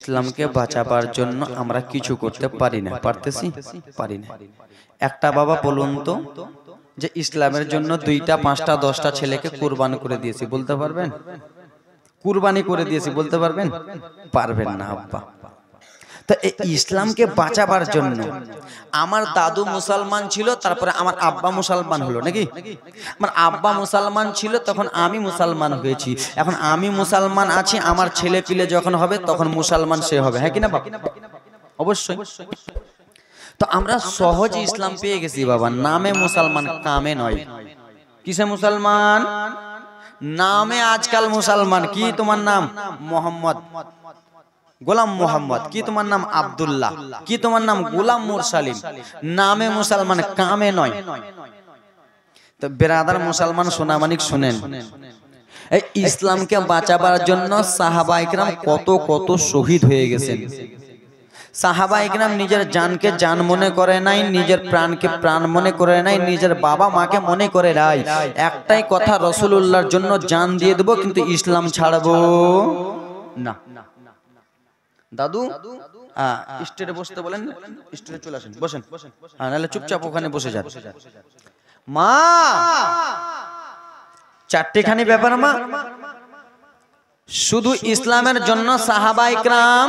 ইসলামকে বাঁচাবার জন্য আমরা কিছু করতে পারি না, পারতেছি? পারি না। একটা বাবা বলুন তো যে ইসলামের জন্য 2টা 5টা 10টা ছেলেকে কুরবান করে দিয়েছি, বলতে পারবেন? কুরবানি করে দিয়েছি, বলতে পারবেন? পারবেন না আব্বা। তো এই ইসলামকে বাঁচাবার জন্য আমার দাদু মুসলমান ছিল, তারপরে আমার আব্বা মুসলমান হলো, নাকি? আমার আব্বা মুসলমান ছিল, তখন আমি মুসলমান হয়েছি। এখন আমি মুসলমান আছি, আমার ছেলে পিলে যখন হবে তখন মুসলমান সে হবে, হ্যাঁ কি না বাবা? অবশ্যই। তো আমরা সহজে ইসলাম পেয়ে গেছি বাবা, নামে মুসলমান, কামে নয়। কিসে মুসলমান? নামে আজকাল মুসলমান। কি তোমার নাম? মোহাম্মদ, গোলাম মোহাম্মদ। কি তোমার নাম? আব্দুল্লাহ। কি তোমার নাম? গোলাম মুরসালিন। নামে মুসলমান, কামে নয়। তো বেরাদার মুসলমান সোনামানিক শুনেন, এই ইসলামকে বাঁচাবার জন্য সাহাবা ইকরাম কত কত শহীদ হয়ে গেছেন। সাহাবা ইকরাম নিজের জানকে জান মনে করে নাই, নিজের প্রাণকে প্রাণ মনে করে নাই, নিজের বাবা মাকে মনে করে নাই। একটাই কথা, রাসূলুল্লাহর জন্য জান দিয়ে দেব, কিন্তু ইসলাম ছাড়বো না। দাদু স্টেজে বসতে বলেন, স্টেজে চলে আসেন, বসেন। নাহলে চুপচাপ ওখানে বসে যান। মা, চারটেখানি ব্যাপার মা। শুধু ইসলামের জন্য সাহাবা ইকরাম,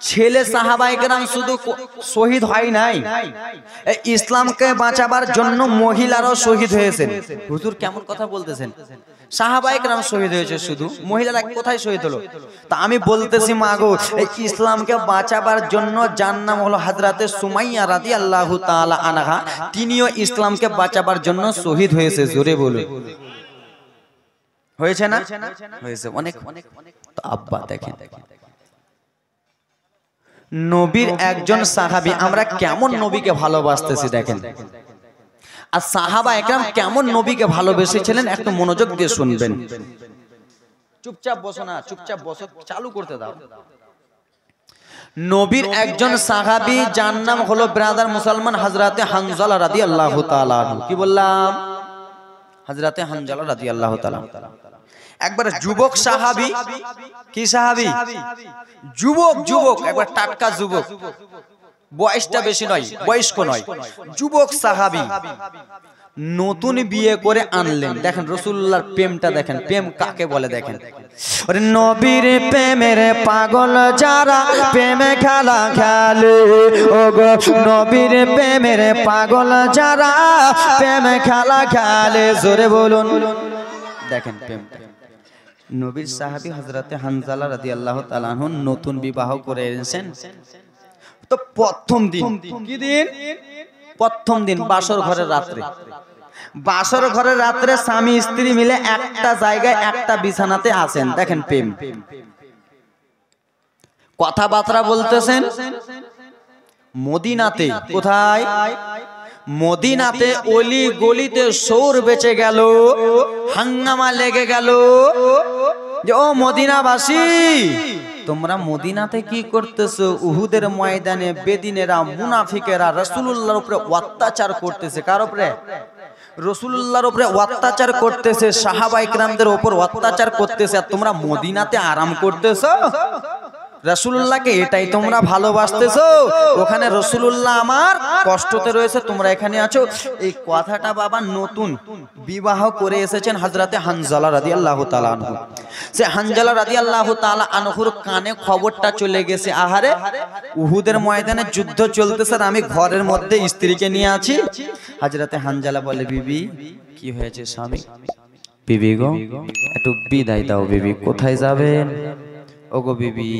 ছেলে সাহাবা ইকরাম শুধু শহীদ হয় নাই, ইসলামকে বাঁচাবার জন্য মহিলারাও শহীদ হয়েছেন। হুজুর কেমন কথা বলতেছেন? সাহাবা ইকরাম শহীদ হয়েছে, শুধু মহিলারা কোথায় শহীদ হলো? তা আমি বলতেছি মা গো, এই ইসলামকে বাঁচাবার জন্য যার নাম হলো হযরতে সুমাইয়া রাদিয়াল্লাহু তাআলা আনহা, তিনিও ইসলামকে বাঁচাবার জন্য শহীদ হয়েছে। জোরে বলুন, হয়েছে না? হয়েছে, অনেক। তো আব্বা দেখেন, নবীর একজন সাহাবী, আমরা কেমন নবীকে ভালোবাসতেছি দেখেন। আর সাহাবা একরাম কেমন নবীকে ভালোবেসেছিলেন একটু মনোযোগ দিয়ে শুনবেন। চুপচাপ বসো না, চুপচাপ বসো, চালু করতে দাও। নবীর একজন সাহাবী যার নাম হলো ব্রাদার মুসলমান হযরতে হানজালা রাদিয়াল্লাহু তাআলা আনহু। কি বললাম? হযরতে হানজালা রাদিয়াল্লাহু তাআলা। একবার যুবক সাহাবী। কি সাহাবী? যুবক, যুবক, একবার টাটকা যুবক, বয়সটা বেশি নয়, বয়স্ক নয়, যুবক সাহাবী নতুন বিয়ে করে আনলেন। দেখেন রাসূলুল্লাহর প্রেমটা দেখেন, প্রেম কাকে বলে দেখেন। ওরে নবীর প্রেমের পাগল যারা, প্রেমে খেলা খেলে, ও গো নবীর প্রেমের পাগল যারা, প্রেমে খেলা খেলে। জোরে বলুন, দেখেন প্রেমটা। নবীর সাহাবী হযরতে হানজালা রাদিয়াল্লাহু তাআলা আনহু নতুন বিবাহ করে এনেছেন। তো প্রথম দিন, কি দিন? প্রথম দিন বাসর ঘরের রাত্রে। বাসর ঘরের রাত্রে স্বামী স্ত্রী মিলে একটা জায়গায় একটা বিছানাতে আছেন। দেখেন প্রেম। কথাবার্তা বলতেছেন মদিনাতে। কোথায়? মদিনাতে। অলি গলিতে সৌর বেঁচে গেল, হাঙ্গামা লেগে গেল যে ও মদিনাবাসী, তোমরা মদিনাতে কি করতেছো? উহুদের ময়দানে বেদিনেরা, মুনাফিকেরা রাসূলুল্লাহর উপরে অত্যাচার করতেছে। কার উপরে? রাসূলুল্লাহর উপরে অত্যাচার করতেছে, সাহাবা ইকরামদের উপর অত্যাচার করতেছে, আর তোমরা মদিনাতে আরাম করতেছো। রাসূলুল্লাহকে এটাই তোমরা ভালোবাসতেছো? ওখানে রাসূলুল্লাহ আমার কষ্টতে রয়েছে, তোমরা এখানে আছো। এই কথাটা বাবা নতুন বিবাহ করে এসেছেন হযরতে হানজালা রাদিয়াল্লাহু তাআলা আনহু। সে হানজালা রাদিয়াল্লাহু তাআলা আনহুর কানে খবরটা চলে গেছে, আহারে উহুদের ময়দানে যুদ্ধ চলতেছে আর আমি ঘরের মধ্যে স্ত্রীকে নিয়ে আছি। হযরতে হানজালা বলে, বিবি কি হয়েছে স্বামী? বিবি গো একটু বিদায় দাও। বিবি কোথায় যাবেন? ওগো বিবি,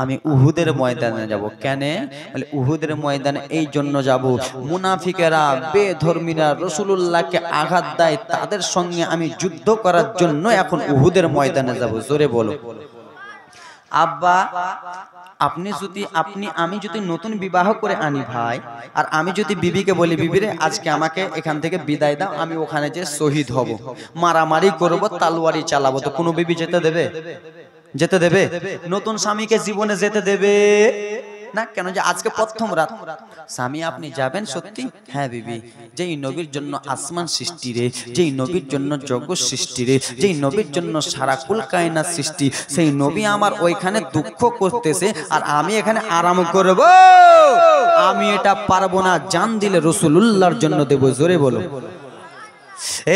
আমি উহুদের ময়দানে যাব। কেন? বলে উহুদের ময়দানে এই জন্য যাব, মুনাফিকেরা বেধর্মীরা রাসূলুল্লাহকে আঘাত দেয়, তাদের সঙ্গে আমি যুদ্ধ করার জন্য এখন উহুদের ময়দানে যাব। জোরে বলো। আব্বা, আমি যদি নতুন বিবাহ করে আনি ভাই, আর আমি যদি বিবিকে বলি, বিবিরে আজকে আমাকে এখান থেকে বিদায় দাও, আমি ওখানে যে শহীদ হব, মারামারি করব, তালওয়ারি চালাবো, তো কোনো বিবি যেতে দেবে? যেতে দেবে? নতুন স্বামীকে জীবনে যেতে দেবে? না কেন, যে আজকে প্রথম রাত। স্বামী আপনি যাবেন সত্যি? হ্যাঁ বিবি। যেই নবীর জন্য আসমান সৃষ্টি রে, যেই নবীর জন্য জগৎ সৃষ্টি রে, যেই নবীর জন্য সারা কুল কায়নাত সৃষ্টি, সেই নবী আমার ওইখানে দুঃখ করতেছে আর আমি এখানে আরাম করব, আমি এটা পারবো না। জান দিলে রাসূলুল্লাহর জন্য দেব। জোরে বলো।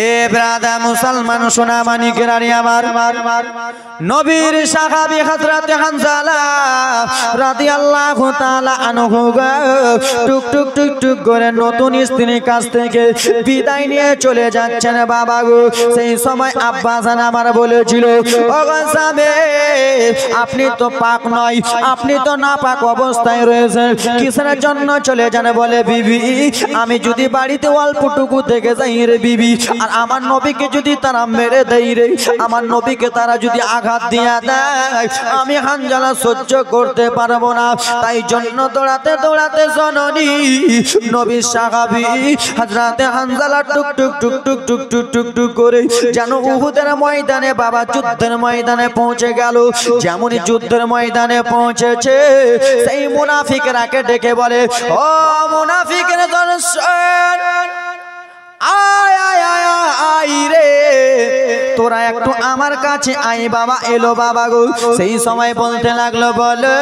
এ ব্রাদার মুসলমান সোনা মানিকের আরে আমার নবীর সাহাবী হযরত হানজালা রাদিয়াল্লাহু তাআলা আনহু টুক টুক টুক টুক করে নতুন স্ত্রীর কাছ থেকে বিদায় নিয়ে চলে যাচ্ছেন বাবা গো। সেই সময় আব্বাজান আমার বলেছিল, ওগো স্বামী আপনি তো পাক নয়, আপনি তো নাপাক অবস্থায় রয়েছেন, কিসের জন্য চলে যান? বলে বিবি আমি যদি বাড়িতে অল্পটুকু থেকে যাই রে বিবি, আর আমার নবীকে যদি তারা মেরে দেয় রে, আমার নবীকে তারা যদি আঘাত দিয়া দেয়, আমি হানজালা সহ্য করতে পারবো না। তাই জন্য দৌড়াতে দৌড়াতে জননী নবীর সাহাবী হযরতে হানজালা টুক টুক টুক টুক টুক টুক টুক টুক করে যেন উহুদের ময়দানে বাবা যুদ্ধের ময়দানে পৌঁছে গেল। যেমন যুদ্ধের ময়দানে পৌঁছেছে, সেই মুনাফিকরাকে ডেকে বলে, ও মুনাফিকের দর্শন, আয় আয় আয় আয় রে, তোরা একটু আমার কাছে আয় বাবা। এলো বাবা গো। সেই সময় বলতে লাগলো, বলো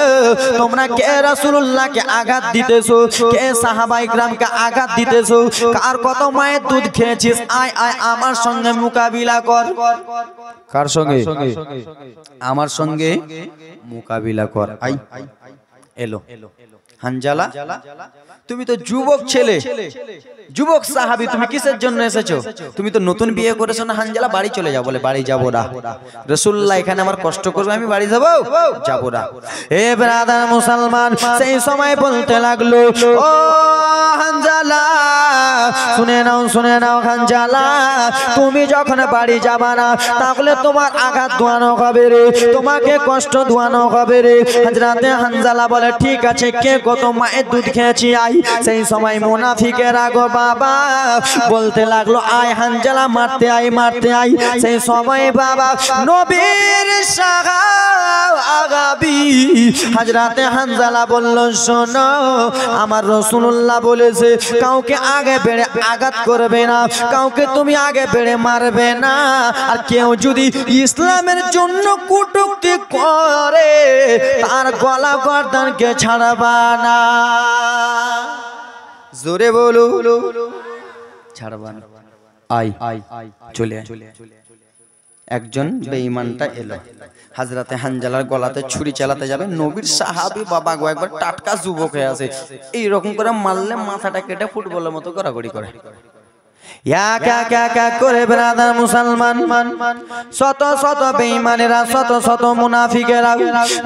তোমরা কে রাসূলুল্লাহকে আঘাত দিতেছো, কে সাহাবায়ে কিরামকে আঘাত দিতেছো, কার কত মায়ের দুধ খেয়েছিস, আয় আয় আমার সঙ্গে মোকাবিলা কর। কার সঙ্গে? আমার সঙ্গে মোকাবিলা কর। আই এলো হানজালা, তুমি তো যুবক ছেলে, যুবক সাহাবী, তুমি কিসের জন্য এসেছো? তুমি তো নতুন বিয়ে করেছো না? হানজালা বাড়ি চলে যাও। বলে বাড়ি যাবো না, রাসূলুল্লাহ এখানে আমার কষ্ট করবে, আমি বাড়ি যাবো যাবো না। এ ব্রাদার মুসলমান, সেই সময় বলতে লাগলো, ও হানজালা শুনে নাও হানজালা, তুমি যখন বাড়ি যাবা না তাহলে তোমার আঘাত ধোয়ানো হবে রে, তোমাকে কষ্ট ধোয়ানো হবে রে। হযরতে হানজালা বলে ঠিক আছে, কে কত মায়ের দুধ খেয়েছি আই। সেই সময় মুনাফিকেরা গো বাবা বলতে লাগলো, আয় হানজালা মারতে আয় মারতে আয়। সেই সময় বাবা নবীর সাহাবী হযরতে হানজালা বলল, শোনো আমার রাসূলুল্লাহ বলেছে কাউকে আগে বেড়ে আঘাত করবে না, কাউকে তুমি আগে বেড়ে মারবে না, আর কেউ যদি ইসলামের জন্য কটূক্তি করে তার গলা গর্দানকে ছাড়বা না। জোরে বলো, ছাড়বা না। আয় চলে একজন বেঈমানটা এলো, হযরতে হানজালার গলাতে ছুরি চালাতে যাবে। নবীর সাহাবী বাবা গো একবার টাটকা যুবক হয়ে আছে, এইরকম করে মারলে মাথাটা কেটে ফুটবলের মতো গড়াগড়ি করে। করে ব্রাদার মুসলমান, শত শত বেঈমানেরা, শত শত মুনাফিকেরা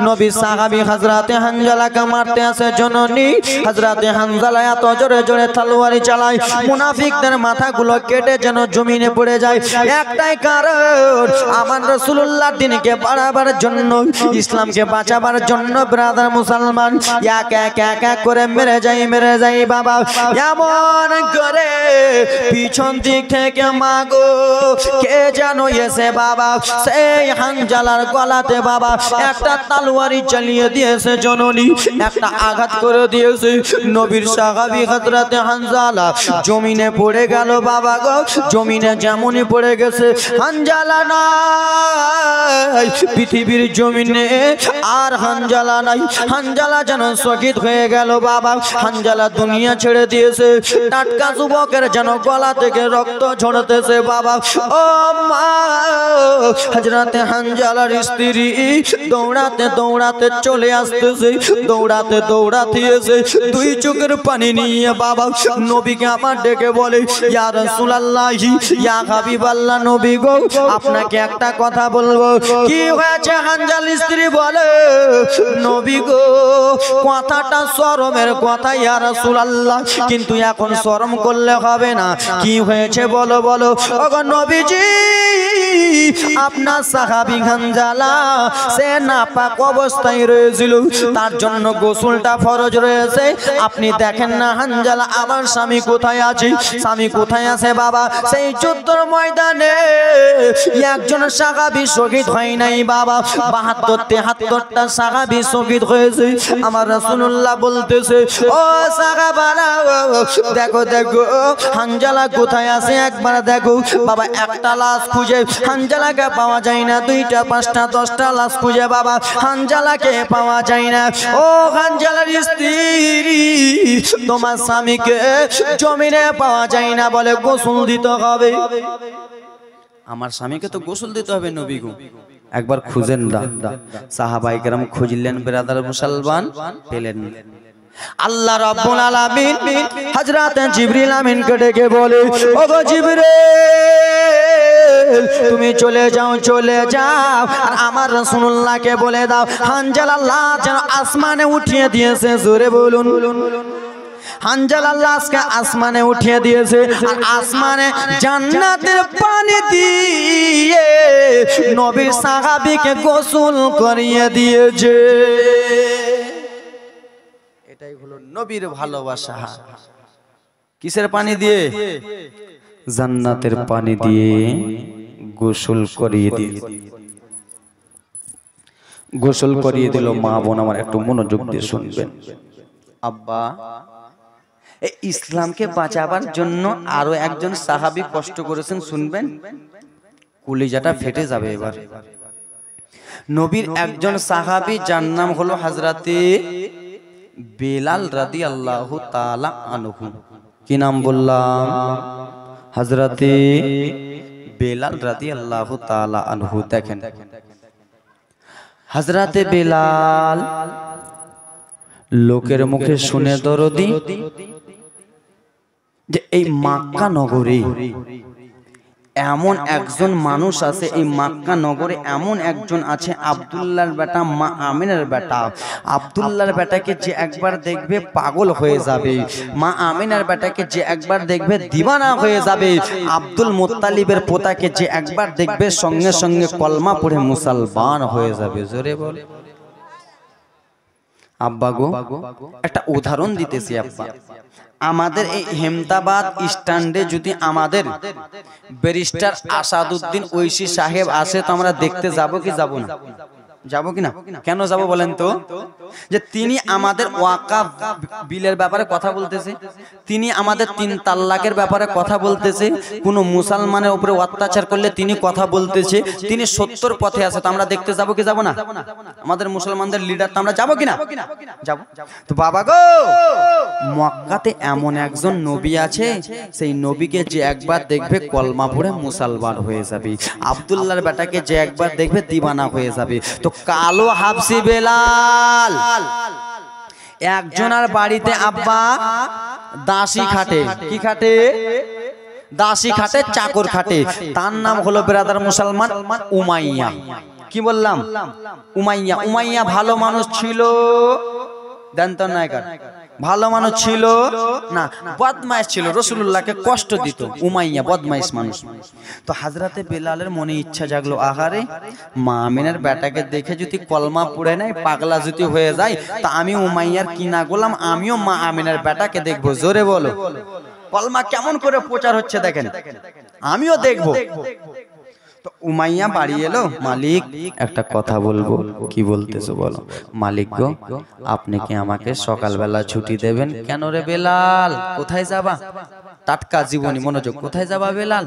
নবীর সাহাবী হযরতে হানজালাকে মারতে আসে। জননী হযরতে হানজালা এত জোরে জোরে তলোয়ারি চালায়, মুনাফিকদের মাথাগুলো কেটে যেন জমিনে পড়ে যায়। একটাই কারণ, আমার রাসূলুল্লাহর দ্বীনকে বাড়াবার জন্য, ইসলামকে বাঁচাবার জন্য ব্রাদার মুসলমান এক এক এক এক করে মেরে যাই বাবা। এমন করে পিছন দিক থেকে মাগো কে জানো এসে বাবা সেই হানজালার গলাতে বাবা একটা তলোয়ারি চালিয়ে দিয়েছে। জননী একটা আঘাত করে দিয়েছে। নবীর সাহাবী হযরতে হানজালা জমিনে পড়ে গেল বাবা গো। জমিনে যেমনই পড়ে গেছে, হানজালা নাই পৃথিবীর জমিনে, আর হানজালা নাই। হানজালা যেন শহীদ হয়ে গেল বাবা। হানজালা দুনিয়া ছেড়ে দিয়েছে। টাটকা যুবকের যেন গলা থেকে রক্ত ঝরতেছে বাবা। ও মা, হযরতে হানজালার স্ত্রী দৌড়াতে দৌড়াতে চলে আসতেছে, দৌড়াতে দৌড়াতে এসে দুই চোখের পানি নিয়ে বাবা নবীকে আমার ডেকে বলে, ইয়া রাসূলুল্লাহি, ইয়া হাবিবাল্লাহ, নবী গো আপনাকে একটা কথা বলবো। কি হয়েছে? হানজালার স্ত্রী বলে, নবী গো কথাটা শরমের কথা ইয়া রাসূলুল্লাহ, কিন্তু এখন শরম করলে হবে না। কি হয়েছে বলো বলো। ওগো নবীজি, আপনার সাহাবী হানজালা সে নাপাক অবস্থায় রয়েছিল, তার জন্য গোসলটা ফরজ রয়েছে। আপনি দেখেন না হানজালা আমার স্বামী কোথায় আছে, স্বামী কোথায় আছে বাবা? সেই যুদ্ধের ময়দানে একজন সাহাবী শহীদ হয় নাই বাবা, ৭২-৭৩টা সাহাবী শহীদ হয়েছে। আমার রাসূলুল্লাহ বলতেছে, ও সাহাবারা দেখো দেখো হানজালা কোথায় আছে, একবার দেখো বাবা। একটা লাশ খুঁজে হানজালাকে পাওয়া যায় না, 2টা 5টা 10টা লাশ খুঁজে বাবা হানজালাকে পাওয়া যায় না। ও হানজালার স্ত্রী, তোমার স্বামীকে জমিনে পাওয়া যায় না বলে গোসল দিতে হবে। আমার স্বামীকে তো গোসল দিতে হবে নবী গো, একবার খুঁজেন না। সাহাবায়ে কেরাম খুঁজলেন, ব্রাদার মুসলমান পেলেন। আল্লাহ রাব্বুল আলামিন হযরত জিবরিল আমিনকে ডেকে বলে, ওগো জিবরিল তুমি চলে যাও, চলে যাও, আর আমার রাসূলুল্লাহকে বলে দাও হানজালা আল্লাহ যেন আসমানে উঠিয়ে দিয়েছে। জোরে বলুন। হানজালা আল্লাহ আজকে আসমানে উঠিয়ে দিয়েছে, আর আসমানে জান্নাতের পানি দিয়ে নবীর সাহাবীকে গোসল করিয়ে দিয়েছে। এটাই হলো নবীর ভালোবাসা। কিসের পানি দিয়ে? জান্নাতের পানি দিয়ে গোসল করিয়ে দিয়ে গোসল করিয়ে দিল। মা বোন আমার একটু মনোযোগ দিয়ে শুনবেন। আব্বা, এই ইসলামকে বাঁচাবার জন্য আরো একজন সাহাবী কষ্ট করেছেন, শুনবেন, কলিজাটা ফেটে যাবে এবার। নবীর একজন সাহাবী যার নাম হলো হযরতে বেলাল রাদিয়াল্লাহু তাআলা আনহু। কি নাম বললাম? হযরতে বেলাল রাদিয়াল্লাহু তাআলা আনহু। দেখেন হযরতে বেলাল লোকের মুখে শুনে দরদি যে এই মক্কা নগরে এমন একজন মানুষ আছে, এই মক্কা নগরে এমন একজন আছে আব্দুল্লাহর বেটা, মা আমিনার বেটা। আব্দুল্লাহর বেটাকে যে একবার দেখবে পাগল হয়ে যাবে, মা আমিনার বেটাকে যে একবার দেখবে দিওয়ানা হয়ে যাবে, আব্দুল মুত্তালিবের পোতাকে যে একবার দেখবে সঙ্গে সঙ্গে কলমা পড়ে মুসলমান হয়ে যাবে। জোরে বল। আব্বা গো, একটা উদাহরণ দিতেছি আব্বা। আমাদের এই হেমদাবাদ স্ট্যান্ডে যদি আমাদের ব্যারিস্টার আসাদউদ্দিন ঐশী সাহেব আসে তো আমরা দেখতে যাব কি যাব না? যাবো কিনা? কেন যাবো বলেন তো? যে তিনি আমাদের ওয়াকাফ বিলের ব্যাপারে কথা বলতেছে, তিনি আমাদের 3 তালাকের ব্যাপারে কথা বলতেছে, কোন মুসলমানের উপরে অত্যাচার করলে তিনি কথা বলতেছে, তিনি সত্যর পথে আছে। তো আমরা দেখতে যাবো কি যাব না? আমাদের মুসলমানদের লিডার, তো আমরা যাবো কিনা? যাবো। তো বাবা গো, মক্কাতে এমন একজন নবী আছে, সেই নবীকে যে একবার দেখবে কলমা পড়ে মুসলমান হয়ে যাবে, আব্দুল্লাহর বেটাকে যে একবার দেখবে দিওয়ানা হয়ে যাবে। তো কালো হাবশি বেলাল একজনের বাড়িতে আব্বা দাসী খাটে। কি খাটে? দাসী খাটে, চাকর খাটে। তার নাম হলো ব্রাদার মুসলমান উমাইয়া। কি বললাম? উমাইয়া। উমাইয়া ভালো মানুষ ছিল, জানতো না? ভালো মানুষ ছিল না, বদমাইশ ছিল, রাসূলুল্লাহকে কষ্ট দিত। উমাইয়া বদমাইশ মানুষ। তো হযরতে বেলালের মনে ইচ্ছা জাগলো, আহারে মা আমিনার বেটাকে দেখে যদি কলমা পড়ে নেয়, পাগলা যদি হয়ে যায়, তা আমি উমাইয়ার কিনা গোলাম, আমিও মা আমিনার বেটাকে দেখবো। জোরে বলো, কলমা কেমন করে প্রচার হচ্ছে দেখেন, আমিও দেখবো। তো উমাইয়া বাড়ি এলো, মালিক একটা কথা বলবো। কি বলতেছো বলো? মালিক গো, আপনি কি আমাকে সকালবেলা ছুটি দেবেন? কেন রে বেলাল, কোথায় যাবা? টাটকা জীবনী, মনোযোগ। কোথায় যাবা বেলাল?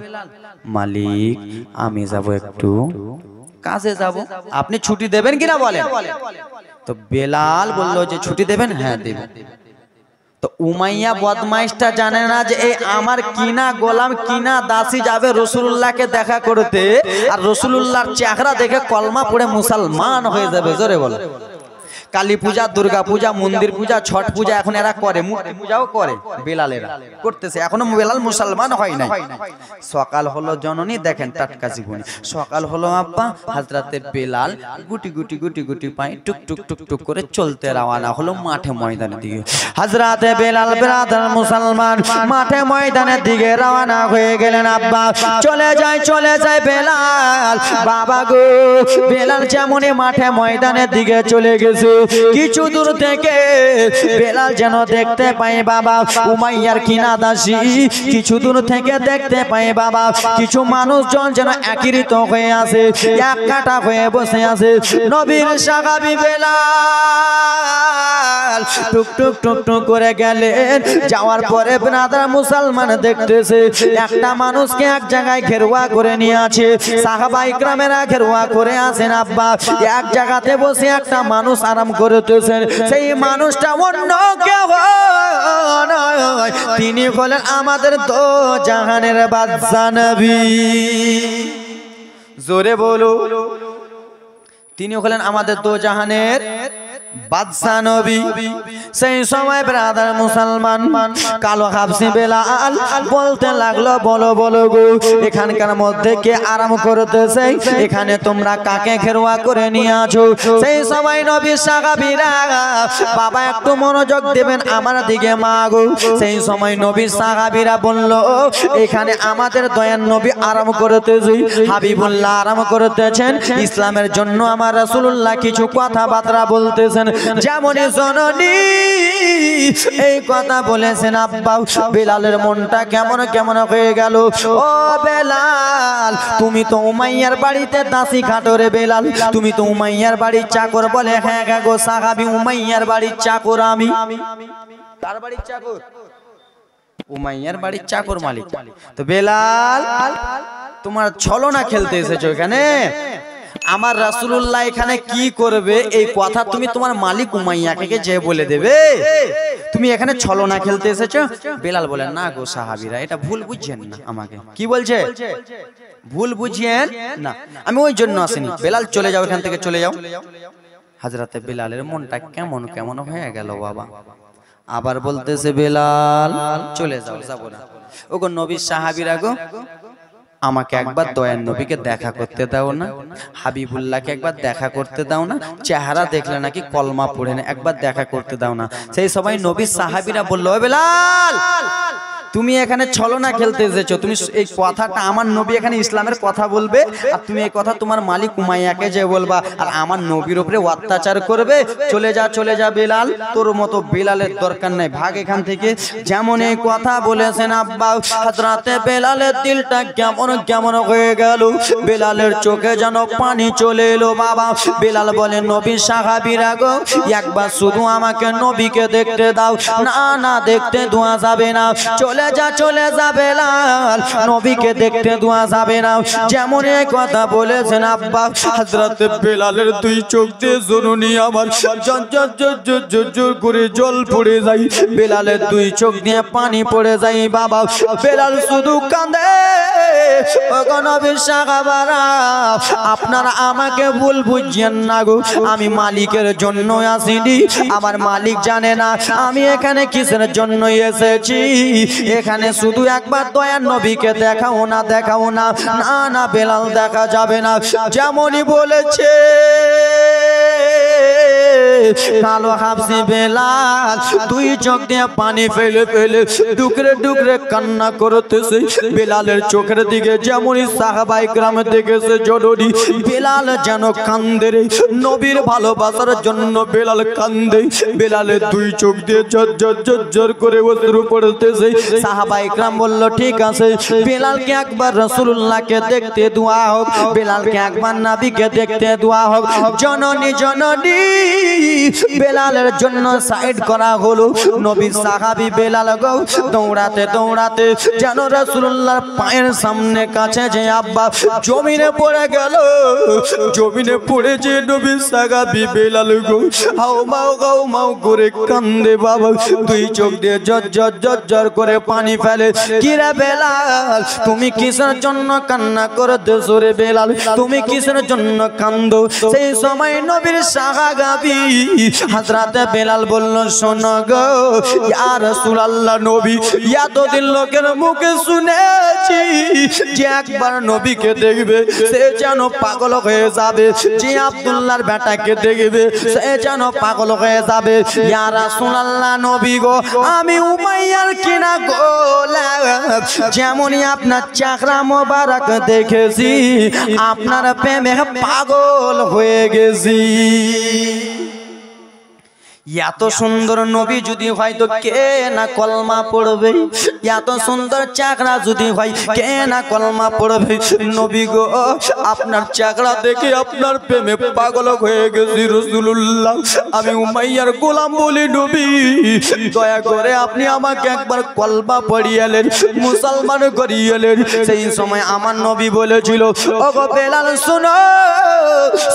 মালিক আমি যাব একটু কাজে যাব, আপনি ছুটি দেবেন কিনা বলেন? তো বেলাল বললো যে ছুটি দেবেন? হ্যাঁ দেব। তো উমাইয়া বদমাইশটা জানে না যে এই আমার কিনা গোলাম, কিনা দাসী যাবে রাসূলুল্লাহকে দেখা করতে, আর রাসূলুল্লাহর চেহারা দেখে কলমা পড়ে মুসলমান হয়ে যাবে। জোরে বলো। কালী পূজা, দুর্গা পূজা, মন্দির পূজা, ছট পূজা এখন এরা করে, মূর্তি পূজাও করে, বেলালেরা করতেছে, এখনো বেলাল মুসলমান হয় নাই। সকাল হলো জননী, দেখেন টাটকা জীবনী, সকাল হলো আব্বা, হযরতে বেলাল গুটি গুটি গুটি গুটি পায়ে টুক টুক টুক টুক করে চলতে রওনা হলো মাঠে ময়দানের দিকে। হযরতে বেলাল ব্রাদার মুসলমান মাঠে ময়দানের দিকে রওনা হয়ে গেলেন। আব্বা চলে যায় বেলাল, বাবা গো বেলাল যেমনই মাঠে ময়দানের দিকে চলে গেছে, কিছু দূর থেকে বেলাল যেন দেখতে পায় বাবা উমাইয়ার কিনাদাসী, কিছু দূর থেকে দেখতে পায় বাবা কিছু মানুষজন যেন একত্রিত হয়ে আছে, এক কাটা হয়ে বসে আছে। নবীর সাহাবী বেলাল টুক টুক টুক টুক করে গেলেন, যাওয়ার পরে ব্রাদার মুসলমান দেখতেছে একটা মানুষকে এক জায়গায় ঘেরুয়া করে নিয়ে আছে, সাহাবা ইকরামেরা ঘেরুয়া করে আছেন। আব্বা এক জায়গাতে বসে একটা মানুষ আরাম করতেছেন, সেই মানুষটা অন্য কেউ নয়, তিনি হলেন আমাদের দো জাহানের বাদশা নবী। জোরে বলো, তিনি হলেন আমাদের দো জাহানের বাদশা নবী। সেই সময় ব্রাদার মুসলমান কালো হাবশী বেলাল বলতে লাগলো, বলো বলো গো এখানকার মধ্যে কে আরাম করতেছে, এখানে তোমরা কাকে ঘেরুয়া করে নিয়ে আছো? সেই সময় নবীর সাহাবীরা, বাবা একটু মনোযোগ দেবেন আমার দিকে মা গো, সেই সময় নবীর সাহাবীরা বলল, এখানে আমাদের দয়ার নবী আরাম করতেছে, হাবিবুল্লাহ আরাম করতেছেন, ইসলামের জন্য আমার রাসূলুল্লাহ কিছু কথাবার্তা বলতেছেন। যেমন জননী এই কথা বলেছেন, আব্বা বেলালের মনটা কেমন কেমন হয়ে গেল। ও বেলাল, তুমি তো উমাইয়ার বাড়িতে দাসী খাটো রে বেলাল, তুমি তো উমাইয়ার বাড়ির চাকর। বলে হ্যাঁ হ্যাঁ গো সাহাবী, উমাইয়ার বাড়ির চাকর আমি। কার বাড়ির চাকর? উমাইয়ার বাড়ির চাকর মালিক। তো বেলাল তোমার ছলনা খেলতে এসেছো এখানে, আমার রাসূলুল্লাহ এখানে কি করবে এই কথা তুমি তোমার মালিক উমাইয়াকে যে বলে দেবে, তুমি এখানে ছলনা খেলতে এসেছো। বেলাল বলেন, না গো সাহাবীরা এটা ভুল বুঝছেন না আমাকে। কি বলছে? ভুল বুঝিয়েন না, আমি ওই জন্য আসিনি। বেলাল চলে যাও এখান থেকে, চলে যাও। হযরতে বেলালের মনটা কেমন কেমন হয়ে গেল বাবা, আবার বলতেছে বেলাল চলে যাও, যাবো না। ওগো নবীর সাহাবীরা গো, আমাকে একবার দয়ার নবীকে দেখা করতে দাও না, হাবিবুল্লাহকে একবার দেখা করতে দাও না, চেহারা দেখলে নাকি কলমা পড়ে না, একবার দেখা করতে দাও না। সেই সময় নবীর সাহাবীরা বলল, ও বেলাল তুমি এখানে ছলনা খেলতে এসেছো, তুমি এই কথাটা আমার নবী এখানে ইসলামের কথা বলবে, আর তুমি এই কথা তোমার মালিক উমাইয়াকে যে বলবা, আর আমার নবীর উপরে অত্যাচার করবে। চলে যা বেলাল, তোর মতো বেলালের দরকার নাই, ভাগ এখান থেকে। যেমন এই কথা বলেছেন আব্বা, হযরতে বেলালের দিলটা কেমন কেমন হয়ে গেল, বেলালের চোখে যেন পানি চলে এলো বাবা। বেলাল বলে, নবীর সাহাবীরা গো, একবার শুধু আমাকে নবীকে দেখতে দাও। না না, দেখতে দেওয়া যাবে না, চলে যা বেলাল, নবীকে দেখতে দেওয়া যাবে না। যেমন এই কথা বলেছেন আব্বা, হযরতে বেলালের দুই চোখ দিয়ে জননী আমার জোর করে জল পড়ে যায়, বেলালের দুই চোখ দিয়ে পানি পড়ে যায় বাবা। বেলাল শুধু কাঁদে, ওগো নবীর সাহাবারা আপনারা আমাকে ভুল বুঝছেন না গো, আমি মালিকের জন্য আসিনি, আমার মালিক জানে না আমি এখানে কিসের জন্য এসেছি। এখানে শুধু একবার দয়ার নবীকে দেখাও না, না না বেলাল দেখা যাবে না। যেমনই বলেছে কালো হাবশী বেলাল দুই চোখ দিয়ে পানি ফেলে ফেলে ডুকরে ডুকরে কান্না করতেছে। বেলালের চোখের দিকে যেমনই সাহাবা ইকরাম দেখেছে জননী, বেলাল যেন কান্দে রে, নবীর ভালোবাসার জন্য বেলাল কান্দে। বেলালের দুই চোখ দিয়ে ঝরঝর করে অশ্রু পড়তেছে। সাহাবা ইকরাম বলল, ঠিক আছে বেলালকে একবার রাসূলুল্লাহকে দেখতে দেওয়া হোক, বেলালকে একবার নবীকে দেখতে দেওয়া হোক। জননী বেলালের জন্য সাইড করা হলো। নবী সাহাবী বেলাল গো দৌড়াতে দৌড়াতে যেন রাসূলুল্লাহর পায়ের সামনে কাছে যে আব্বা জমিনে পড়ে গেল। জমিনে পড়ে যে নবী সাহাবী বেলাল গো হাও মাও করে কান্দে বাবা, দুই চোখ দিয়ে ঝরঝর করে পানি ফেলে। কিরে বেলাল তুমি কিসের জন্য কান্না করতেছো রে বেলাল, তুমি কিসের জন্য কান্দো? সেই সময় নবীর সাহাবী হযরত বেলাল বলল শোনো গো ইয়া রাসূলুল্লাহ নবী এতদিন লোকের মুখে শুনেছি যে একবার নবীকে দেখবে সে যেন পাগল হয়ে যাবে, যে আব্দুল্লাহর বেটাকে দেখবে সে যেন পাগল হয়ে যাবে। ইয়া রাসূলুল্লাহ নবী গো আমি উমাইয়ার কিনা গোলাম যেমনই আপনার চেহারা মোবারক দেখেছি আপনার প্রেমে পাগল হয়ে গেছি। এত সুন্দর নবী যদি হয় তো কে না কলমা পড়বে, এত সুন্দর চেহারা যদি হয় কে না কলমা পড়বে। নবী গো আপনার চেহারা দেখে আপনার প্রেমে পাগল হয়ে গেছি রাসূলুল্লাহ, আমি উমাইয়ার গোলাম বলি নবী দয়া করে আপনি আমাকে একবার কলমা পড়িয়েলেন, মুসলমান করিয়েলেন। সেই সময় আমার নবী বলেছিল ওগো বেলাল শোনো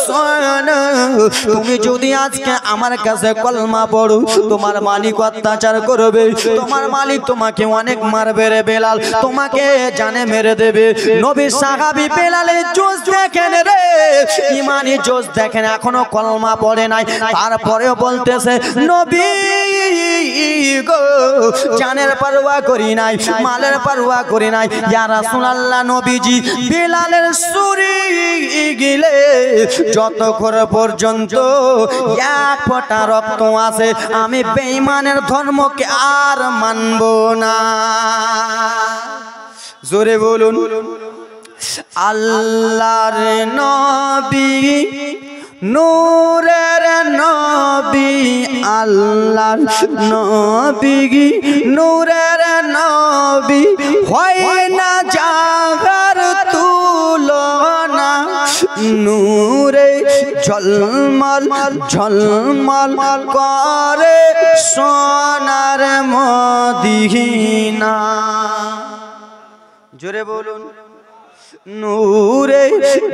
শোনো, তুমি যদি আজকে আমার কাছে কলমা পড়ো তোমার মালিক অত্যাচার করবে, তোমার মালিক তোমাকে অনেক মারবে রে বেলাল, তোমাকে জানে মেরে দেবে। নবী সাহাবী বেলালের জোশ দেখেন রে, ইমানি জোশ দেখেন, এখনো কলমা পড়ে নাই তারপরেও বলতেছে নবী গো জানের পরোয়া করি নাই মালের পরোয়া করি নাই। ইয়া রাসূলুল্লাহ নবীজি বেলালের সুরি গিলে যতক্ষণ পর্যন্ত এক ফোঁটা রক্ত আছে আমি বেঈমানের ধর্মকে আর মানব না। জোরে বলুন আল্লাহর নবী নূরের নবী, আল্লাহর নবী নূরের নবী হয় না যাহার তুলনা, নূরে ঝলমল ঝলমল করে সোনার মদিনা। জোরে বলুন নূরে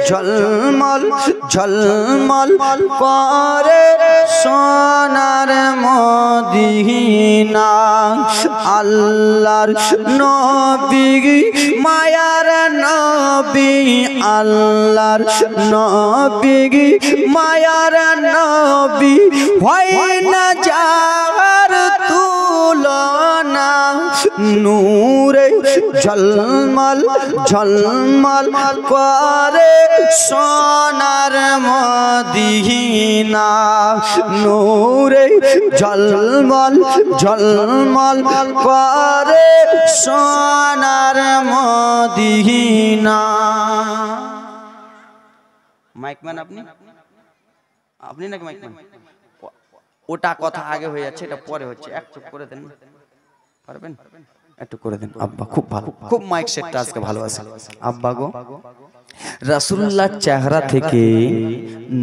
ঝলমল ঝলমল করে সোনার মদিনা। আল্লাহর নবী মায়ার নবী, আল্লাহর নবী মায়ার নবী হয় না যার তুলনা, নূরে ঝলমল ঝলমল করে সোনার মদিনা, নূরে ঝলমল ঝলমল করে সোনার মদিনা। মাইকম্যান আপনি আপনি নাকি মাইকম্যান? ওটা কথা আগে হয়ে যাচ্ছে, এটা পরে হচ্ছে, একটু করে দেন পারবেন? একটু করে দেন আব্বা, খুব ভালো, খুব মাইক সেটটা আজকে ভালো আছে। আব্বা গো রাসূলুল্লাহর চেহারা থেকে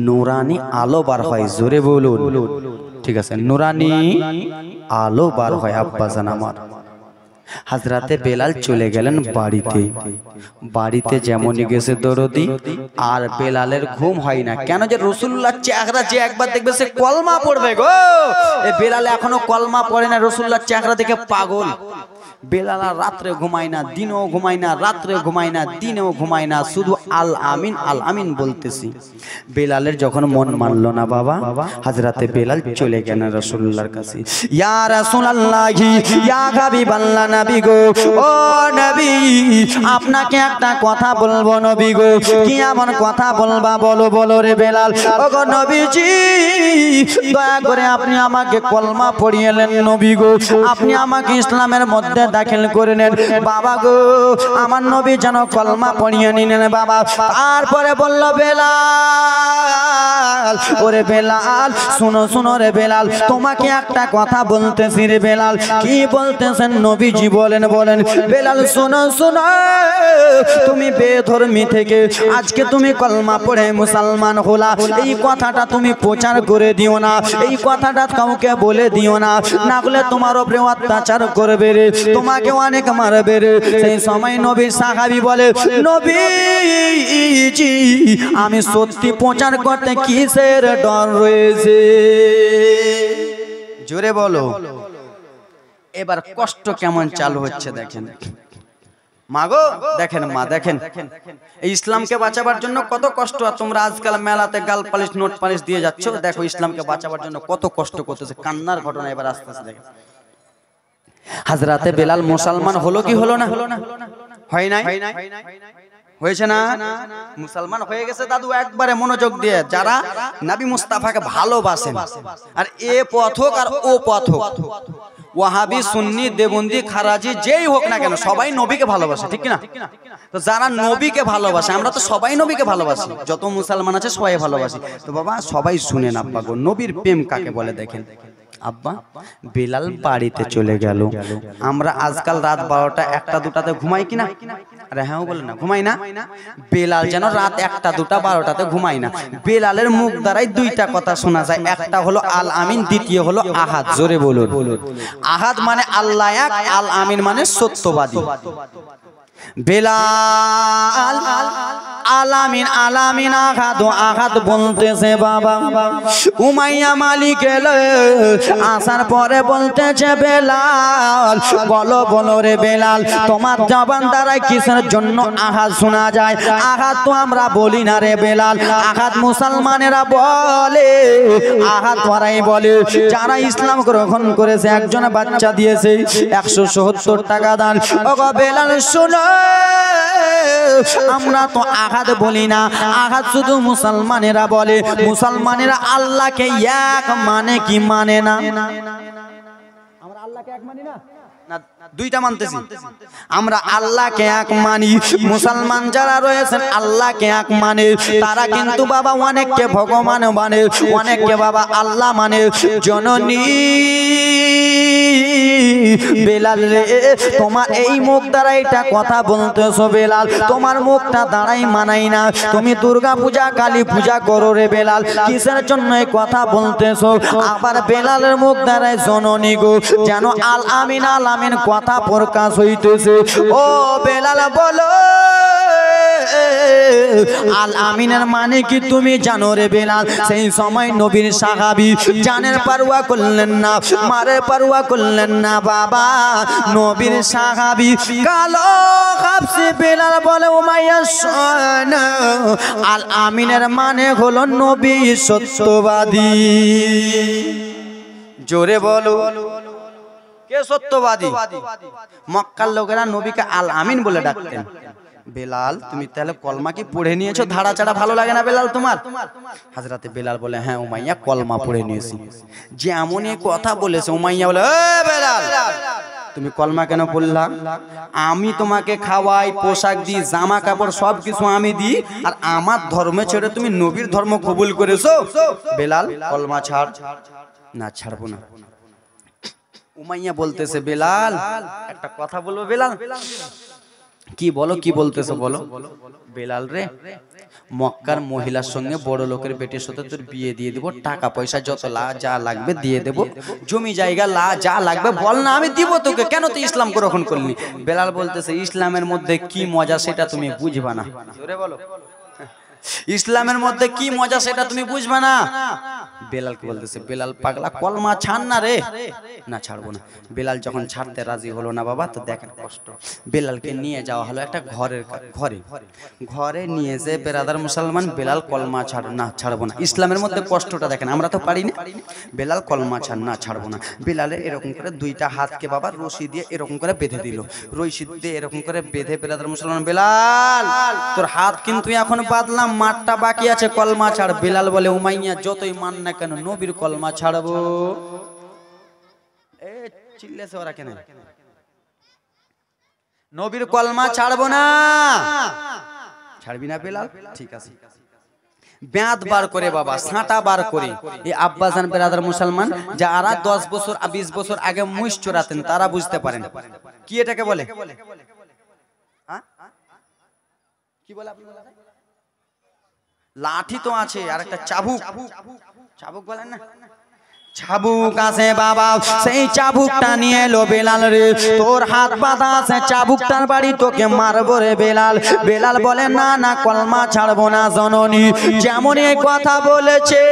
নূরানি আলো বার হয়, জোরে বলুন। ঠিক আছে, নূরানি আলো বার হয় আব্বা জান আমার। হযরতে বেলাল চলে গেলেন বাড়িতে, বাড়িতে যেমনই গেছে দরদি আর বেলালের ঘুম হয় না। কেন যে রাসূলুল্লাহর চেহারা যে একবার দেখবে সে কলমা পড়বে গো। এ বেলাল এখনো কলমা পড়ে না, রাসূলুল্লাহর চেহারা দেখে পাগল। বেলাল রাত্রে ঘুমায় না, দিনেও ঘুমায় না, রাত্রে ঘুমায় না, দিনেও ঘুমায় না, শুধু আল আমিন বলতেছি। বেলালের যখন মন মানলো না বাবা, হযরতে বেলাল চলে গেলেন রাসূলুল্লাহর কাছে। ইয়া রাসূলুল্লাহ ইয়া হাবিবাল্লাহ নবী গো, ও নবী আপনাকে একটা কথা বলবো নবী গো। কি এমন কথা বলবা বলো বলো রে বেলাল। ও গো নবীজি দয়া করে আপনি আমাকে কলমা পড়িয়েলেন নবী গো, আপনি আমাকে ইসলামের মধ্যে দাখিল করে নেন বাবা গো, আমার নবী যেন কলমা পড়িয়ে নিলেন বাবা। তারপরে বলল বেলাল ওরে বেলাল শুনো শুনো রে বেলাল, তোমাকে একটা কথা বলতেছি রে বেলাল। কি বলতেছেন নবীজি বলেন বলেন। বেলাল শোনো শোনো, তুমি বেধর্মী থেকে আজকে তুমি কলমা পড়ে মুসলমান হলা, এই কথাটা তুমি প্রচার করে দিও না, এই কথাটা কাউকে বলে দিও না, না বলে তোমার উপরে অত্যাচার করবে রে, তোমাকে অনেক মারবে রে। সেই সময় নবীর সাহাবী বলে নবীজি আমি সত্যি প্রচার করতে কিসের ডর রয়েছে? জোরে বলো। এবার কষ্ট কেমন চালু হচ্ছে দেখেন। মাগো দেখেন মা, দেখেন এই ইসলামকে বাঁচাবার জন্য কত কষ্ট। আর তোমরা আজকাল মেলাতে গাল পালিশ নোট পালিশ দিয়ে যাচ্ছ, দেখো ইসলামকে বাঁচাবার জন্য কত কষ্ট করতেছে। কান্নার ঘটনা এবার আসতেছে। দেখেন হযরতে বেলাল মুসলমান হলো কি হলো না? হয় নাই? হয়েছে না? মুসলমান হয়ে গেছে দাদু একবারে মনোযোগ দিয়ে। যারা নবী মুস্তাফাকে ভালোবাসেন, আর এ পথ হোক আর ও পথ হোক, ওয়াহাবি সুন্নি দেবন্দি খারাজি যেই হোক না কেন, সবাই নবীকে ভালোবাসে, ঠিক না? তো যারা নবীকে ভালোবাসে, আমরা তো সবাই নবীকে ভালোবাসি, যত মুসলমান আছে সবাই ভালোবাসি। তো বাবা সবাই শুনেন আব্বা গো, নবীর প্রেম কাকে বলে দেখেন। আব্বা বেলাল বাড়িতে চলে গেল। আমরা আজকাল রাত 12টা 1টা 2টাতে ঘুমাই কিনা? আরে হ্যাঁ বলেন না, ঘুমাই না? বেলাল যেন রাত 1টা 2টা 12টাতে ঘুমাই না। বেলালের মুখ দ্বারাই দুইটা কথা শোনা যায়, একটা হলো আল আমিন, দ্বিতীয় হলো আহাদ। জোরে বলুন। আহাদ মানে আল্লাহ এক, আল আমিন মানে সত্যবাদী। বেলাল আলামিন আলামিন আহাদ আহাদ বলতেছে বাবা। উমাইয়া মালিক এলো, আসার পরে বলতেছে বেলাল বলো বলো রে বেলাল, তোমার জবান দ্বারা কিসের জন্য আহাদ শোনা যায়? আহাদ তো আমরা বলি না রে বেলাল, আহাদ মুসলমানেরা বলে, আহাদ ওরাই বলে যারা ইসলাম গ্রহণ করেছে, একজন বাচ্চা দিয়েছে 170 টাকা দান। ওগো বেলাল শোনো, আমরা তো আহাদ বলি না, আহাদ শুধু মুসলমানেরা বলে। মুসলমানেরা আল্লাহকে এক মানে কি মানে না? আমরা আল্লাহকে এক মানি না, দুইটা মানতেছি। আমরা আল্লাহকে এক মানি, মুসলমান যারা রয়েছেন আল্লাহকে এক মানে। তারা কিন্তু বাবা অনেককে ভগবান মানে, অনেককে বাবা আল্লাহ মানে। জননী বেলাল রে, তোমার এই মুখ দ্বারা এটা কথা বলতেছো বেলাল, তোমার মুখটা দাঁড়াই মানাই না। তুমি দুর্গা পূজা কালী পূজা করো রে বেলাল, কিসের জন্য এই কথা বলতেছো? আবার বেলালের মুখ দ্বারাই জননী গো যেন আল আমিন আল আমিন কথা প্রকাশ হইতেছে। ও বেলাল বলো আল আমিনের মানে কি তুমি জানো রে বেলাল? সেই সময় নবীর সাহাবী জানের পারওয়া করলেন না, মারে পারওয়া করলেন না বাবা। নবীর সাহাবী কালো হাবশি বেলাল বলে উমাইয়া শোন, আল আমিনের মানে হলো নবী সত্যবাদী। জোরে বলো, কে সত্যবাদী? মক্কার লোকেরা নবীকে আল আমিন বলে ডাকতেন। বেলাল তুমি তাহলে কলমা কি পড়ে নিয়েছো? ধারা ছাড়া ভালো লাগে না বেলাল তোমার? হযরতে বেলাল বলে হ্যাঁ উমাইয়া কলমা পড়ে নিয়েছি। যেমন এই কথা বলেছে উমাইয়া বলে এ বেলাল তুমি কলমা কেন পড়লা? আমি তোমাকে খাওয়াই, পোশাক দিই, জামা কাপড় সব কিছু আমি দিই, আর আমার ধর্ম ছেড়ে তুমি নবীর ধর্ম কবুল করেছো? বেলাল কলমা ছাড়। না ছাড়বো না। উমাইয়া বলতেছে বেলাল একটা কথা বলবো বেলাল। কি বলো, কি বলতেছো বলো? বেলাল রে মক্কার মহিলার সঙ্গে বড় লোকের বেটির সাথে তোর বিয়ে দিয়ে দেবো, টাকা পয়সা যত যা লাগবে দিয়ে দেবো, জমি জায়গা যা লাগবে বল না আমি দিব তোকে, কেন তুই ইসলাম গ্রহণ করলি? বেলাল বলতেছে ইসলামের মধ্যে কি মজা সেটা তুমি বুঝবা না। জোরে বলো, ইসলামের মধ্যে কি মজা সেটা তুমি বুঝবে না। বেলালকে বলতেছে বেলাল পাগলা কলমা ছাড় না রে। না ছাড়বো না। বেলাল যখন ছাড়তে রাজি হলো না বাবা, তো দেখেন কষ্ট। বেলালকে নিয়ে যাওয়া হলো একটা ঘরে নিয়ে যে বেরাদার মুসলমান বেলাল কলমা ছাড় না, ছাড়বো না। ইসলামের মধ্যে কষ্টটা দেখেন, আমরা তো পারি না। বেলাল কলমা ছাড় না, ছাড়বো না। বেলালে এরকম করে দুইটা হাতকে বাবা রশি দিয়ে এরকম করে বেঁধে দিল, রশি দিয়ে এরকম করে বেঁধে বেরাদার মুসলমান বেলাল তোর হাত কিন্তু এখন বাঁধলাম, মাঠটা বাকি আছে, কলমা ছাড়। বেলাল বলে উমাইয়া যতই মান না কেন নবীর কলমা ছাড়বো। এ চিল্লেছে ওরা কেন? নবীর কলমা ছাড়বো না। ছাড়বি না বেলাল? ঠিক আছে। ব্যাঁত বার করে বাবা, সাঁটা বার করে এই আব্বাজান বেরাদার মুসলমান যারা 10 বছর 20 বছর আগে মুইশ চোরাতেন তারা বুঝতে পারেন কি এটাকে বলে। কি বলে আপনি? লাঠি তো আছে, আর একটা চাবুক, চাবুক বলেন না, চাবুক আছে বাবা। সেই চাবুকটা নিয়ে এলো বেলাল রে, তোর হাত বাঁধা আছে, চাবুকটার বাড়ি তোকে মারবো রে বেলাল। বেলাল বলে না না কলমা ছাড়বো না জননী। যেমন এই কথা বলেছে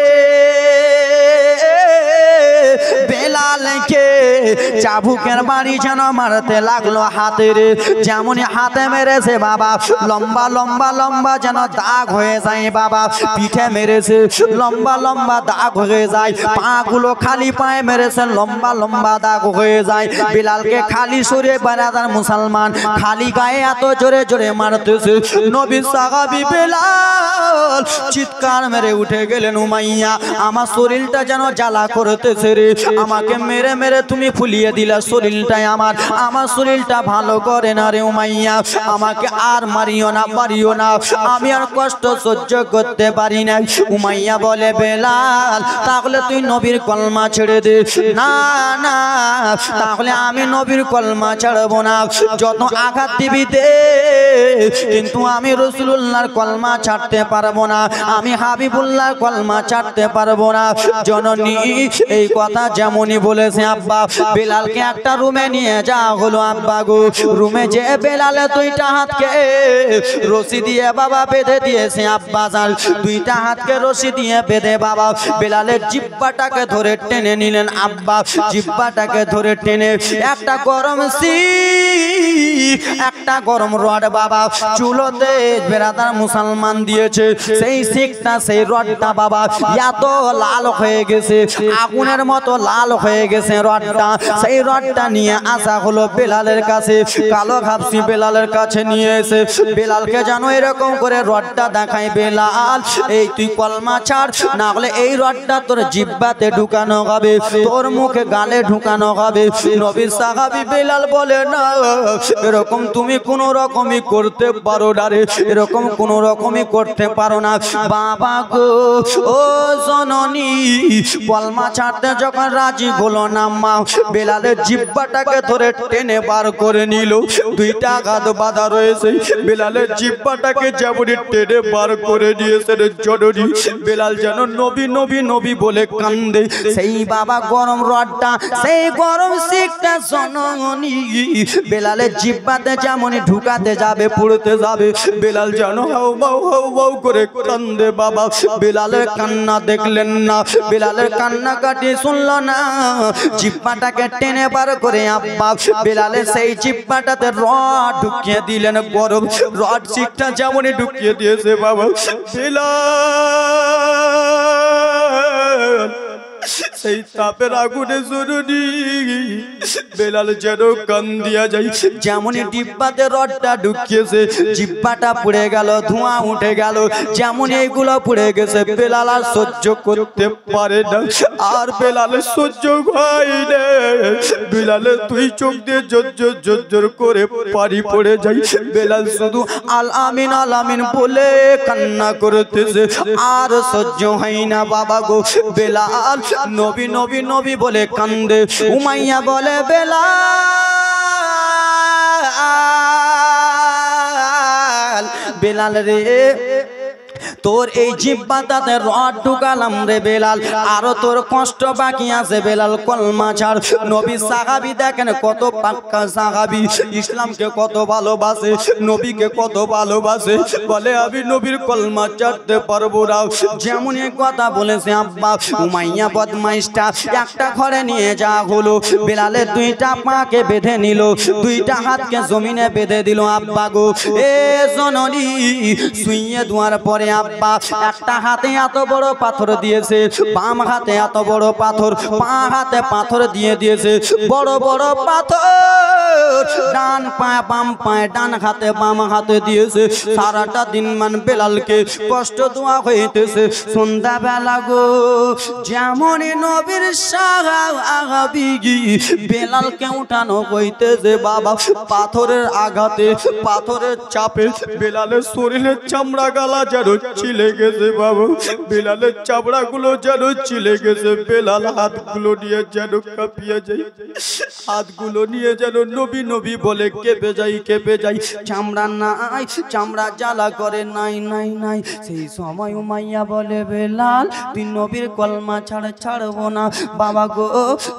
বেলালকে চাবুকের বাড়ি যেন মারতে লাগলো হাতে রে। যেমনই হাতে মেরেছে বাবা লম্বা লম্বা লম্বা যেন দাগ হয়ে যায় বাবা। পিঠে মেরেছে লম্বা লম্বা দাগ হয়ে যায়। পা গুলো খালি পায়ে মেরেছে লম্বা লম্বা দাগ হয়ে যায়। বিলালকে খালি সরে বারাদার মুসলমান খালি গায়ে এত জোরে জোরে মারতেছে। নবী সাহাবী বেলাল চিৎকার মেরে উঠে গেলেন, উমাইয়া আমার শরীরটা যেন জ্বালা করতেছে রে, আমাকে মেরে মেরে তুমি ফুলিয়ে দিলা শরীরটাই আমার শরীরটা ভালো করে না রে উমাইয়া, আমাকে আর মারিও না মারিও না, আমি আর কষ্ট সহ্য করতে পারি না। উমাইয়া বলে বেলাল তাহলে তুই নবীর কলমা ছেড়ে দে। না না তাহলে আমি নবীর কলমা ছাড়বো না, যত আঘাত দিবি দে, কিন্তু আমি রাসূলুল্লাহর কলমা ছাড়তে পারবো না, আমি হাবিবুল্লাহর কলমা ছাড়তে পারবো না। জননী এই কথা যেমনই বলেছে আব্বা বেলালকে একটা রুমে নিয়ে যাওয়া হলো। আব্বা গো রুমে যে বেলালে দুইটা হাতকে রশি দিয়ে বাবা বেঁধে দিয়েছে। আব্বা জান দুইটা হাতকে রশি দিয়ে বেঁধে বাবা বেলালের জিহ্বাটাকে ধরে টেনে নিলেন। আব্বা জিহ্বাটাকে ধরে টেনে একটা গরম একটা গরম রড বাবা চুলোতে বেরাদার মুসলমান দিয়েছে। সেই শিখটা সেই রডটা বাবা এত লাল হয়ে গেছে, আগুনের মতো লাল হয়ে গেছে রডটা। সেই রডটা নিয়ে আসা হলো বেলালের কাছে। কালো ঘাপসি বেলালের কাছে নিয়ে এসে বেলালকে জানো এরকম করে রডটা দেখায়, বেলাল এই তুই কলমা ছাড়, না হলে এই রডটা তোর জিহ্বাতে ঢুকানো হবে, তোর মুখে গালে ঢুকানো হবে। নবীর সাহাবী বেলাল বলে না এরকম তুমি কোনো রকমই করতে পারো না রে, এরকম কোনো রকমই করতে পারো না। বাবা গো ও জননী কলমা ছাড়তে যখন রাজি হলো না মা বেলালের জিহ্বাটাকে ধরে টেনে বার করে নিল। দুইটা গাদ বাঁধা রয়েছে, বেলালের জিহ্বাটাকে যেমনই টেনে বার করে নিয়েছে জননী বেলাল যেন নবী নবী নবী বলে কান্দে। সেই বাবা গরম রডটা সেই গরম শিখটা জননী বেলালের জিহ্বাতে যেমনই ঢুকাতে যাবে পুড়তে যাবে বেলাল যেন হাউ মাউ হাউ মাউ করে কান্দে। বাবা বেলালের কান্না দেখলেন না, বেলালের কান্না কাটি শুনলো না, জিহ্বাটাকে টেনে বার করে আব্বা বেলালের সেই জিহ্বাটাতে রড ঢুকিয়ে দিলেন। গরম রড শিখটা যেমনই ঢুকিয়ে দিয়েছে বাবা বেলাল সেই তাপের আগুনে জরুরি বেলাল যেন কান্দিয়া যায়। যেমনই ডিব্বাতে রডটা ঢুকিয়েছে জিহ্বাটা পুড়ে গেল, ধোঁয়া উঠে গেল, যেমন এইগুলো পুড়ে গেছে বেলাল আর সহ্য করতে পারে না, আর বেলাল সহ্য হয় না। বেলালের দুই চোখ দিয়ে জোর জোর করে পানি পড়ে যায়। বেলাল শুধু আল আমিন বলে কান্না করতেছে, আর সহ্য হয় না বাবা গো। বেলাল নবী নবী নবী বলে কান্দে। উমাইয়া বলে বেলাল রে তোর এই জিহ্বাটাতে রড ঢুকালাম রে বেলাল, আরো তোর কষ্ট বাকি আছে বেলাল, কলমা ছাড়। নবী সাহাবী দেখেন কত পাক্কা সাহাবী, ইসলামকে কত ভালোবাসে, নবীকে কত ভালোবাসে, বলে আমি নবীর কলমা ছাড়তে পারবো না। যেমন এই কথা বলেছে আব্বা উমাইয়া বদমাইশটা একটা ঘরে নিয়ে যাওয়া হলো। বেলালের দুইটা পাকে বেঁধে নিল, দুইটা হাতকে জমিনে বেঁধে দিল। আব্বা গো এ জননী শুইয়ে দেওয়ার পরে আব্বা একটা হাতে এত বড় পাথর দিয়েছে, বাম হাতে এত বড় পাথর, পা হাতে পাথর দিয়ে দিয়েছে, বড় বড় পাথর ডান পায়ে বাম পায়ে, ডান হাতে বাম হাতে দিয়েছে। সারাটা দিন মান বেলালকে কষ্ট দেওয়া হইতেছে। সন্ধ্যা বেলা গো যেমনই নবীর সাহাবী বেলালকে উঠানো হইতেছে বাবা পাথরের আঘাতে, পাথরের চাপে বেলালের শরীরের চামড়া গালা যেন ছিলে গেছে বাবা, বেলালের চামড়া গুলো যেন ছিলে গেছে। বেলাল হাতগুলো নিয়ে যেন কাঁপিয়ে যায়, হাতগুলো নিয়ে যেন নবী নবী বলে কেঁপে যাই চামড়া নাই, চামড়া জ্বালা করে নাই নাই নাই। সেই সময় উমাইয়া বলে বেলাল তুই নবীর কলমা ছাড়বো না। বাবা গো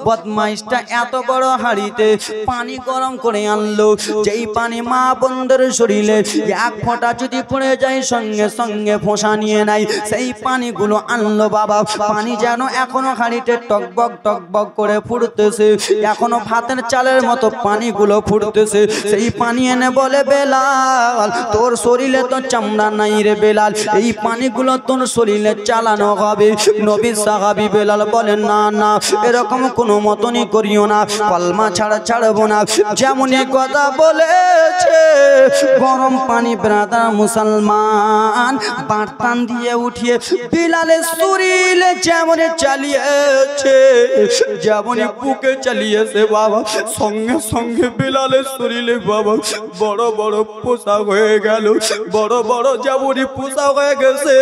বদমাইশটা এত বড় হাড়িতে পানি গরম করে আনলো, যেই পানি মা বোনদের শরীরে এক ফোঁটা যদি পড়ে যায় সঙ্গে সঙ্গে ফোঁসা নিয়ে নাই। সেই পানিগুলো আনলো বাবা, পানি যেন এখনো হাড়িতে টকবক করে ফুটতেছে, এখনো ভাতের চালের মতো পানিগুলো ফুটতেছে। সেই পানি এনে বলে বেলাল তোর শরীরে তো চামড়া নাই রে বেলাল, এই পানিগুলো তোর শরীরে চালানো হবে। নবী সাহাবী বেলাল বলেন না না এরকম কোনো মতনই করিও না, কলমা ছাড়বো না। যেমনই কথা বলেছে গরম পানি ব্রাদার মুসলমান বার্তান দিয়ে উঠিয়ে বেলালের শরীরে যেমনই চালিয়েছে, যেমনই বুকে চালিয়েছে বাবা, সঙ্গে সঙ্গে বেলালের শরীরে বাবা বড় বড় পোষা হয়ে গেল, বড় বড় যেমনই পোষা হয়ে গেছে।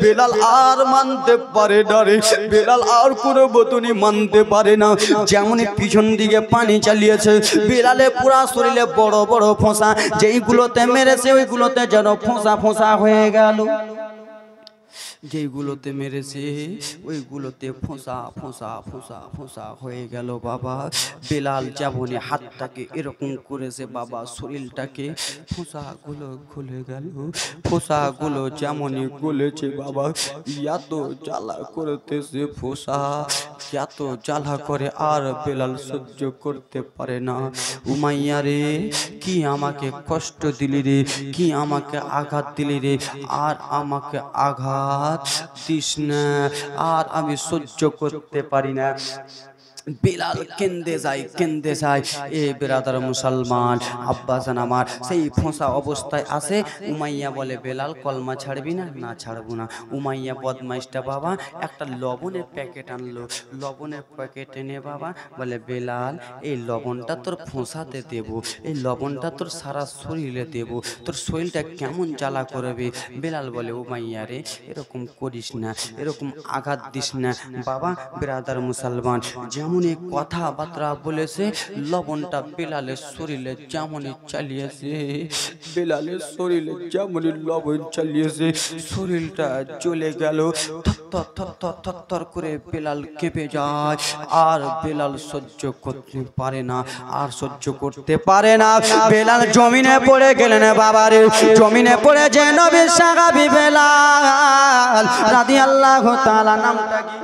বেলাল আর মানতে পারে না রে, বেলাল আর কোনো মতনই মানতে পারে না। যেমনই পিছন দিকে পানি চালিয়েছে বেলালে পুরা শরীরে বড় বড় ফোঁসা, যেইগুলোতে মেরেছে ওইগুলোতে যেন ফোঁসা হয়ে গেল, যেইগুলোতে মেরেছে ওইগুলোতে ফোঁসা হয়ে গেল বাবা। বেলাল যেমনই হাতটাকে এরকম করেছে বাবা, শরীরটাকে ফোঁসাগুলো খুলে গেল, ফোঁসাগুলো যেমনই গলেছে বাবা, এত জ্বালা করতেছে ফোঁসা, এত জ্বালা করে আর বেলাল সহ্য করতে পারে না। উমাইয়া রে কি আমাকে কষ্ট দিলি রে, কি আমাকে আঘাত দিলি রে, আর আমাকে আঘাত দিস না, আর আমি সহ্য করতে পারি না। বেলাল কেন্দে যায়। এ বেরাদার মুসলমান আব্বাসান আমার সেই ফোঁসা অবস্থায় আছে। উমাইয়া বলে বেলাল কলমা ছাড়বি না? না ছাড়বো না। উমাইয়া বদমাইশটা বাবা একটা লবণের প্যাকেট আনলো, লবণের প্যাকেট এনে বাবা বলে বেলাল এই লবণটা তোর ফোঁসাতে দেব, এই লবণটা তোর সারা শরীরে দেব, তোর শরীরটা কেমন জ্বালা করবে। বেলাল বলে উমাইয়া রে এরকম করিস না, এরকম আঘাত দিস না। বাবা বেরাদার মুসলমান যেমন কথাবার্তা বলেছে লবণটা বেলালের শরীরে যেমনই চালিয়েছে, বেলালের শরীরে যেমনই লবণ চালিয়েছে শরীরটা জ্বলে গেল, থর করে বেলাল কেঁপে যায়। আর বেলাল সহ্য করতে পারে না, আর সহ্য করতে পারে না। বেলাল জমিনে পড়ে গেলেন বাবারে, জমিনে পড়ে যে নবীর সাহাবী বেলাল রাদিয়াল্লাহু তাআলা, নামটা কি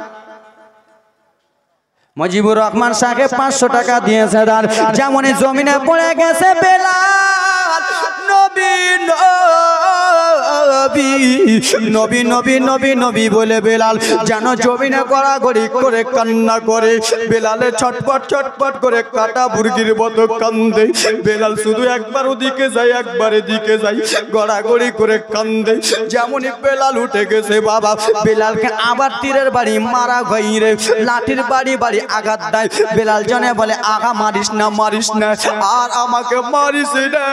মুজিবুর রহমান সাহেব 500 টাকা দিয়েছে দান। যেমনই জমিনে পড়ে গেছে বেলাল নবী বলে বেলাল যেন জমিনে গড়াগড়ি করে কান্না করে। বেলালে ছটপট করে কাটা মুরগির মতো কান্দে। বেলাল শুধু একবার ওদিকে যায় একবার এদিকে যায়, গড়াগড়ি করে কান্দে। যেমনই বেলাল উঠে গেছে বাবা, বেলালকে আবার তীরের বাড়ি মারা গইরে, লাঠির বাড়ি আঘাত দেয়। বেলাল জনে বলে আগা মারিস না, আর আমাকে মারিস না।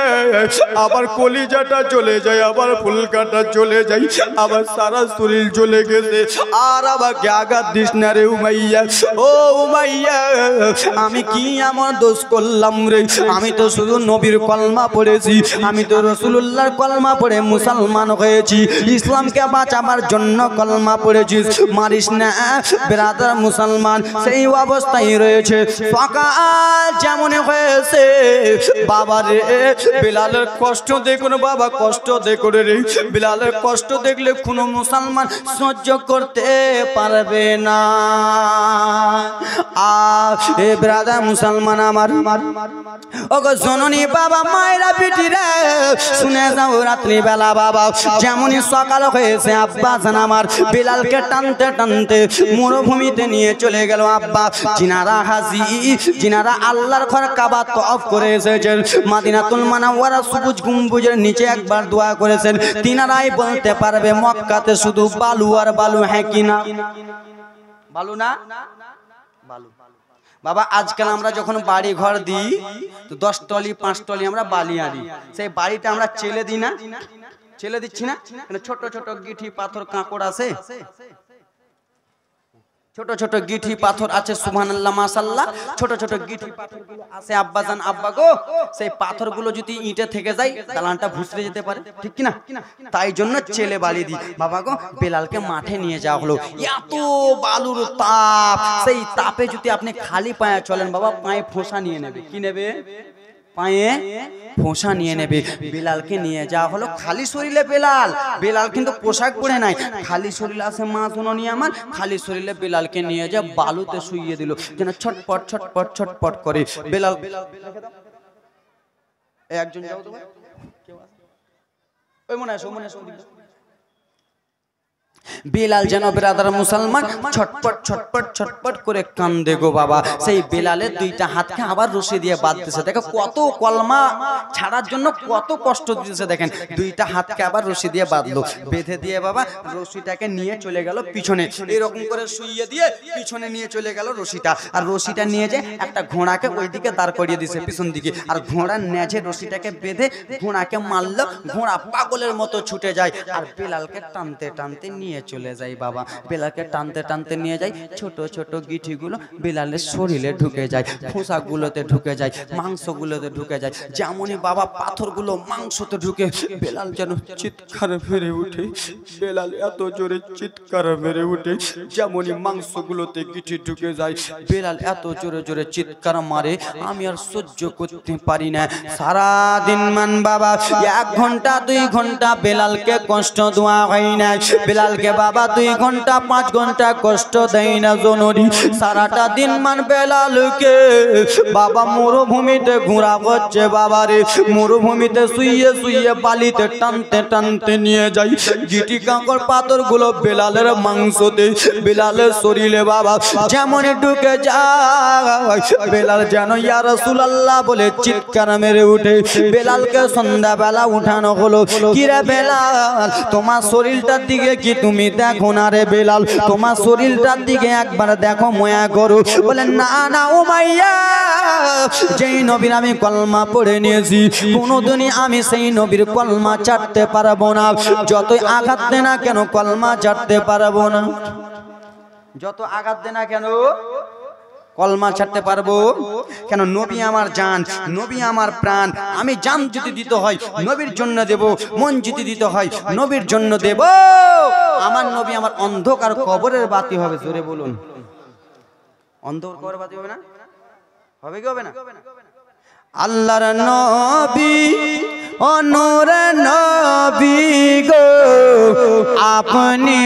আবার কলিজাটা চলে যায়, আবার ফুলকাটা চলে যায়, আবার সারা শরীর চলে গেছে, আর আমাকে আঘাত দিস না রে উমাইয়া। ও উমাইয়া আমি কি এমন দোষ করলাম রে? আমি তো শুধু নবীর কলমা পড়েছি, আমি তো রাসূলুল্লাহর কলমা পড়ে মুসলমান হয়েছি, ইসলামকে বাঁচাবার জন্য কলমা পড়েছিস, মারিস না। বেরাদার মুসলমান সেই অবস্থায় রয়েছে। সকাল যেমন হয়েছে বাবা রে, বেলালের কষ্ট দেখুন বাবা, কষ্ট দেখুন রে। বেলালের কষ্ট দেখলে কোনো মুসলমান সহ্য করতে পারবে না। আর এ ব্রাদার মুসলমান আমার ওগো জননী বাবা মায়েরা পিটিরা শুনে যাও রাত্রি বেলা বাবা যেমনই সকাল হয়েছে আব্বা জান আমার বেলালকে টানতে টানতে মরুভূমিতে নিয়ে চলে গেল আব্বা। জিনারা হাজি, জিনারা আল্লাহর ঘর কাবা তওয়াফ করে এসেছেন, মদিনাতুল মুনাওয়ারা সবুজ গম্বুজের নিচে একবার দোয়া করেছেন, তিনারাই বলতে পারবে মক্কাতে শুধু বালু আর বালু, হ্যাঁ কিনা? বালু না বালু বাবা। আজকাল আমরা যখন বাড়ি ঘর দিই তো 10 টলি 5 টলি আমরা বালি আনি, সেই বাড়িটা আমরা চেলে দিই না, চেলে দিচ্ছি না? ছোট ছোট গিঠি পাথর কাঁকড় আছে, ছোট ছোট গিঠি পাথর আছে, সুবহানাল্লাহ মাশাআল্লাহ, ছোট ছোট গিঠি পাথরগুলো আছে আব্বাজান আব্বা গো, সেই পাথরগুলো যদি ইটে থেকে যায় দালানটা ভুসড়ে যেতে পারে, ঠিক কি না? তাই জন্য ছেলে বাড়ি দি বাবা গো বেলালকে মাঠে নিয়ে যাওয়া হলো। এত বালুর তাপ, সেই তাপে যদি আপনি খালি পায়ে চলেন বাবা, পায়ে ফোঁসা নিয়ে নেবে। কি নেবে? পায়ে ফোঁসা নিয়ে নেবে। বেলালকে নিয়ে যাওয়া হলো খালি শরীরে। বেলাল কিন্তু পোশাক পরে নাই, খালি শরীরে আছে। মা শুনুনি আমার, খালি শরীরে বেলালকে নিয়ে যা বালুতে শুইয়ে দিল, যেন ছটপট ছটপট ছটপট করে। বেলাল একজন যাও তো, ওই মনে আসো, মনে আসো। বেলাল যেন ব্রাদার মুসলমান ছটপট ছটপট ছটপট করে কান্দে গো বাবা। সেই বেলালের দুইটা হাতকে আবার রশি দিয়ে বাঁধতেছে। দেখো কত কলমা ছাড়ার জন্য কত কষ্ট দিতেছে, দেখেন দুইটা হাতকে আবার রশি দিয়ে বাঁধলো, বেঁধে দিয়ে বাবা রশিটাকে নিয়ে চলে গেল পিছনে, এরকম করে শুইয়ে দিয়ে পিছনে নিয়ে চলে গেল রশিটা। আর রশিটা নিয়ে যে একটা ঘোড়াকে ওইদিকে দাঁড় করিয়ে দিছে পিছন দিকে, আর ঘোড়ার নেজে রশিটাকে বেঁধে ঘোড়াকে মারলো। ঘোড়া পাগলের মতো ছুটে যায়, আর বেলালকে টানতে টানতে নিয়ে চলে যায় বাবা। বেলালকে টানতে টানতে নিয়ে যায়, ছোট ছোট গিঠিগুলো বেলালের শরীরে ঢুকে যায়, ফোঁসাগুলোতে ঢুকে যায়, মাংসগুলোতে ঢুকে যায়। যেমনই বাবা পাথরগুলো মাংসতে ঢুকে বেলাল যেন চিৎকার মেরে উঠে। বেলাল এত জোরে চিৎকার মেরে উঠে, যেমনই মাংসগুলোতে গিঠি ঢুকে যায় বেলাল এত জোরে জোরে চিৎকার মারে, আমি আর সহ্য করতে পারি না। সারা দিন মান বাবা 1 ঘন্টা 2 ঘন্টা বেলালকে কষ্ট দেওয়া হয় না। বেলালকে বাবা 2 ঘন্টা 5 ঘন্টা কষ্ট দেয় না জননী। সারাটা দিন মান বেলালকে বাবা মরুভূমিতে ঘোরা করছে বাবা রে। মরুভূমিতে শুইয়ে শুইয়ে বালিতে টানতে টানতে নিয়ে যাই। গিটি কাঁকড় পাথর গুলো বেলালের মাংসতে, বেলালের শরীরে বাবা যেমনই ঢুকে যায় বেলাল যেন ইয়া রাসূলুল্লাহ বলে চিৎকার মেরে উঠে। বেলালকে সন্ধ্যাবেলা উঠানো হলো। কিরে বেলাল, তোমার শরীরটার দিকে কি তুমি দেখো না রে বেলাল? তোমার শরীরটার দিকে একবার দেখো, মায়া করো। বলে না না উমাইয়া, যেই নবীর আমি কলমা পড়ে নিয়েছি কোনোদিনই আমি সেই নবীর কলমা ছাড়তে পারবো না। যতই আঘাত দে না কেন কলমা ছাড়তে পারবো না। যত আঘাত দে না কেন কলমা ছাড়তে পারবো কেন? নবী আমার জান, নবী আমার প্রাণ। আমি জান যদি দিতে হয় নবীর জন্য দেব, মন যদি দিতে হয় নবীর জন্য দেব। আমার নবী আমার অন্ধকার কবরের বাতি হবে। জোরে বলুন, অন্ধকার কবরের বাতি হবে না? হবে কি হবে না? আল্লাহর নবী ও নূর নবী গো, আপনি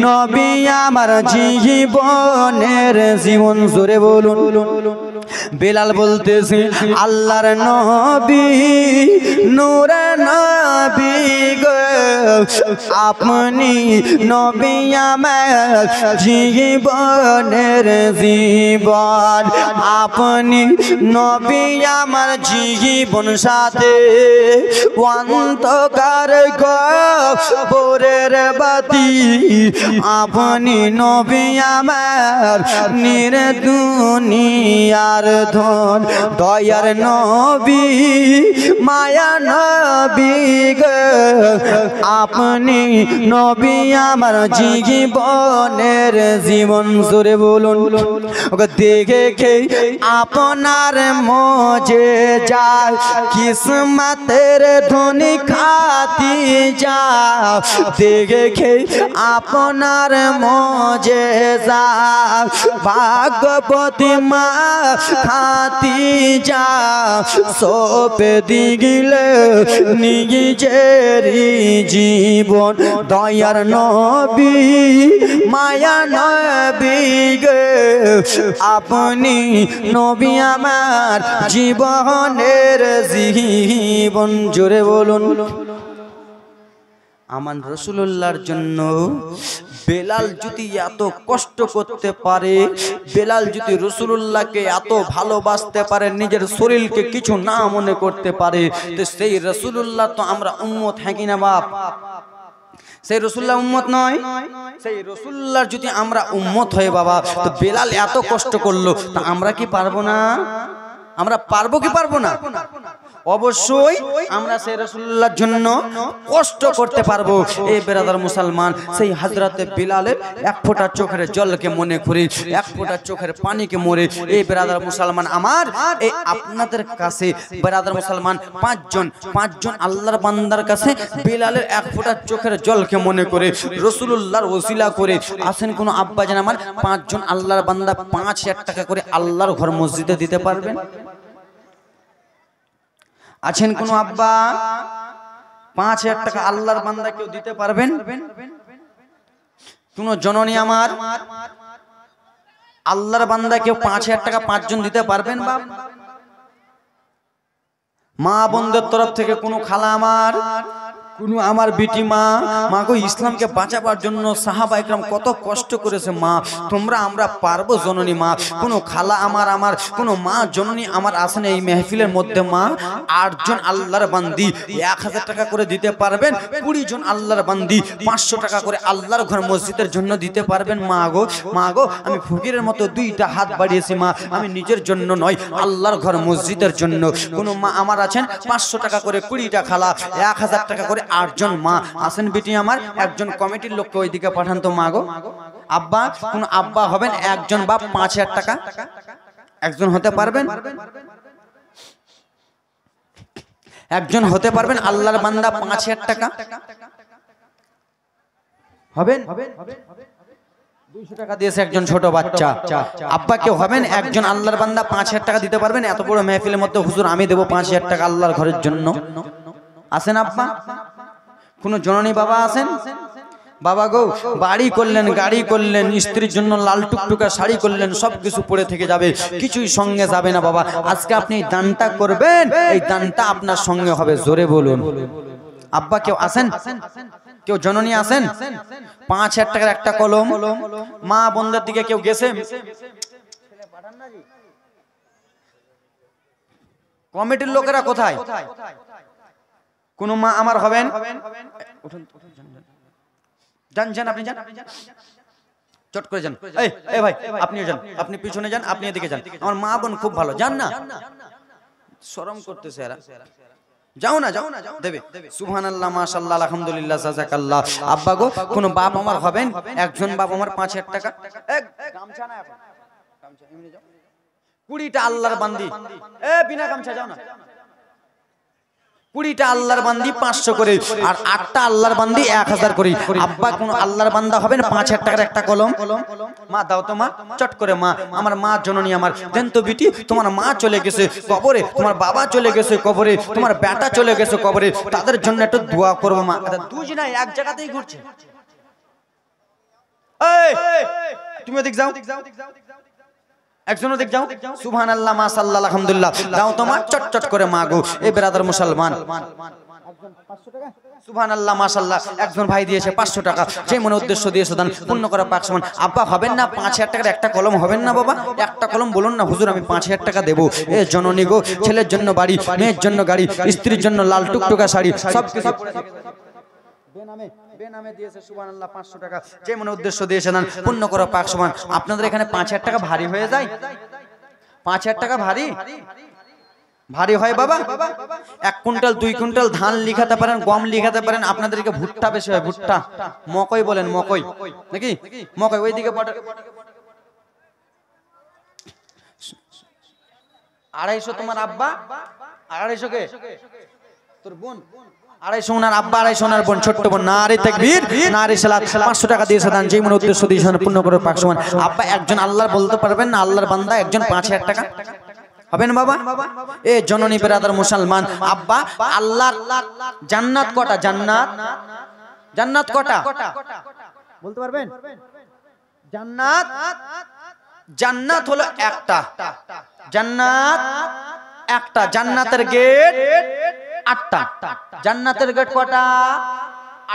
নবী আমার জীবনের জীবন। জোরে বলুন। বেলাল বলতেছে আল্লাহর নবী নূর নবী গো, আপনি নবী আমার জীবনের জীবন। আপনি নবী আমার জীবন সাথে, অন্ধকার কবরের বাতি। আপনি নবী আমার দুনিয়ার ধন। দয়ার নবী মায়া নবী গো, আপনি নবী আমার জীবনের জীবন। জোরে বলুন। দেখে আপনার মজে যায়, কিসমতের ধনী খাতি যা। দেখে আপনার মজে যা, ভাগবতী মা খাতি যা। সোপে দিগিলে নিজের জীবন। দয়ার নবী মায়া নবী গে, আপনি নবী আমার জীবনের জীবন। জোরে বলুন। আমার রাসূলুল্লাহর জন্য বেলাল যদি এত কষ্ট করতে পারে, বেলাল যদি রাসূলুল্লাহকে এত ভালোবাসতে পারে, নিজের শরীরকে কিছু না মনে করতে পারে, তো সেই রাসূলুল্লাহ তো আমরা উম্মত হ্যাঁ কিনা বাপ? সেই রাসূলুল্লাহ উম্মত নয়? সেই রাসূলুল্লাহর যদি আমরা উম্মত হয়ে বাবা, তো বেলাল এত কষ্ট করলো, তা আমরা কি পারবো না? আমরা পারবো কি পারবো না? অবশ্যই আমরা সেই রাসূলুল্লাহর জন্য কষ্ট করতে পারবো। এই বেরাদার মুসলমান, সেই হযরতে বিলালের এক ফোঁটা চোখের জলকে মনে করে, এক ফোঁটা চোখের পানিকে মরে, এই বেরাদার মুসলমান আমার, এই আপনাদের কাছে বেরাদার মুসলমান পাঁচজন আল্লাহর বান্দার কাছে বিলালের এক ফোঁটা চোখের জলকে মনে করে রাসূলুল্লাহর ওসিলা করে আসেন কোন আব্বাজান আমার, পাঁচজন আল্লাহর বান্দা 5000 টাকা করে আল্লাহর ঘর মসজিদে দিতে পারবেন? আছেন কোন আব্বা 5000 টাকা আল্লাহর বান্দা কেউ দিতে পারবেন? কোন জননী আমার আল্লাহর বান্দা কেউ 5000 টাকা পাঁচজন দিতে পারবেন? বাপ মা বোনদের তরফ থেকে কোন খালা আমার, কোন আমার বিটি মা, মা গো ইসলামকে বাঁচাবার জন্য সাহাবা ইকরাম কত কষ্ট করেছে মা, তোমরা আমরা পারবো জননী মা। কোন খালা আমার কোন মা জননী আমার আসেন এই মেহফিলের মধ্যে মা, 8 জন আল্লাহর বান্দি 1000 টাকা করে দিতে পারবেন? 20 জন আল্লাহর বান্দি 500 টাকা করে আল্লাহর ঘর মসজিদের জন্য দিতে পারবেন? মা গো আমি ফকিরের মতো 2টা হাত বাড়িয়েছি মা, আমি নিজের জন্য নয় আল্লাহর ঘর মসজিদের জন্য। কোন মা আমার আছেন 500 টাকা করে, 20টা খালা 1000 টাকা করে, 8 জন মা আসেন বিটি আমার, একজন কমিটির লোককে ওইদিকে পাঠান তো মা গো। আব্বা কোন আব্বা হবেন একজন বাপ 5000 টাকা একজন হতে পারবেন? একজন হতে পারবেন আল্লাহর বান্দা 5000 টাকা হবেন? 200 টাকা দিয়েছে একজন ছোট বাচ্চা, আব্বা কেউ হবেন একজন আল্লাহর বান্দা 5000 টাকা দিতে পারবেন? এত বড় মেহফিলের মধ্যে হুজুর আমি দেব 5000 টাকা আল্লাহর ঘরের জন্য, আসেন আব্বা? কোন জননী বাবা আছেন? বাবা গো বাড়ি করলেন, গাড়ি করলেন, স্ত্রীর জন্য লাল টুকটুকা শাড়ি করলেন, সবকিছু পড়ে থেকে যাবে, কিছুই সঙ্গে যাবে না বাবা। আজকে আপনি এই দানটা করবেন, এই দানটা আপনার সঙ্গে হবে, জোরে বলুন। আব্বা কেউ আছেন? কেউ জননী আছেন? 5000 টাকার একটা কলম। মা বোনদের দিকে কেউ গেছে? কমিটির লোকেরা কোথায়? কোন মা আমার হবেন? যান আপনি যান, চট করে যান। এই ভাই আপনিও যান, আপনি পিছনে যান, আপনি এদিকে যান। আমার মা বোন খুব ভালো, যান না, শরম করতেছে এরা। যাও না দেবে। সুবহানাল্লাহ, মাশাআল্লাহ, আলহামদুলিল্লাহ, জাযাকাল্লাহ। আব্বা গো কোন বাপ আমার হবেন একজন বাপ আমার 5000 টাকা? গামছা না, এখন গামছা এমনি যাও। 20টা আল্লাহর বান্দি, বিনা গামছা যাও না। 20টা আল্লাহর বান্দি 500 করে, আর 8টা আল্লাহর বান্দি 1000 করে। আব্বা কোন আল্লাহর বান্দা হবেন 5000 টাকার একটা কলম? মা দাও তো মা, চট করে মা, আমার মা জননী আমার, দেন তো বিটি, তোমার মা চলে গেছে কবরে, তোমার বাবা চলে গেছে কবরে, তোমার বেটা চলে গেছে কবরে, তাদের জন্য একটু দোয়া করবো মা। দুজন এক জায়গাতেই ঘুরছে, তুমি ওদিক যাও, একজন ওদিক যাও। সুবহানাল্লাহ, মাশাআল্লাহ, আলহামদুলিল্লাহ, দাও তোমার চট করে মা গো। এই বেরাদার মুসলমান সুবহানাল্লাহ, মাশাআল্লাহ, একজন ভাই দিয়েছে 500 টাকা, যে মনে উদ্দেশ্য দিয়েছে দান পূর্ণ করা পাক সমান। আব্বা হবেন না 5000 টাকার একটা কলম হবেন না বাবা? একটা কলম বলুন না হুজুর আমি 5000 টাকা দেবো। এ জননী গো, ছেলের জন্য বাড়ি, মেয়ের জন্য গাড়ি, স্ত্রীর জন্য লাল টুকটুকা শাড়ি, সব কিছু বেনামে দিয়েছে। সুবহানাল্লাহ, 500 টাকা, যে মনে উদ্দেশ্য দিয়েছে দান পূর্ণ করা পাক সমান। আপনাদের এখানে 5000 টাকা ভারী হয়ে যায়? 5000 টাকা ভারী হয় বাবা? 1 কুইন্টাল 2 কুইন্টাল ধান লিখাতে পারেন, গম লিখাতে পারেন, আপনাদেরকে ভুট্টা বেশি হয়, ভুট্টা, মকই বলেন, মকই নাকি, মকই ওইদিকে 250 তোমার আব্বা, 250 কে তোর বোন, 250 ওনার আব্বা, 250 ওনার বোন, ছোট্ট বোন। নারে তাকবীর, নারে সালাত। 500 টাকা দিয়েছে দান, যে মনে উদ্দেশ্য দিয়েছে পূর্ণ করে পাক সমান। আব্বা একজন আল্লাহর বলতে পারবেন না, আল্লাহর বান্দা একজন 5000 টাকা হবেন বাবা? এ জননী বেরাদার মুসলমান, আব্বা আল্লাহর জান্নাত কটা? জান্নাত কটা বলতে পারবেন? জান্নাত হলো একটা, জান্নাত একটা, জান্নাতের গেট 8টা। জান্নাতের গেট কটা?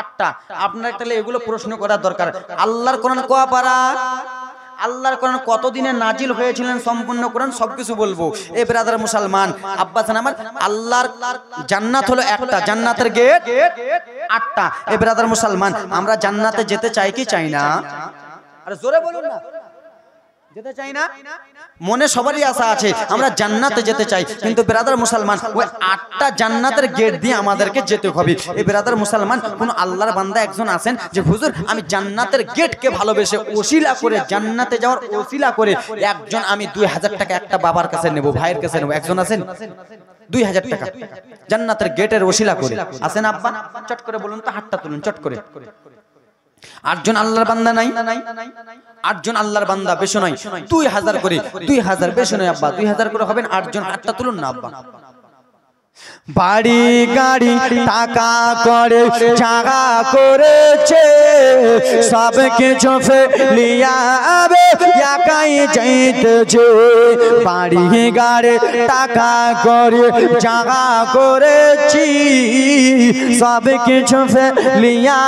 8টা। আপনার তাহলে এগুলো প্রশ্ন করার দরকার। আল্লাহর কোরআন কয় পারা? আল্লাহর কোরআন কতদিনে নাজিল হয়েছিলেন সম্পূর্ণ কোরআন সবকিছু বলবো। এ ব্রাদার মুসলমান, আব্বাস আমার, আল্লাহর জান্নাত হলো একটা, জান্নাতের গেট 8টা। এ ব্রাদার মুসলমান, আমরা জান্নাতে যেতে চাই কি চাই না? আরে জোরে বলুন না। যেতে চাই না? মনে সবারই আশা আছে আমরা জান্নাতে যেতে চাই, কিন্তু ব্রাদার মুসলমান ওই 8টা জান্নাতের গেট দিয়ে আমাদেরকে যেতে হবে। এই ব্রাদার মুসলমান কোন আল্লাহর বান্দা একজন আছেন যে হুজুর আমি জান্নাতের গেটকে ভালোবেসে ওসিলা করে জান্নাতে যাওয়ার ওসিলা করে একজন আমি 2000 টাকা একটা বাবার কাছে নেব, ভাইয়ের কাছে নেব, একজন আছেন? 2000 টাকা জান্নাতের গেটের ওসিলা করে আছেন আব্বা? চট করে বলুন তো, হাতটা তুলুন চট করে। 8 জন আল্লাহর বান্দা নাই? 8 জন আল্লাহর বান্দা, বেশি নয় 2000 করে, 2000 বেশি নয় আব্বা, 2000 করে হবেন 8 জন। হাতটা তুলুন না আব্বা। বাড়ি গাড়ি টাকা করে জাগা করেছে, সব কিছু ফেলিয়া একাই যাইতেছে। বাড়ি গাড়ি টাকা করে জাগা করেছি, সব কিছু ফেলিয়া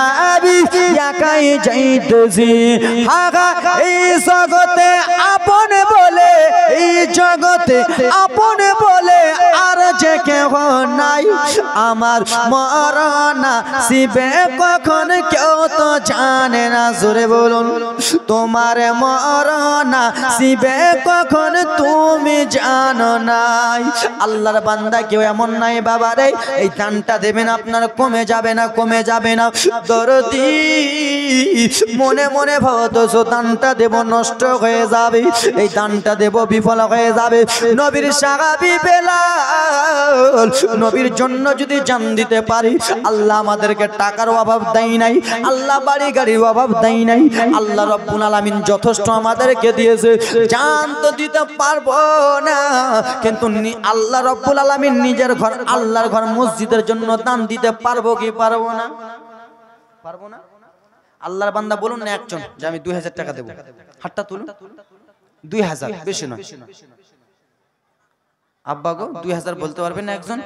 একাই যাইতেছি। হাগা এই জগতে আপন বলে, এই জগতে আপন বলে আর যে কেউ নাই। আমার মরনা শিবে কখন কেউ তো জানে না, জোরে বলুন। তোমার মরনা শিবে কখন তুমি জানো নাই। আল্লাহর বান্দা কেউ এমন নাই বাবা রে, এই দানটা দেবেন আপনার কমে যাবে না, কমে যাবে না। দরদি মনে মনে ভাবতো দানটা দেব নষ্ট হয়ে যাবে, এই দানটা দেব বিফল হয়ে যাবে। নবীর সাহাবী বেলাল নবীর জন্য যদি জান দিতে পারি, আল্লাহ আমাদেরকে টাকার অভাব দেয় নাই, আল্লাহ বাড়ি গাড়ির অভাব দেয় নাই, আল্লাহ রব্বুল আলামিন যথেষ্ট আমাদেরকে দিয়েছে। জান তো দিতে পারবো না, কিন্তু আল্লাহ রব্বুল আলামিন নিজের ঘর, আল্লাহর ঘর, মসজিদের জন্য দান দিতে পারবো কি পারবো না? পারবো না। আল্লাহর বান্দা বলুন না একজন যে আমি 2000 টাকা দেবো, হাতটা তুলুন। 2000 বেশি নয় আব্বা গো, 2000 বলতে পারবেন না একজন?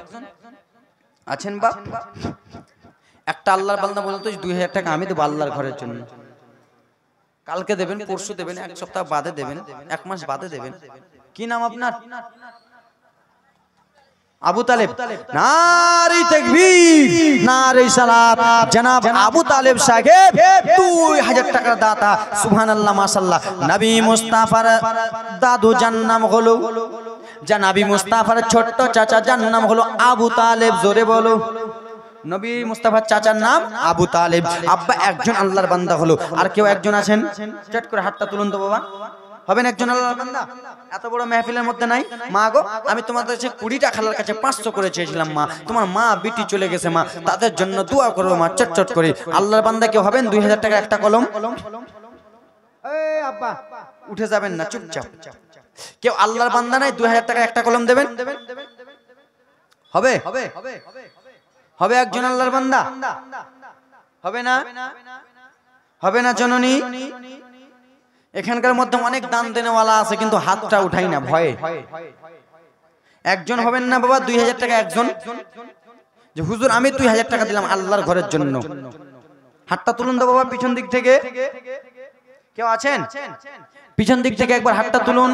আছেন বাপ? একটা আল্লাহর বান্দা বলুন তো 2000 টাকা আমি দেবো আল্লাহর ঘরের জন্য। কালকে দেবেন, পরশু দেবেন, এক সপ্তাহ বাদে দেবেন, এক মাস বাদে দেবেন। কি নাম আপনার? আবু তালেব। নারে তাকবীর, নারে সালাত। জনাব আবু তালেব সাহেব 2000 টাকার দাতা। সুবহানাল্লাহ, মাশাআল্লাহ। নবী মুস্তাফার দাদু যার নাম হলো, নবী মুস্তাফার ছোট্ট চাচা যার নাম হলো আবু তালেব, জোরে বলো। নবী মুস্তাফার চাচার নাম আবু তালেব। আব্বা একজন আল্লাহর বান্দা হলো, আর কেউ একজন আছেন? চট করে হাতটা তুলুন তো বাবা। হবেন একজন আল্লাহর বান্দা? এত বড় মেহফিলের মধ্যে নাই? মা গো, আমি তোমাদের কাছে 20 টাকা খালার কাছে 500 করে চেয়েছিলাম মা, তোমার মা বিটি চলে গেছে মা, তাদের জন্য দোয়া করো মা, চট চট করে। আল্লাহর বান্দা কেউ হবেন? 2000 টাকা একটা কলম। এই আব্বা উঠে যাবেন না, চুপচাপ। কেউ আল্লাহর বান্দা নাই? 2000 টাকা একটা কলম দেবেন? হবে? হবে একজন আল্লাহর বান্দা? হবে না? হবে না জননী? এখানকার মধ্যে অনেক দান দেনেওয়ালা আছে, কিন্তু হাতটা উঠাই না ভয়ে। একজন হবেন না বাবা? 2000 টাকা একজন, যে হুজুর আমি 2000 টাকা দিলাম আল্লাহর ঘরের জন্য। হাতটা তুলুন তো বাবা পিছন দিক থেকে। কেউ আছেন? পিছন দিক থেকে একবার হাতটা তুলুন।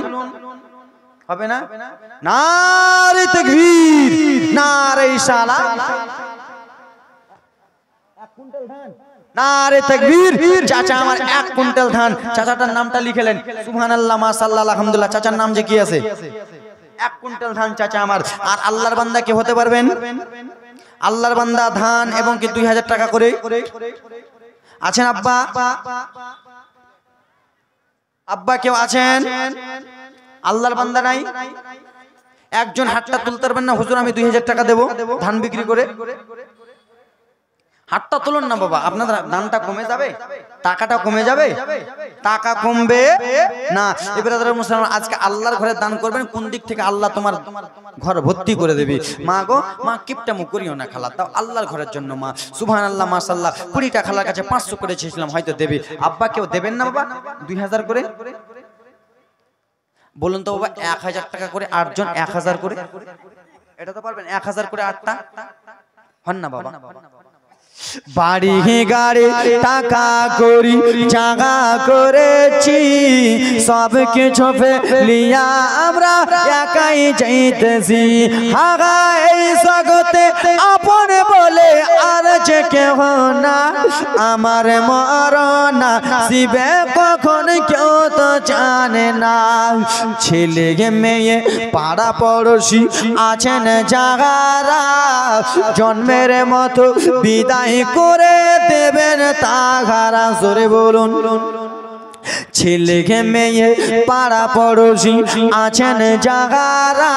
হবে না? নারে তাকবীর, নারে সালাত। 1 কুইন্টাল ধান। নারে তাকবীর। চাচা আমার 1 কুইন্টাল ধান। চাচাটার নামটা লিখেলেন। সুবহানাল্লাহ, মাশাআল্লাহ, আলহামদুলিল্লাহ। চাচার নাম যে কি আছে? 1 কুইন্টাল ধান চাচা আমার। আর আল্লাহর বান্দা কে হতে পারবেন? আল্লাহর বান্দা ধান এবং কি 2000 টাকা করে আছেন আব্বা? আব্বা কেউ আছেন? আল্লাহর বান্দা নাই? একজন হাতটা তুলতে পারবেন না? হুজুর আমি 2000 টাকা দেবো ধান বিক্রি করে। হাতটা তুলুন না বাবা, আপনাদের দানটা কমে যাবে, টাকাটা কমে যাবে, টাকা কমবে না। এবারে মুসলমান আজকে আল্লাহর ঘরে দান করবেন, কোন দিক থেকে আল্লাহ তোমার ঘর ভর্তি করে দেবে। মা গো, মা কিপটামু করিও না খালা, তাও আল্লাহর ঘরের জন্য মা। সুবহানাল্লাহ, মাশাআল্লাহ। 20 টাকা খালার কাছে 500 করে চেয়েছিলাম, হয়তো দেবে। আব্বা কেউ দেবেন না বাবা 2000 করে? বলুন তো বাবা, 1000 টাকা করে 8 জন 1000 করে, এটা তো পারবেন? 1000 করে 8টা হন না বাবা? বাড়ি গাড়ি টাকা করি জাগা করেছি, সব কিছু ফেলিয়া আমরা একাই যাইতেছি। হাগা এই এই জগতে আপন বলে আর যে কেহ না, আমার মরণ শিবে কখন কেউ তো জানে না। ছেলে মেয়ে পাড়া পড়োশি আছেন যারা, জন্মের মতো বিদায় করে দেবেন তাহারা। জোরে বলুন। ছেলে মেয়ে পাড়া পড়োশি আছেন যারা,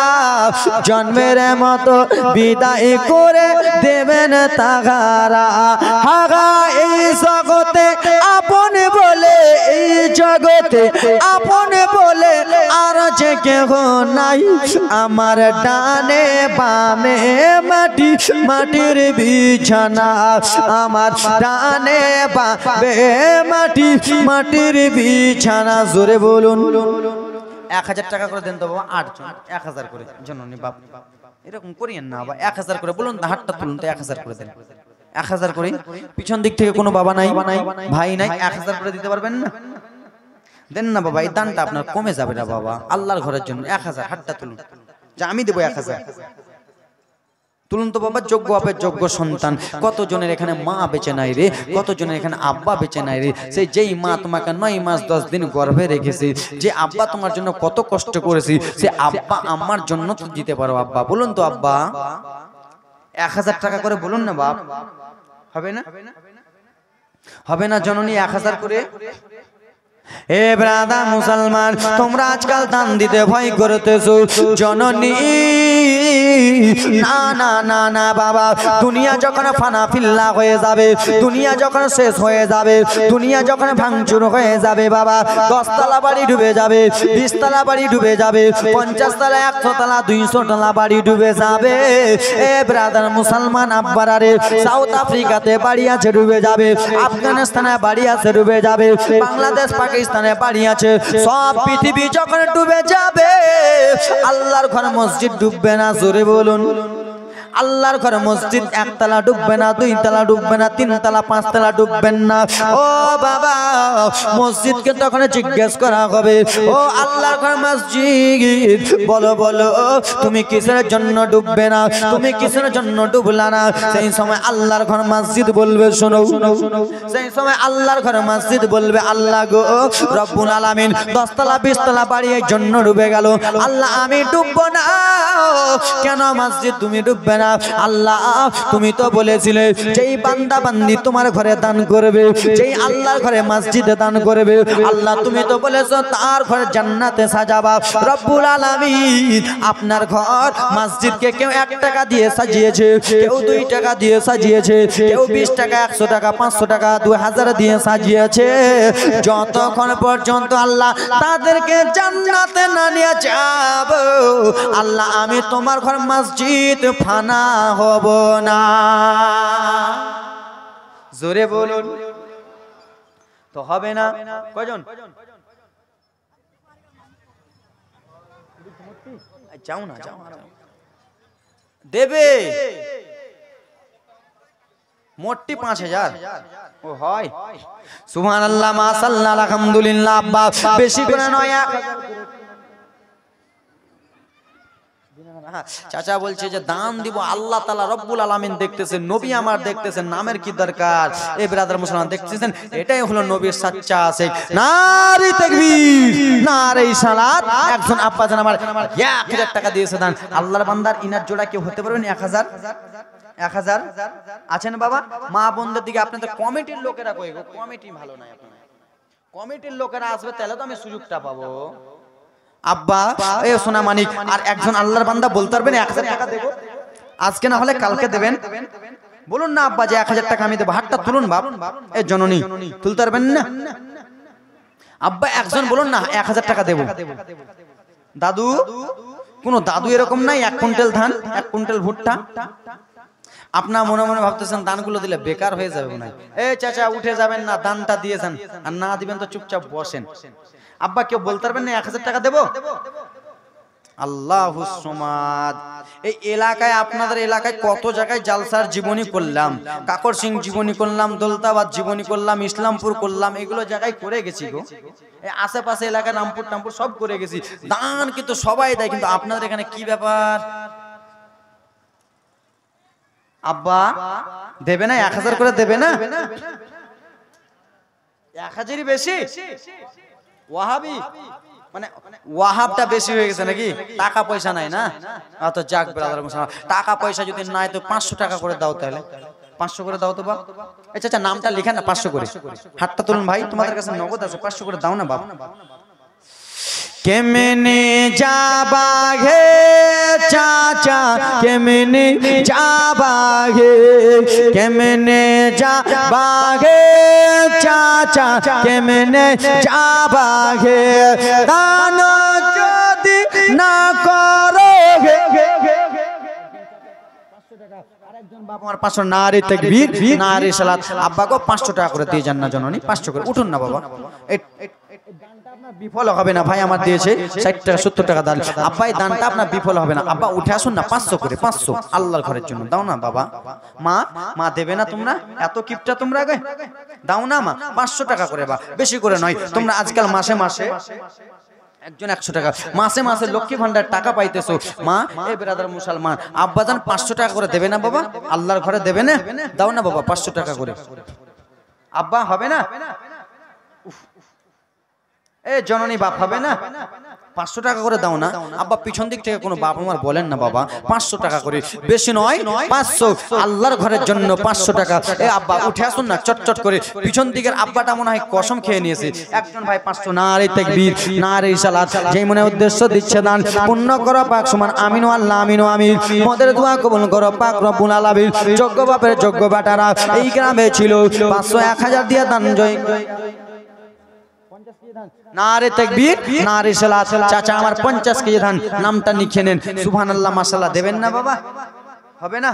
জন্মের মতো বিদায় করে দেবেন তাহারা। হাগা এই জগতে আপন বলে, এই জগতে আপন বলে আর যে কেহ নাই, আমার ডানে বামে মাটি, মাটির বিছানা। আমার ডানে বামে মাটি, মাটির বিছানা। জোরে বলুন। 1000 টাকা করে দেন তো বাবা, 8 জন 1000 করে। জননী বাপ এরকম করিয়েন না বাবা, 1000 করে বলুন, হাতটা তুলুন তো, 1000 করে দেন। 1000 করে। পিছন দিক থেকে কোনো বাবা নাই, ভাই নাই, 1000 করে দিতে পারবেন না? দেন না বাবা, এই দানটা আপনার কমে যাবে না বাবা, আল্লাহর ঘরের জন্য। 1000, হাতটা তুলুন, যা আমি দেবো 1000। তুলুন তো বাবা, যোগ্য বাপের যোগ্য সন্তান। কত জনের এখানে মা বেঁচে নাই রে, কত জনের এখানে আব্বা বেঁচে নাই রে। সেই যেই মা তোমাকে 9 মাস 10 দিন গর্ভে রেখেছে, যে আব্বা তোমার জন্য কত কষ্ট করেছে, সে আব্বা আমার জন্য তো দিতে পারো আব্বা। বলুন তো আব্বা, 1000 টাকা করে বলুন না বাপ। হবে না? হবে না জননী 1000 করে? এ ব্রাদা মুসলমান, তোমরা আজকাল দান দিতে ভয় করতেছো জননী। না না না না বাবা, দুনিয়া যখন ফানা ফিল্লা হয়ে যাবে, দুনিয়া যখন শেষ হয়ে যাবে, দুনিয়া যখন ভাঙচুর হয়ে যাবে বাবা, 10 তলা বাড়ি ডুবে যাবে, 20 তলা বাড়ি ডুবে যাবে, 50 তলা 100 তলা 200 তলা বাড়ি ডুবে যাবে। এ ব্রাদার মুসলমান আব্বারা রে, সাউথ আফ্রিকাতে বাড়ি আছে ডুবে যাবে, আফগানিস্তানে বাড়ি আছে ডুবে যাবে, বাংলাদেশ পাকিস্তানে বাড়ি আছে, সব পৃথিবী যখন ডুবে যাবে, আল্লাহর ঘর মসজিদ ডুববে না। জোরে বলুন। আল্লাহর ঘরে মসজিদ 1 তলা ডুববে না, 2 তলা ডুববে না, 3 তলা 5 তলা ডুববেন না। ও বাবা, মসজিদকে তখন জিজ্ঞেস করা হবে, ও আল্লাহর ঘর মসজিদ, বলো বলো তুমি কিসের জন্য ডুববে না, তুমি কিসের জন্য ডুবলা না? সেই সময় আল্লাহর ঘর মসজিদ বলবে, শোনো, সেই সময় আল্লাহর ঘর মসজিদ বলবে, আল্লাহ গো রব্বুল আলামিন 10 তলা 20 তলা বাড়ি এর জন্য ডুবে গেল, আল্লাহ আমি ডুববো না। কেন মসজিদ তুমি ডুববে না? আল্লাহ তুমি তো বলেছিলে যেই বান্দা বান্দি তোমার ঘরে দান করবে, যেই আল্লাহর ঘরে মসজিদে দান করবে, আল্লাহ তুমি তো বলেছো তার ঘরে জান্নাতে সাজাবা। রব্বুল আলামিন আপনার ঘর মসজিদকে কেউ 1 টাকা দিয়ে সাজিয়েছে, কেউ 2 টাকা দিয়ে সাজিয়েছে, কেউ 20 টাকা 100 টাকা 500 টাকা 2000 দিয়ে সাজিয়েছে, যতক্ষণ পর্যন্ত আল্লাহ তাদেরকে জান্নাতে না নিয়ে যাব, আল্লাহ আমি তোমার ঘর মসজিদ ফানা হব না। জোরে বলুন। তো হবে না? কয়জন? যাও না, যাও না, দেবে মোটটি 5000। ও হয়, সুবহানাল্লাহ, মাশাআল্লাহ, আলহামদুলিল্লাহ। আব্বা বেশি করে নয়, চাচা বলছে যে দান দিব, আল্লাহ তাআলা রব্বুল আলামিন দেখতেছেন, নবী আমার দেখতেছেন, নামের কি দরকার? এই ব্রাদার মুসলমান দেখতেছেন, এটাই হলো নবীর সাচ্চা আশিক। নারে তাকবীর, নারে সালাত। একজন আব্বা জান আমার 1000 টাকা দিয়েছে দান। আল্লাহর বান্দার ইনার জোড়া কেউ হতে পারবেন? 1000 আছেন বাবা? মা বোনদের দিকে আপনাদের কমিটির লোকেরা কই গো? কমিটি ভালো নাই, আপনারা কমিটির লোকেরা আসবে তাহলে তো আমি সুযোগটা পাবো। আব্বা এ সোনা মানিক, আর একজন আল্লাহর বান্দা বলতে পারবেন 1000 টাকা দেবো, আজকে না হলে কালকে দেবেন? বলুন না আব্বা যে 1000 টাকা আমি দেবো। হাতটা তুলুন বাপ। এ জননী তুলতে পারবেন না? আব্বা একজন বলুন না 1000 টাকা দেবো। দাদু, কোন দাদু এরকম নাই 1 কুইন্টাল ধান 1 কুইন্টাল ভুট্টা? আপনার মনে মনে ভাবতেছেন দানগুলো দিলে বেকার হয়ে যাবে না। এই চাচা উঠে যাবেন না, দানটা দিয়েছেন, আর না দিবেন তো চুপচাপ বসেন। আব্বা কেউ বলতে পারবেন না 1000 টাকা দেবো? আল্লাহুস সামাদ। এই এলাকায়, আপনাদের এলাকায় কত জায়গায় জালসার জীবনী করলাম, কাকর সিং জীবনী করলাম, দৌলতাবাদ জীবনী করলাম, ইসলামপুর করলাম, এগুলো জায়গায় করে গেছি গো। এই আশেপাশে এলাকায় রামপুর টামপুর সব করে গেছি। দান কিন্তু সবাই দেয়, কিন্তু আপনাদের এখানে কি ব্যাপার? আব্বা দেবে না? 1000 করে দেবে না? 1000ই বেশি? ওয়াহাবি মানে ওয়াহাবটা বেশি হয়ে গেছে নাকি? টাকা পয়সা নাই না? তো যাক ব্রাদার মুসলমান, টাকা পয়সা যদি নাই তো 500 টাকা করে দাও, তাহলে 500 করে দাও তো বাপ। আচ্ছা আচ্ছা, নামটা লিখেন না, 500 করে। হাতটা তুলুন ভাই, তোমাদের কাছে নগদ আছে, 500 করে দাও না বাপ। কেমনে যাবা হে চাচা, কেমনে যাবা হে, কেমনে যাবা হে চাচা, কেমনে যাবা হে, দান যদি না করো হে। আমার 500 নারী তাকবীর নারী সালাত। আব্বা গো 500 টাকা করে দিয়ে যান না জননী, 500 করে উঠুন না বাবা। দানটা আপনার বিফল হবে না ভাই, আমার দিয়েছে 60 টাকা 70 টাকা দান। আব্বা এই দানটা আপনার বিফল হবে না, আব্বা উঠে আসুন না, 500 করে, 500 আল্লাহর ঘরের জন্য দাও না বাবা। মা মা দেবে না তোমরা? এত কিপটা তোমরা আগে দাও না মা, 500 টাকা করে বা বেশি করে নয়। তোমরা আজকাল মাসে মাসে একজন 100 টাকা, মাসে মাসে লক্ষ্মী ভান্ডার টাকা পাইতেছো। মা এ ব্রাদার মুসলমান, আব্বাজান 500 টাকা করে দেবে না বাবা? আল্লাহর ঘরে দেবে না? দাও না বাবা 500 টাকা করে। আব্বা হবে না? এ জননী বাপ হবে না? 500 টাকা করে দাও না আব্বা। পিছন দিক থেকে কোনো বাপ আমার বলেন না বাবা, 500 টাকা করে, বেশি নয় 500, আল্লাহর ঘরের জন্য 500 টাকা। এ আব্বা উঠে আসুন না চটচট করে। পিছন দিকের আব্বাটা মনে হয় কসম খেয়ে নিয়েছে। একজন ভাই 500 নারী তাকবীর নারী সালাত, যেই মনে উদ্দেশ্য দিচ্ছে দান পূর্ণ করো পাক সমান আমিন আল্লাহ আমিন আমিন। মোদের দোয়া কবুল করো পাক রব্বুল আলামিন। যোগ্য বাপের যোগ্য বেটারা এই গ্রামে ছিল, 500 1000 দিয়ে দান জয়। নারে তাকবীর নারে সালাত। চাচা আমার 50 কেজি ধান, নামটা লিখে নেন। সুবহানাল্লাহ মাশাআল্লাহ দেবেন না বাবা? হবে না?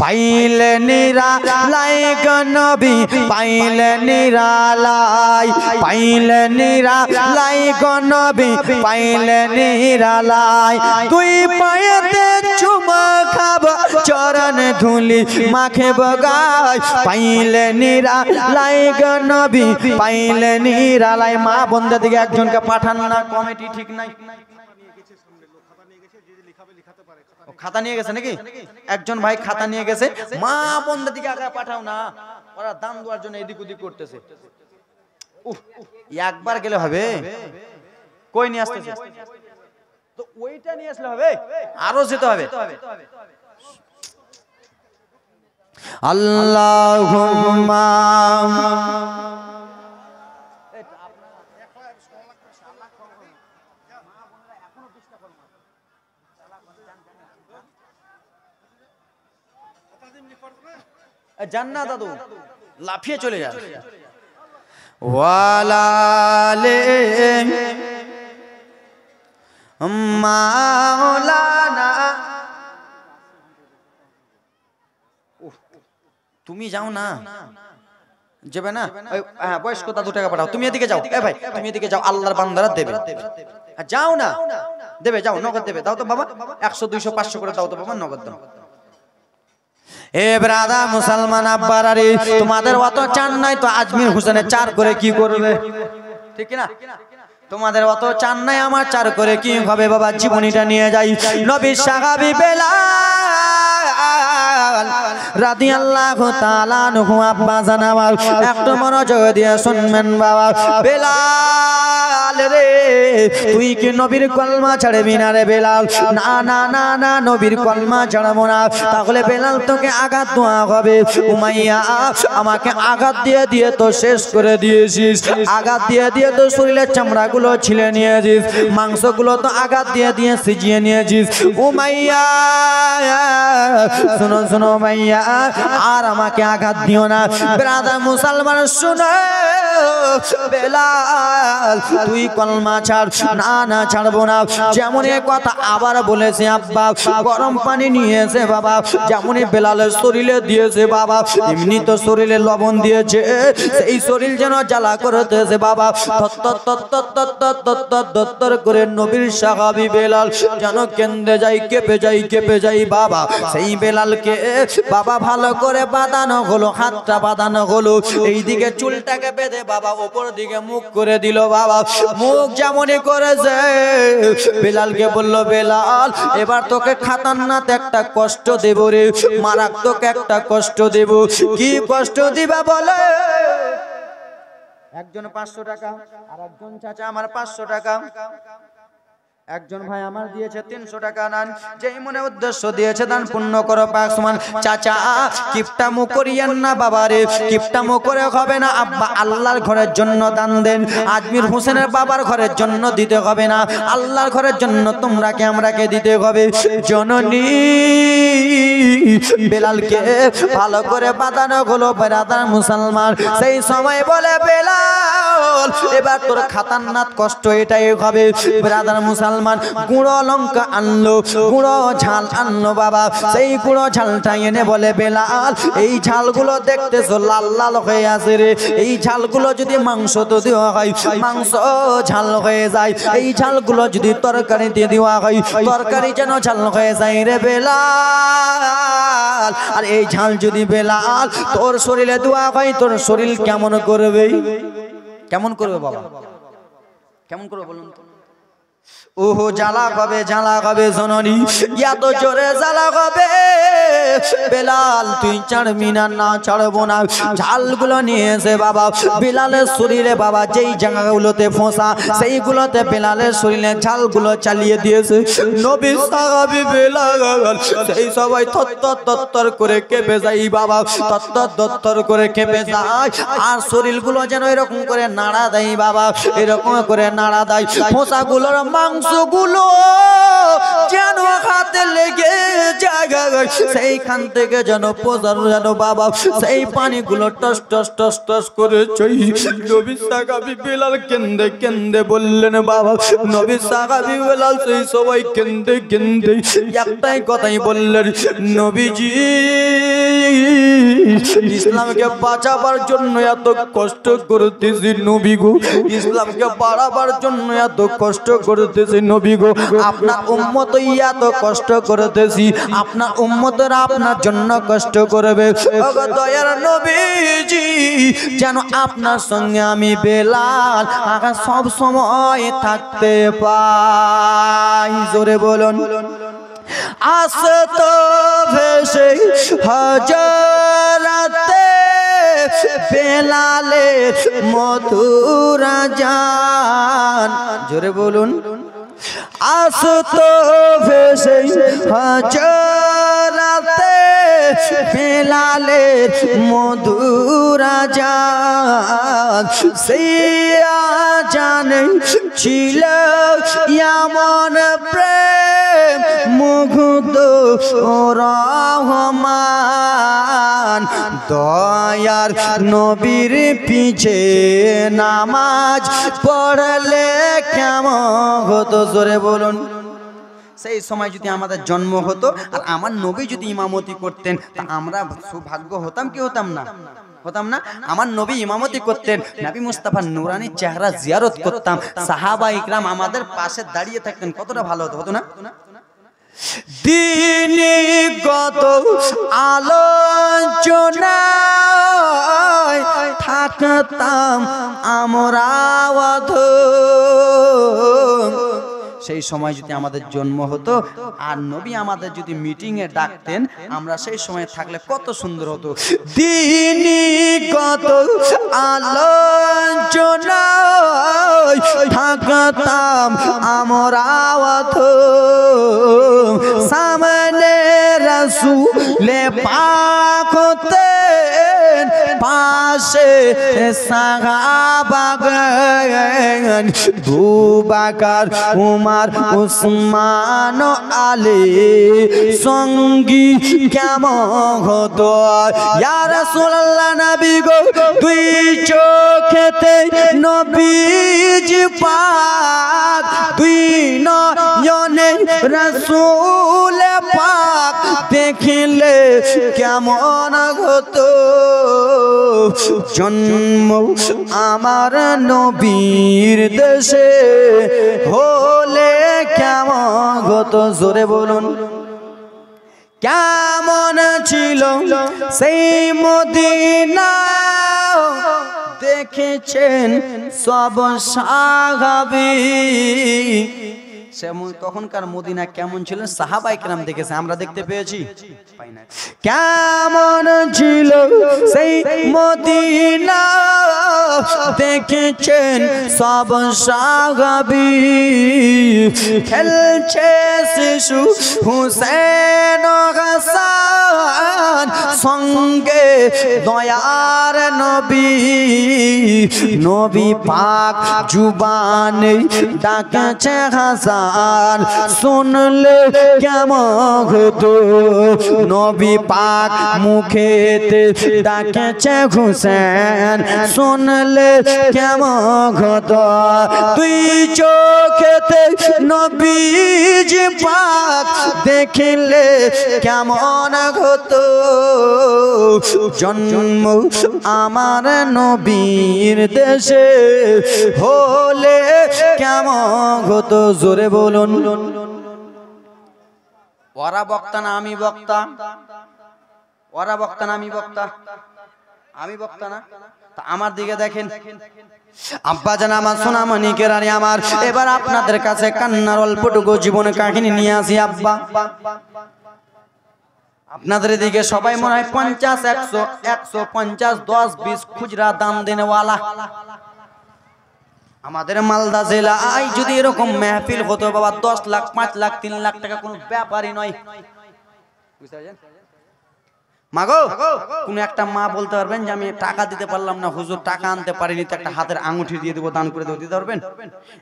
পাইলে নিরালাই গো নবী, পাইলে নিরালাই, পাইলে নিরালাই গো নবী, পাইলে নিরালাই। তুই পায়েতে চুমা খাব, চরণ ধুলি মাখে বগাই, পাইলে নিরালাই গো নবী, পাইলে নিরালাই। মা বন্ধা দিকে একজনকে পাঠান না, কমিটি ঠিক নাই। খাতা নিয়ে গেছে নাকি? একজন ভাই খাতা নিয়ে গেছে, মা বন্ধের দিকে আগে পাঠাও না, ওরা দাম দেওয়ার জন্য এদিক ওদিক করতেছে। একবার গেলে হবে? কই নিয়ে আসতেছে তো ওইটা নিয়ে আসলে হবে? আরো যেতে হবে। আল্লাহুম্মা জান্নাত দাদু লাফিয়ে চলে যায়। ওয়ালালে মাওলানা, তুমি যাও না, যাবে না? হ্যাঁ বয়স্ক দাদু টাকা পাঠাও, তুমি এদিকে যাও। এ ভাই তুমি এদিকে যাও, আল্লাহর বান্দারা দেবে। যাও না, দেবে, যাও নগদ দেবে। দাও তো বাবা 100 200 500 করে দাও তো বাবা, নগদ দাও। এ ব্রাদা মুসলমান আব্বারারি, তোমাদের অত চান নাই তো আজমির হোসেনের 4 করে কি করবে? ঠিক না? তোমাদের অত চান নাই, আমার 4 করে কি হবে বাবা? জীবনীটা নিয়ে যাই। নবী সাহাবী বেলাল রাদিয়াল্লাহু তাআলা আনহু, আব্বা জানামাল একটু মনোযোগ দিয়ে শুনবেন বাবা। বেলাল রে, তুই কি নবীর কলমা ছাড়বি না রে বেলাল? না না না না, নবীর কলমা ছাড়বো না। তাহলে বেলাল তোকে আঘাত দেওয়া হবে। উমাইয়া আমাকে আঘাত দিয়ে দিয়ে তো শেষ করে দিয়েছিস, আঘাত দিয়ে দিয়ে তো শরীরের চামড়াগুলো ছিলে নিয়েছিস, মাংসগুলো তো আঘাত দিয়ে দিয়ে সিজিয়ে নিয়েছিস। উমাইয়া শুনো শুনো উমাইয়া, আর আমাকে আঘাত দিও না। ব্রাদার মুসলমান শুনো, বেলাল তুই কলমা ছাড়। না না ছাড়বো না। যেমন এ কথা আবার বলেছে আব্বা, গরম পানি নিয়েছে বাবা, যেমনই বেলালের শরীরে দিয়েছে বাবা, এমনি তো শরীরে লবণ দিয়েছে, সেই শরীর যেন জ্বালা করতেছে বাবা। তত্তর করে নবীর সাহাবী বেলাল যেন কেঁদে যাই, কেঁপে যাই, কেঁপে যাই বাবা। সেই বেলালকে বাবা ভালো করে বাঁধানো হলো, হাতটা বাঁধানো হলো, এইদিকে চুলটাকে বেঁধে বাবা ওপর দিকে মুখ করে দিল বাবা মুখ যেমনই করেছে বেলালকে বলল বেলাল এবার তোকে খাতারনাথ একটা কষ্ট দেব রে মারাত্মক একটা কষ্ট দেব কি কষ্ট দিবা বলে একজন 500 টাকা আর একজন চাচা আমার 500 টাকা একজন ভাই আমার দিয়েছে 300 টাকা নান যেই মনে উদ্দেশ্য দিয়েছে দান পূর্ণ করো পাক সমান চাচা কিপটামো করিয়েন না বাবা রে কিপটামো করে হবে না আব্বা আল্লাহর ঘরের জন্য দান দেন আজমির হোসেনের বাবার ঘরের জন্য দিতে হবে না আল্লাহর ঘরের জন্য তোমরাকে আমরাকে দিতে হবে জননী বেলালকে ভালো করে বাঁধানো হলো বেরাদার মুসলমান সেই সময় বলে বেলাল এবার তোর খাতারনাথ কষ্ট এটাই হবে বেরাদার মুসলমান গুঁড়ো লঙ্কা আনলো গুঁড়ো ঝাল আনলো বাবা সেই গুঁড়ো ঝালটা এনে বলে বেলাল এই ঝালগুলো দেখতেছো লাল লাল হয়ে আছে রে এই ঝালগুলো যদি মাংস তো দেওয়া হয় মাংস ঝাল হয়ে যায় এই ঝালগুলো যদি তরকারিতে দেওয়া হয় তরকারি যেন ঝাল হয়ে যায় রে বেলাল আর এই ঝাল যদি বেলাল তোর শরীরে দেওয়া হয় তোর শরীর কেমন করবে বাবা কেমন করবে বলুন তো ওহো জ্বালা হবে জননী এত জোরে জ্বালা হবে বেলাল তুই ছাড়বি না না ছাড়বো না ঝালগুলো নিয়েছে বাবা বেলালের শরীরে বাবা যেই জায়গাগুলোতে ফোঁসা সেইগুলোতে বেলালের শরীরে ঝালগুলো চালিয়ে দিয়েছে নবী সাহাবী বেলাল সেই সবাই তত্তর করে কেঁপে যায় বাবা তত্তর করে কেঁপে যায় আর শরীরগুলো যেন এরকম করে নাড়া দেয় বাবা এরকম করে নাড়া দেয় ফোঁসাগুলোর মাংসগুলো যেন হাতে লেগে যায় সেইখান থেকে যেন পোজানো যেন বাবা সেই পানিগুলো টস টস টস টস করে নবী সাহাবী বেলাল কেন্দে বললেন বাবা নবী সাহাবী বেলাল সেই সবাই কেন্দে একটাই কথাই বললেন নবীজি ইসলামকে বাঁচাবার জন্য এত কষ্ট করতেছি নবী গো ইসলামকে বাড়াবার জন্য এত কষ্ট করতেছি নবী গো আপনার উম্মত এত কষ্ট করতেছি আপনার উম্মতরা আপনার জন্য কষ্ট করবে ওগো দয়ার নবীজি যেন আপনার সঙ্গে আমি বেলাল আগা সব সময় থাকতে পাই জোরে বলুন আসতো ভেসে হযরতে বেলালে মধুরা জান জোরে বলুন আসতো ভেসে হযরতে বেলালে মধুরা জান সিয়া জানে ছিল এমন প্রেম মুগ্ধ রহমান দয়ার নবীর পিছে নামাজ পড়লে কেমন হতো জোরে বলুন সেই সময় যদি আমাদের জন্ম হতো আর আমার নবী যদি ইমামতি করতেন তা আমরা সৌভাগ্য হতাম কি হতাম না আমার নবী ইমামতি করতেন নবী মুস্তাফার নূরানি চেহারা জিয়ারত করতাম সাহাবা ইকরাম আমাদের পাশে দাঁড়িয়ে থাকতেন কতটা ভালো হতো না দিনীগত আলোচনায় থাকতাম আমরা সেই সময় যদি আমাদের জন্ম হতো আর নবী আমাদের যদি মিটিং এ ডাকতেন আমরা সেই সময় থাকলে কত সুন্দর হতো দিনীগত আলোচনায় থাকতাম আমরা সামনে রাসূলে পাক হতেন পাশে সাহাবাগণ আবু বকর উমর উসমান আলী সঙ্গী কেমন হতো ইয়া রাসূলুল্লাহ নবী গো দুই চোখেতে নবীজি পাক দুই নয়নে রাসূল পাক দেখিলে কেমন হতো জন্ম আমার নবীর দেশে হলে কেমন হতো জোরে বলুন কেমন ছিল সেই মদিনা দেখেছেন সব সাহাবী। তখনকার মদিনা কেমন ছিল সাহাবায়ে কেরাম দেখেছে, আমরা দেখতে পেয়েছি? কেমন ছিল সেই মদিনা দেখেছেন সব সাহাবী। খেলছে শিশু হুসেন হাসান সঙ্গে দয়ার নবী। নবী পাক জুবানে ডাকছে হাসান, শুনলে কেমন হতো। নবী পাক মুখেতে ডাকেছে হুসেন, শুনলে কেমন হতো। তুই চোখেতে নবীজি পাক দেখিলে কেমন হতো। জন্ম আমার নবীর দেশে হলে কেমন হতো। জোরে বলুন। ওরা বক্তা না আমি বক্তা? ওরা বক্তা না আমি বক্তা? আমি বক্তা না? তা আমার দিকে দেখেন। আব্বা জান আমার সোনামণি কেরানি আমার, এবার আপনাদের কাছে কান্নার অল্পটুকু জীবনের কাহিনী নিয়ে আসি। আব্বা আপনাদের দিকে সবাই মনে হয় 50, 100, 150, 10, 20 খুচরা দাম দেনেওয়ালা। আমাদের মালদা জেলায় যদি এরকম মেহফিল হতো বাবা, 10 লাখ, 5 লাখ, 3 লাখ টাকা কোনো ব্যাপারই নয়। বুঝতে পারছেন? মাগো কোন একটা মা বলতে পারবেন যে আমি টাকা দিতে পারলাম না হুজুর, টাকা আনতে পারিনি, তো একটা হাতের আঙুঠি দিয়ে দেবো, দান করে দেবো, দিতে পারবেন?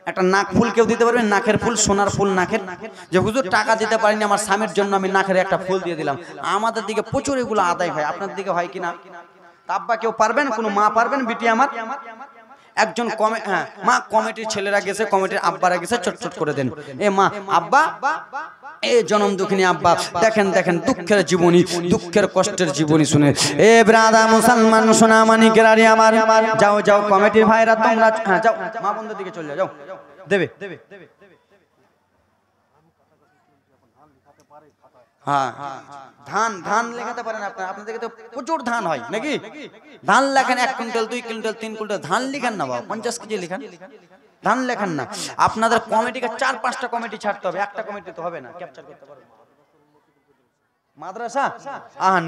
একটা নাক ফুল কেউ দিতে পারবেন? নাকের ফুল, সোনার ফুল নাকের, যে হুজুর টাকা দিতে পারিনি আমার স্বামীর জন্য আমি নাকের একটা ফুল দিয়ে দিলাম। আমাদের দিকে প্রচুর এগুলো আদায় হয়, আপনার দিকে হয় কিনা? আব্বা কেউ পারবেন? কোনো মা পারবেন? বিটি আমার একজন মা কমিটির ছেলেরা গেছে, কমিটির আব্বারা গেছে, চটচট করে দেন। এ মা আব্বা, এ জনম দুঃখিনী আব্বা, দেখেন দেখেন দুঃখের জীবনী, দুঃখের কষ্টের জীবনী শুনে। এ ব্রাদা মুসলমান সোনামণি কেরানি আমার, যাও যাও কমিটির ভাইরা তোমরা, হ্যাঁ যাও, মা বন্ধুর দিকে চলে যাও, দেবে। হ্যাঁ ধান ধান লেখাতে পারেন আপনারা? আপনাদের তো প্রচুর ধান হয় নাকি? ধান লেখেন 1 কুইন্টাল, 2 কুইন্টাল, 3 কুইন্টাল ধান লিখেন না বাবা, 50 কেজি লিখেন, ধান লেখেন না। আপনাদের কমিটিকে 4-5টা কমিটি ছাড়তে হবে, একটা কমিটি তো হবে না, ক্যাপচার করতে পারবে। মাদ্রাসা,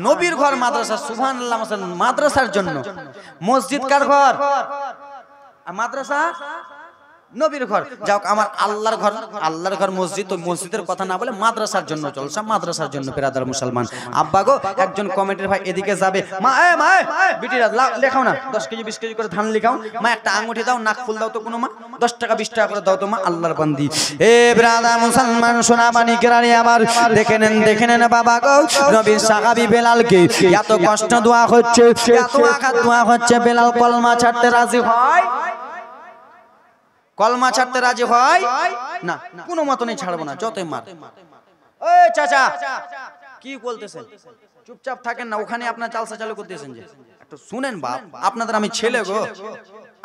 নবীর ঘর মাদ্রাসা, সুবহানাল্লাহ। মাদ্রাসার জন্য মসজিদ কার ঘর? মাদ্রাসা নবীর ঘর। যাও আমার আল্লাহর ঘর, আল্লাহর ঘর মসজিদ, তো মসজিদের কথা না বলে মাদ্রাসার জন্য চলছে, মাদ্রাসার জন্য। বিরাদার মুসলমান আব্বা গো, একজন কমিটির ভাই এদিকে যাবে, মা মা বিটিরা লেখাও না, 10 কেজি 20 কেজি করে ধান লিখাও, মা একটা আঙুঠি দাও, নাক ফুল দাও তো, কোনো মা 10 টাকা 20 টাকা করে দাও তো মা, আল্লাহর বান্দি। এ বিরাদার মুসলমান সোনামণি কেরানি আমার, দেখে নেন বাবা গো, নবীর সাহাবী বেলালকে এত কষ্ট দোয়া হচ্ছে, এত আঘাত দোয়া হচ্ছে, বেলাল কলমা ছাড়তে রাজি হয়? কলমা ছাড়তে রাজি হয় না? কোনো মতনই ছাড়বো না, যতই মার। ওই চাচা কি বলতেছেন? চুপচাপ থাকেন না, ওখানে আপনার চালসা চালু করতেছেন যে, একটু শুনেন বাপ, আপনাদের আমি ছেলে গো,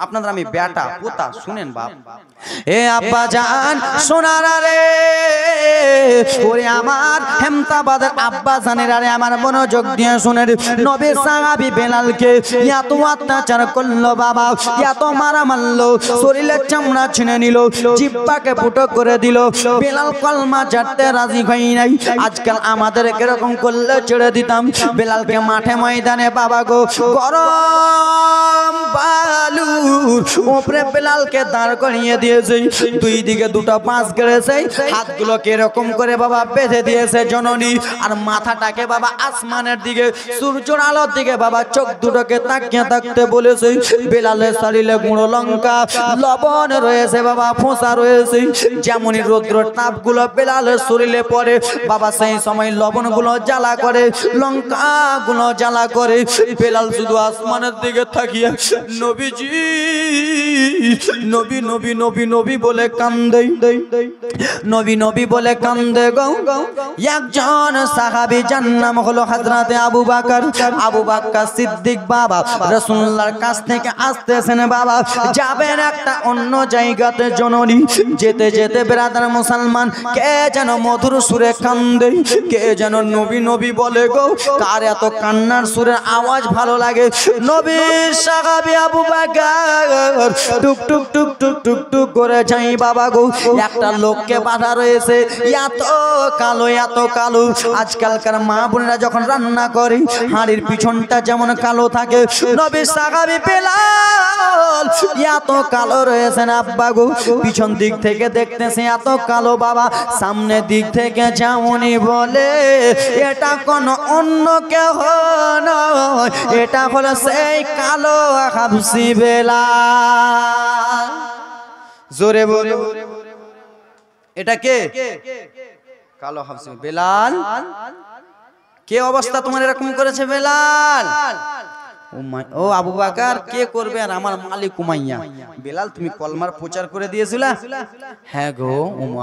আপনাদের আমি বেটা পোতা, শুনেন বাপ। এ আব্বা জান সোনারা রে, ওরে আমার হেমতাবাদের আব্বা জানেরা রে, আমার মনোযোগ দিয়ে শুনেন। নবীর সাহাবী বেলালকে এত অত্যাচার করলো বাবা, এত মারা মারলো, শরীরের চামড়া ছিনে নিল, জিহ্বাকে ফুটো করে দিল। বেলাল কলমা ছাড়তে রাজি হয় নাই। আজকাল আমাদের এরকম করলে ছেড়ে দিতাম। বেলালকে মাঠে ময়দানে বাবা গো, গরম বালুর উপরে বেলালকে দাঁড় করিয়ে দিয়েছে, দুই দিকে দুটো পাঁচ গেড়েছে, হাতগুলোকে এরকম করে বাবা বেঁধে দিয়েছে জননী, আর মাথাটাকে বাবা আসমানের দিকে, সূর্যের আলোর দিকে বাবা চোখ দুটোকে তাকিয়ে থাকতে বলেছে। বেলালের শরীরে গুঁড়ো লঙ্কা লবণ রয়েছে বাবা, ফোঁসা রয়েছে, যেমনই রৌদ্র তাপগুলো বেলালের শরীরে পড়ে বাবা, সেই সময় লবণগুলো জ্বালা করে, লঙ্কাগুলো জ্বালা করে। বেলাল শুধু আসমানের দিকে তাকিয়ে নবীজি নবী নবী নবী নবী বলে কান্দে, নবী নবী বলে কান্দে গো। একজন সাহাবী যার নাম হলো হযরতে আবু বকর। আবু বকর সিদ্দিক বাবা রাসূলুল্লাহর কাছ থেকে আসতেছেন, বাবা যাবেন একটা অন্য জায়গাতে জননী। যেতে যেতে ব্রাদার মুসলমান কে যেন মধুর সুরে কান্দে, কে যেন নবী নবী বলে গো। কার এত কান্নার সুরের আওয়াজ ভালো লাগে? নবী সাহাবী আবু বকর টুক টুক টুক টুক টুক টুক করে যাই বাবা গো। একটা লোককে বাধা রয়েছে, এত কালো এত কালো। আজকালকার মা বোনেরা যখন রান্না করে হাঁড়ির পিছনটা যেমন কালো থাকে, নবী সাহাবী বেলাল এত কালো রয়েছেন আব্বা গো। পিছন দিক থেকে দেখতেছে এত কালো বাবা, সামনে দিক থেকে যেমনই বলে এটা কোন অন্য কেউ নয়, এটা হলো সেই কালো হাবশী বেলাল। জোরে বলে এটা কে? কালো হাবশী বেলাল। কে অবস্থা তোমার এরকম করেছে বেলাল? ও আবু বকর কে করবে? আর আমার মালিক উমাইয়া। বেলাল তুমি কলমার প্রচার করে দিয়েছিলা? হ্যাঁ গো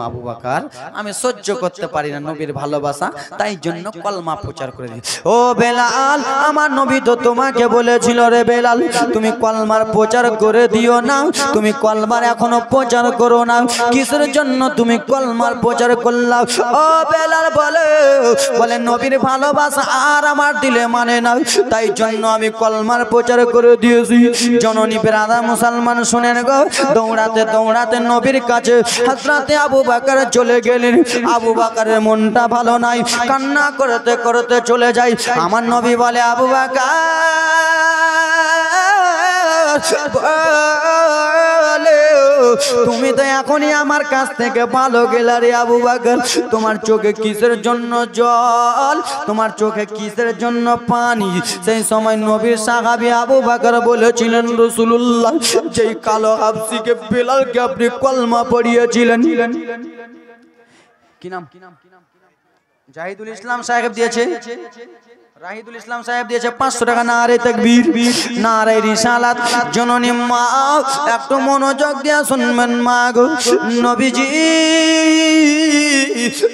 আবু বকর, আমি সহ্য করতে পারি না নবীর ভালোবাসা, তাই জন্য কলমা প্রচার করে দিয়েছি। ও বেলাল, আমার নবী তো তোমাকে বলেছিল রে বেলাল তুমি কলমার প্রচার করে দিও না, তুমি কলমার এখনো প্রচার করো না, কিসের জন্য তুমি কলমার প্রচার করলা? ও বেলাল বলে নবীর ভালোবাসা আর আমার দিলে মানে না, তাই জন্য আমি কলমার প্রচার করে দিয়েছি। জননী ব্রাদার মুসলমান শুনেন গো, দৌড়াতে দৌড়াতে নবীর কাছে হযরতে আবু বকর চলে গেলেন। আবু বকরের মনটা ভালো নাই, কান্না করতে করতে চলে যায়। আমার নবী বলে আবু বকর তুমি তো এখনই আমার কাছ থেকে ভালো গেলা রে আবু বকর। তোমার চোখে কিসের জন্য জল, তোমার চোখে কিসের জন্য পানি? সেই সময় নবীর সাহাবী আবু বকর বলেছিলেন রাসূলুল্লাহ যেই কালো হাবশীকে বেলালকে আপনি কলমা পড়িয়েছিলেন, কি নাম? জাহিদুল ইসলাম সাহেব দিয়েছে, রাহিদুল ইসলাম সাহেব দিয়েছে 500 টাকা। নারে তাকবীর, নারে রিসালাত। জননী মা একটু মনোযোগ দিয়ে শুনবেন মা গো। নবীজি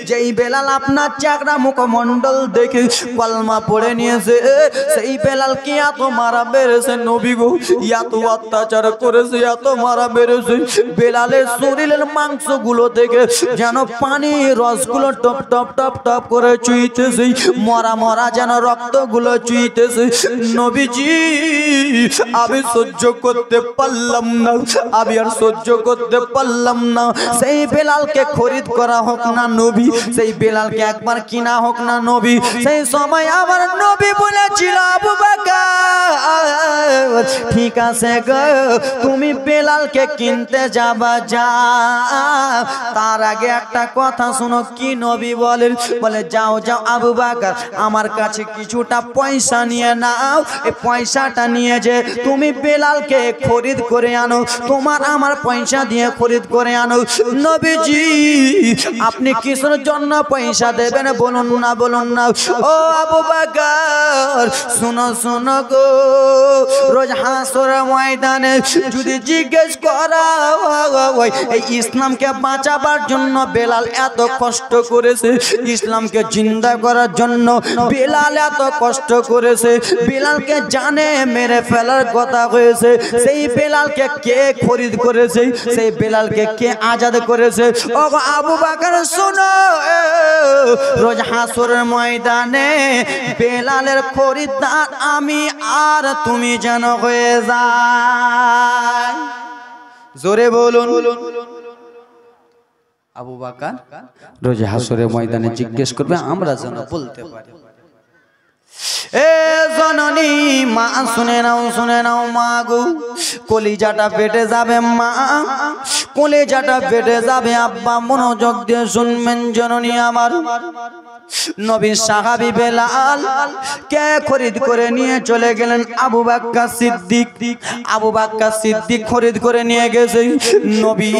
যেই বেলাল আপনার চাকরা মুখমণ্ডল দেখে কলমা পড়ে নিয়েছে, সেই বেলাল কি এত মারা বেড়েছে নবী গো, এত অত্যাচার করেছে, এত মারা বেড়েছে। বেলালের শরীরের মাংসগুলো থেকে যেন পানির রসগুলো টপ টপ টপ টপ করে চুইতেছে, মরা মরা যেন রক্তগুলো চুইতেছে। নবীজি আমি সহ্য করতে পারলাম না, আমি আর সহ্য করতে পারলাম না। সেই বেলালকে খরিদ করা হোক না নবী, সেই বেলালকে একবার কিনা হোক না নবী। সেই সময় আমার নবী বলেছিল আবু বকর ঠিক আছে গো, তুমি বেলালকে কিনতে যাবা, যা তার আগে একটা কথা শোনো। কি নবী বলেন? বলে যাও যাও আবু বকর আমার কাছে কিছুটা পয়সা নিয়ে নাও, এই পয়সাটা নিয়ে যে তুমি বেলালকে খরিদ করে আনো, তোমার আমার পয়সা দিয়ে খরিদ করে আনো। নবীজি আপনি কিসের জন্য পয়সা দেবেন বলুন না, বলুন না। ও আবু বকর শুনো শুনো গো, রোজ হাসরের ময়দানে যদি জিজ্ঞেস করা হয় এই ইসলামকে বাঁচাবার জন্য বেলাল এত কষ্ট করেছে, ইসলামকে জিন্দা করার জন্য বেলাল এত কষ্ট করেছে, বেলালকে জানে মেরে ফেলার কথা হয়েছে, সেই বেলালকে কে খরিদ করেছে, সেই বেলালকে কে আজাদ করেছে? ও আবু বকর শোনো, রোজ হাসরের ময়দানে বেলালের খরিদ্দার আমি আর তুমি যেন হয়ে যায়। জোরে বলুন। আবু বকর রোজ হাসরের ময়দানে জিজ্ঞেস করবে, আমরা যেন বলতে পারি। এ জননী মা শুনে নাও মা গো, কলিজাটা ফেটে যাবে মা, কলিজাটা ফেটে যাবে আব্বা। মনোযোগ দিয়ে শুনবেন জননী আমার। নবী সাহাবী বেলাল কে খরিদ করে নিয়ে চলে গেলেন? আবু বকর সিদ্দিক। আবু বকর সিদ্দিক খরিদ করে নিয়ে গেছে। নবী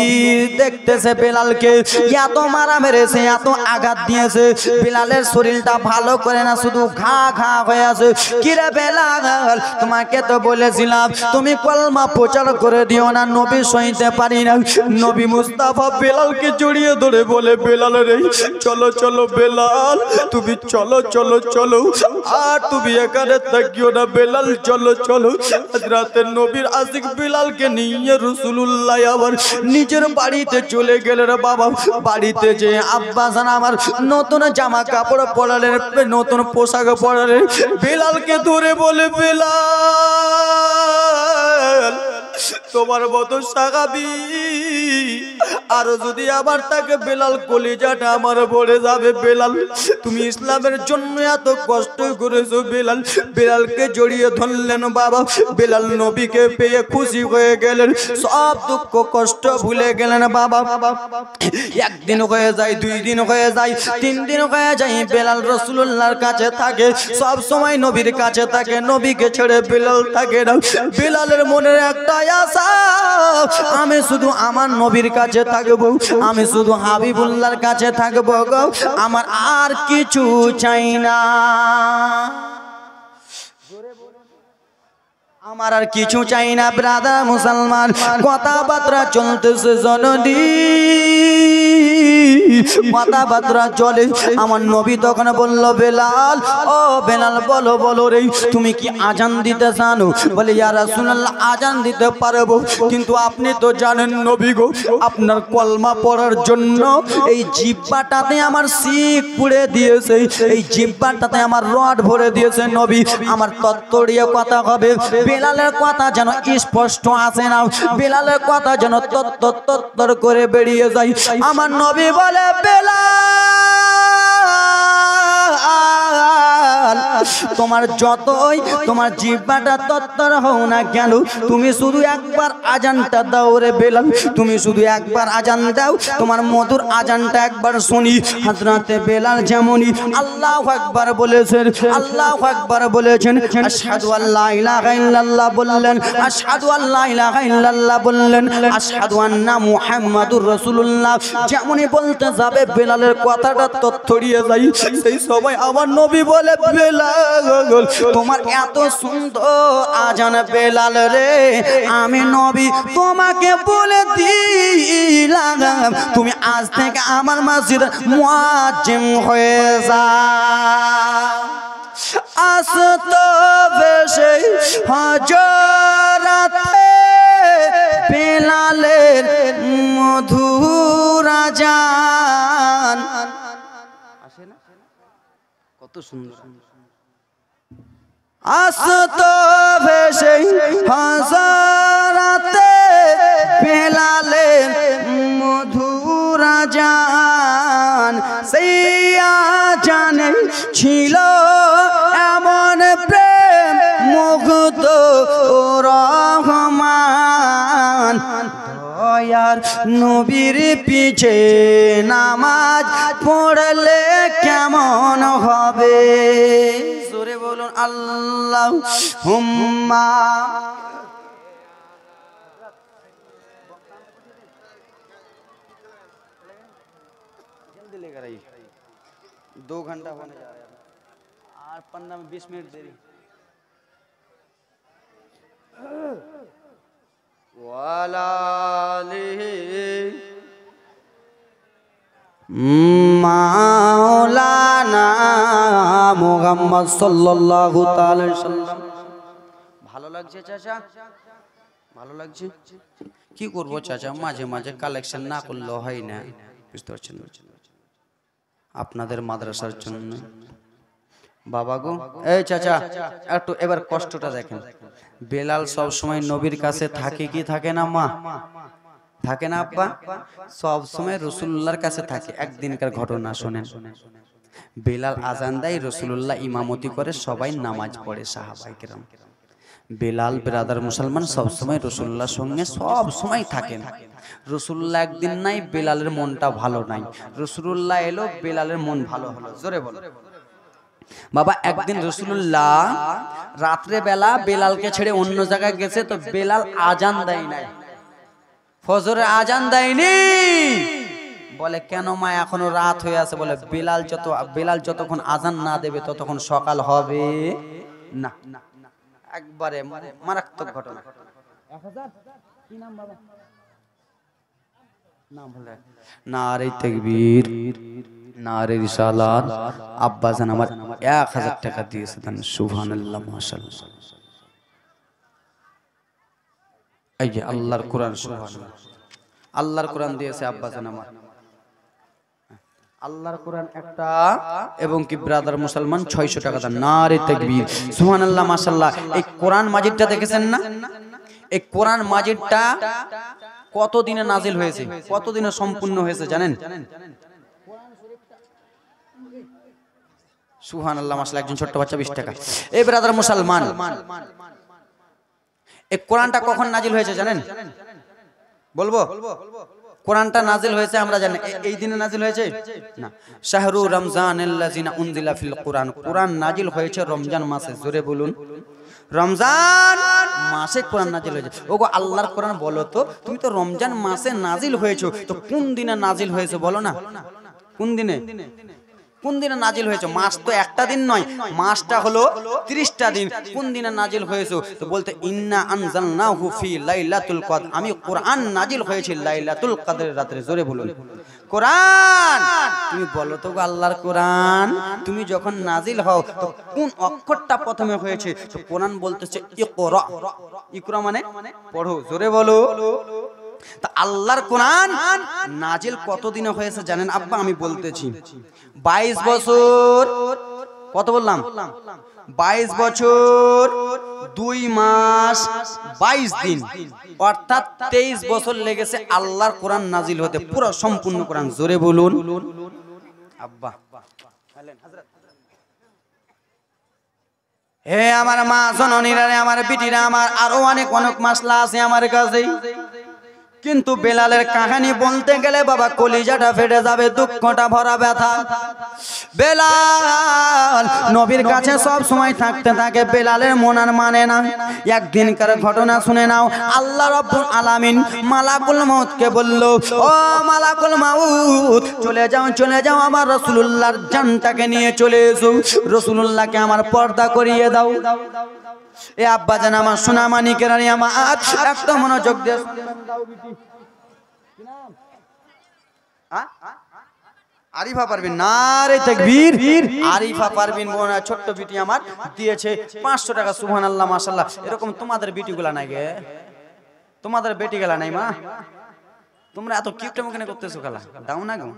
দেখতেছে বেলালকে এত মারা মেরেছে, এত আঘাত দিয়েছে, বেলালের শরীরটা ভালো করে না, শুধু ঘা ঘা হয়ে আছে। কিরে বেলাল তোমাকে তো বলেছিলাম তুমি কলমা প্রচার করে দিও না, নবী সইতে পারি না। নবী মুস্তাফা বেলালকে জড়িয়ে ধরে বলে, বেলাল রে চলো চলো বেলাল, তুমি চলো চলো চলো, আর তুমি এখানে থাকিও না বেলাল, চলো চলো। হযরতের নবীর আশিক বেলালকে নিয়ে রাসূলুল্লাহ আবার নিজের বাড়িতে চলে গেলেন। বাবা বাড়িতে যে আব্বাজান আমার নতুন জামা কাপড় পরালেন, নতুন পোশাক পরালেন, বেলালকে ধরে বলে, বেলাল তোমার মতো সাহাবী আর যদি আবার তাকে বেলাল, কলিজাটা আমার ভরে যাবে। বেলাল তুমি ইসলামের জন্য এত কষ্ট করেছো। বেলাল বেলালকে জড়িয়ে ধরলেন। বাবা বেলাল নবীকে পেয়ে খুশি হয়ে গেলেন, সব দুঃখ কষ্ট ভুলে গেলেন। বাবা একদিন হয়ে যায়, 2 দিন হয়ে যায়, 3 দিন হয়ে যায়, বেলাল রাসূলুল্লাহর কাছে থাকে, সব সময় নবীর কাছে থাকে, নবীকে ছেড়ে বেলাল থাকে না। বেলালের মনের একটা আশা, আমি শুধু আমার নবীর কাছে থাকবো, আমি শুধু হাবিবুল্লাহর কাছে থাকবো গো, আমার আর কিছু চাই না, আমার আর কিছু চাই না। ব্রাদার মুসলমান কথাবার্তা চলতেছে জননী, কথাবার্তা চলে। আমার নবী তখন বলল, বেলাল ও বেলাল বলো বলো রে, তুমি কি আজান দিতে জানো? বলে, ইয়া রাসূলুল্লাহ আজান দিতে পারবো, কিন্তু আপনি তো জানেন নবী গো, আপনার কলমা পড়ার জন্য এই জিহ্বাটাতে আমার শিক পুড়ে দিয়েছে, এই জিহ্বাটাতে আমার রড ভরে দিয়েছে নবী, আমার তত্তরিয়া কথা হবে। বেলালের কথা যেন স্পষ্ট আসে না, বেলালের কথা যেন তত্তর করে বেরিয়ে যায়। আমার নবী বলে, বেলাল তোমার যতই তোমার জিহ্বাটা তত্তর হও না কেন, তুমি শুধু একবার আজানটা দাও রে বেলাল, তুমি শুধু একবার আজান দাও, তোমার মধুর আজানটা একবার শুনি। হযরতে বেলাল যেমনই আল্লাহু আকবার বলেছেন, আল্লাহু আকবার বলেছেন, আশহাদু আল্লা ইলাহা ইল্লাল্লাহ বললেন, আশহাদু আল্লা ইলাহা ইল্লাল্লাহ বললেন, আশহাদু আন্না মুহাম্মাদুর রাসূলুল্লাহ যেমনই বলতে যাবে বেলালের কথাটা তত্তরিয়ে যায়। সেই সময় আমার নবী বলে, বেলাল তোমার এত সুন্দর আজান বেলাল রে, আমি নবী তোমাকে বলে দিলাম, তুমি আজ থেকে আমার মসজিদের মুয়াজ্জিন হয়ে যাও। আসতো বেশে হযরতে বেলালের মধুর আজান, আসে না কত সুন্দর। আসতো ভেসে হযরতে বেলালের মধুর আজান, সেই আজানে ছিল এমন প্রেম মুগ্ধ রহমান, দয়ার নবীর পিছে নামাজ পড়লে কেমন হবে, জোরে বলুন আল্লাহুম্মা। 2 घंटा होने जा रहा है और 15-20 मिनट देरी। মাওলানা মুহাম্মদ সাল্লাল্লাহু তাআলা সাল্লাম। ভালো লাগছে চাচা? ভালো লাগছে? কি করব চাচা, মাঝে মাঝে কালেকশন না করলে হয় না, বুঝতে পারছেন? আপনাদের মাদ্রাসার জন্য বাবা গো। এই চাচা একটু এবার কষ্টটা দেখেন। বেলাল সব সময় নবীর কাছে থাকে কি থাকে না মা? থাকে না আব্বা? সব সময় রাসূলুল্লাহর কাছে থাকে। একদিনকার ঘটনা শুনেন। বেলাল আজান দেয়, রাসূলুল্লাহ ইমামতি করে, সবাই নামাজ পড়ে সাহাবায়ে কেরাম। বেলাল ব্রাদার মুসলমান সব সময় রাসূলুল্লাহর সঙ্গে সব সময় থাকেন। রাসূলুল্লাহ একদিন নাই, বেলালের মনটা ভালো নাই, রাসূলুল্লাহ এলো, বেলালের মন ভালো হলো। জোরে বলো বাবা। একদিন রাসূলুল্লাহ রাত্রে বেলা বেলালকে ছেড়ে অন্য জায়গায় গেছে, তো বেলাল আজান দেয় নাই, ফজরের আজান দেয়নি। বলে কেন মা, এখনো রাত হয়ে আছে? বলে বেলাল যতক্ষণ আজান না দেবে ততক্ষণ সকাল হবে না। একবারে মারাত্মক ঘটনা। 1000 কি নাম বাবা? নারে তাকবীর, নারে রিসালাত। আব্বাজান আমার 1000 টাকা দিয়েছে, দেন সুবহানাল্লাহ মাশাআল্লাহ। এই যে আল্লাহর কোরআন, সুবহানাল্লাহ, আল্লাহর কোরআন দিয়েছে আব্বাজান আমার। আল্লাহর কোরআন একটা এবং কি ব্রাদার মুসলমান 600 টাকা দেন। নারে তাকবীর, সুবহানাল্লাহ মাশাআল্লাহ। এই কোরআন মাজিদটা দেখেছেন না? এই কোরআন মাজিদটা কত দিনে নাজিল হয়েছে, কত দিনে সম্পূর্ণ হয়েছে জানেন? সুবহানাল্লাহ মাশাআল্লাহ। একজন ছোট্ট বাচ্চা 20 টাকা। এই ব্রাদার মুসলমান, এই কোরআনটা কখন নাজিল হয়েছে জানেন? বলবো? কোরআনটা নাজিল হয়েছে আমরা জানি এই দিনে নাজিল হয়েছে না। শাহরু রমজানিল্লাযিনা উনজিলা ফিল কোরআন। কোরআন নাজিল হয়েছে রমজান মাসে। জোরে বলুন, রমজান মাসে কোরআন নাজিল হয়েছে। ওগো আল্লাহর কোরআন বলো তো, তুমি তো রমজান মাসে নাজিল হয়েছো, তো কোন দিনে নাজিল হয়েছে বলো না? কোন দিনে, কোন দিনে নাজিল হয়েছে? মাস তো একটা দিন নয়, মাসটা হলো 30টা দিন। কোন দিনে নাজিল হয়েছে? তো বলতে ইন্না আনজালনাহু ফি লাইলাতুল কদর। আমি কোরআন নাজিল হয়েছে লাইলাতুল কদরের রাতে। জোরে বলুন কোরআন। তুমি বলো তো গো আল্লাহর কোরআন তুমি যখন নাজিল হও তো কোন অক্ষরটা প্রথমে হয়েছে? তো কোরআন বলতেছে ইকরা। ইকরা মানে পড়ো। জোরে বলো। তা আল্লাহর কোরআন নাজিল কত দিনে হয়েছে জানেন আব্বা? আমি বলতেছি 22 বছর। কত বললাম? 22 বছর 2 মাস 22 দিন, অর্থাৎ 23 বছর লেগেছে আল্লাহর কোরআন নাজিল হতে, পুরো সম্পূর্ণ কোরআন। জোরে বলুন আব্বা। হে আমার মা জননীরা, আমার বিটিরা, আমার আরো অনেক অনেক মাসলা আছে আমার কাছে, কিন্তু বেলালের কাহিনী বলতে গেলে বাবা কলিজাটা ফেটে যাবে, দুঃখটা ভরা ব্যথা। বেলাল নবীর কাছে সব সময় থাকতে থাকে, বেলালের মন আর মানে না। একদিনকার ঘটনা শুনে নাও। আল্লাহ রাব্বুল আলামিন মালাকুল মউতকে বলল, ও মালাকুল মউত চলে যাও, চলে যাও, আমার রাসূলুল্লাহর জানটাকে নিয়ে চলে এসো, রাসূলুল্লাহকে আমার পর্দা করিয়ে দাও। এ আব্বা জান আমার সোনা মানিকের, আমার একটা মনোযোগ দিয়ে আরিফা পারবিন। নারে তাকবীর। আরিফা পারবিন বোনা ছোট্ট বিটি আমার দিয়েছে 500 টাকা। সুবহানাল্লাহ মাশাআল্লাহ। এরকম তোমাদের বিটিগুলা নাই গে? তোমাদের বেটি গেলা নাই মা? তোমরা এত কিপটামো কেন করতেছো? খেলা দাও না গো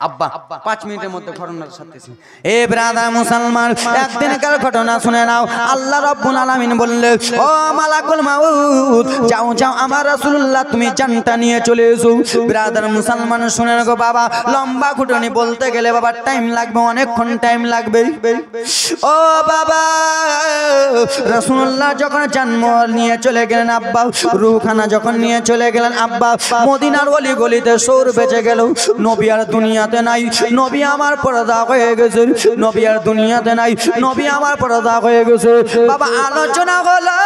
আব্বা। 5 মিনিটের মধ্যে ঘটনার সাথে। এ ব্রাদার মুসলমান, একদিনকার ঘটনা শুনে নাও। আল্লাহ রাব্বুল আলামিন বললেন, ও মালাকুল মউত যাও যাও, আমার রাসূলুল্লাহ তুমি জানটা নিয়ে চলে এসো। ব্রাদার মুসলমান শুনেন গো বাবা, লম্বা ঘটনা বলতে গেলে বাবা টাইম লাগবে, অনেকক্ষণ টাইম লাগবে। ও বাবা, রাসূলুল্লাহ যখন জন্ম নিয়ে চলে গেলেন আব্বা, রূহখানা যখন নিয়ে চলে গেলেন আব্বা, মদিনার অলি গলিতে সৌর বেঁচে গেল। নবী আর দুনিয়াতে নাই, নবী আমার পর্দা হয়ে গেছে। নবী আর দুনিয়াতে নাই, নবী আমার পর্দা হয়ে গেছে। বাবা আলোচনা হলো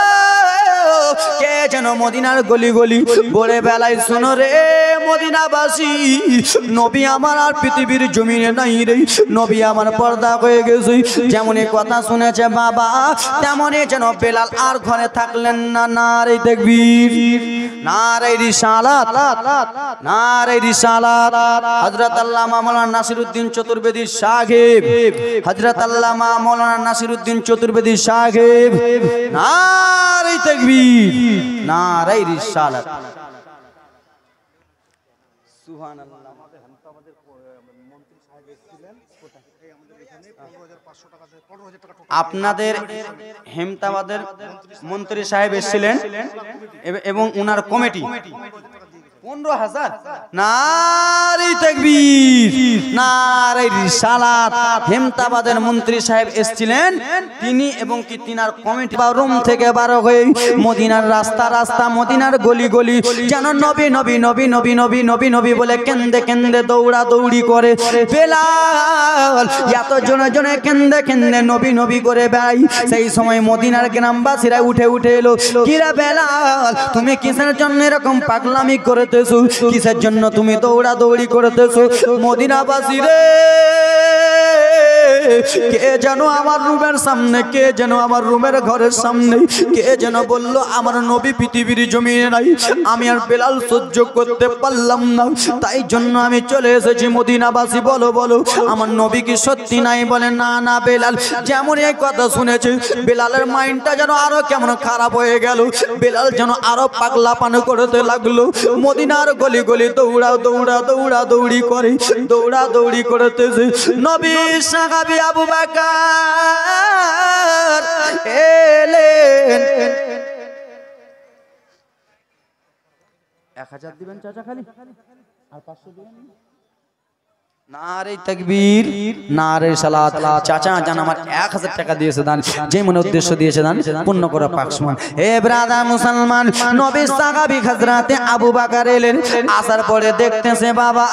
কে যেন মদিনার গলি গলি বলে বেলায়, শোনো রে মদিনাবাসী, নবী আমার আর পৃথিবীর জমিনে নাই রে, নবী আমার পর্দা হয়ে গেছে। যেমনই কথা শুনেছে বাবা, তেমনই যেন বেলাল আর ঘরে থাকলেন না। নারে তাকবীর, নারে রিসালাত, নারে রিসালাত। হযরত আল্লামা মাওলানা নাসিরউদ্দিন চতুর্বেদী সাহেব, হযরত আল্লামা মাওলানা নাসিরউদ্দিন চতুর্বেদী সাহেব, নারে তাকবীর, নারে রিসালাত। সুবহানাল্লাহ। আপনাদের হেমতাবাদের মন্ত্রী সাহেব এসেছিলেন এবং উনার কমিটি 15,000। নারে তাকবীর, নারে রিসালাত। হেমতাবাদের মন্ত্রী সাহেব এসেছিলেন, তিনি এবং কি তিনার কমিটি রোম থেকে বার হয়ে মদিনার রাস্তা রাস্তা, মদিনার গলি গলি যেন নবী নবী নবী নবী নবী নবী নবী বলে কেন্দে কেন্দে দৌড়া দৌড়ি করে। বেলাল এত জনে জনে কেন্দে কেন্দে নবী নবী করে বেড়াই। সেই সময় মদিনার গ্রামবাসীরা উঠে উঠে এলো, কিরা বেলাল তুমি কিসের জন্য এরকম পাগলামি করে, কিসের জন্য তুমি দৌড়া দৌড়ি করতেছো? মদিনাবাসী রে, কে যেন আমার রুমের সামনে, কে যেন আমার রুমের ঘরের সামনে, কে যেন বলল আমার নবী পৃথিবীর জমিনে নাই। আমি আর বেলাল সহ্য করতে পারলাম না, তাই জন্য আমি চলে এসেছি মদিনাবাসী। বলো বলো আমার নবী কি সত্যি নাই? বলে না না বেলাল। যেমন এই কথা শুনেছে বেলালের মাইন্ডটা যেন আরো কেমন খারাপ হয়ে গেল। বেলাল যেন আরো পাগলা পান করতে লাগলো। মদিনার গলি গলি দৌড়া দৌড়া দৌড়া দৌড়ি করে, দৌড়া দৌড়ি করতেছে। নবী সাহাবী আবু বকর এলেন। 1000 দিবেন চাচা খালি, আর 500 দিবেন। নারে তাকবীর, নারে সালাত। চাচা জান আমার 1000 টাকা দিয়েছে দান, যে মনে উদ্দেশ্য দিয়েছে দান পূর্ণ করা পাক সুবহান। হে ব্রাদার মুসলমান, নবী সাহাবী হযরতে আবু বকর এলেন। আসার পরে দেখতেছে বাবা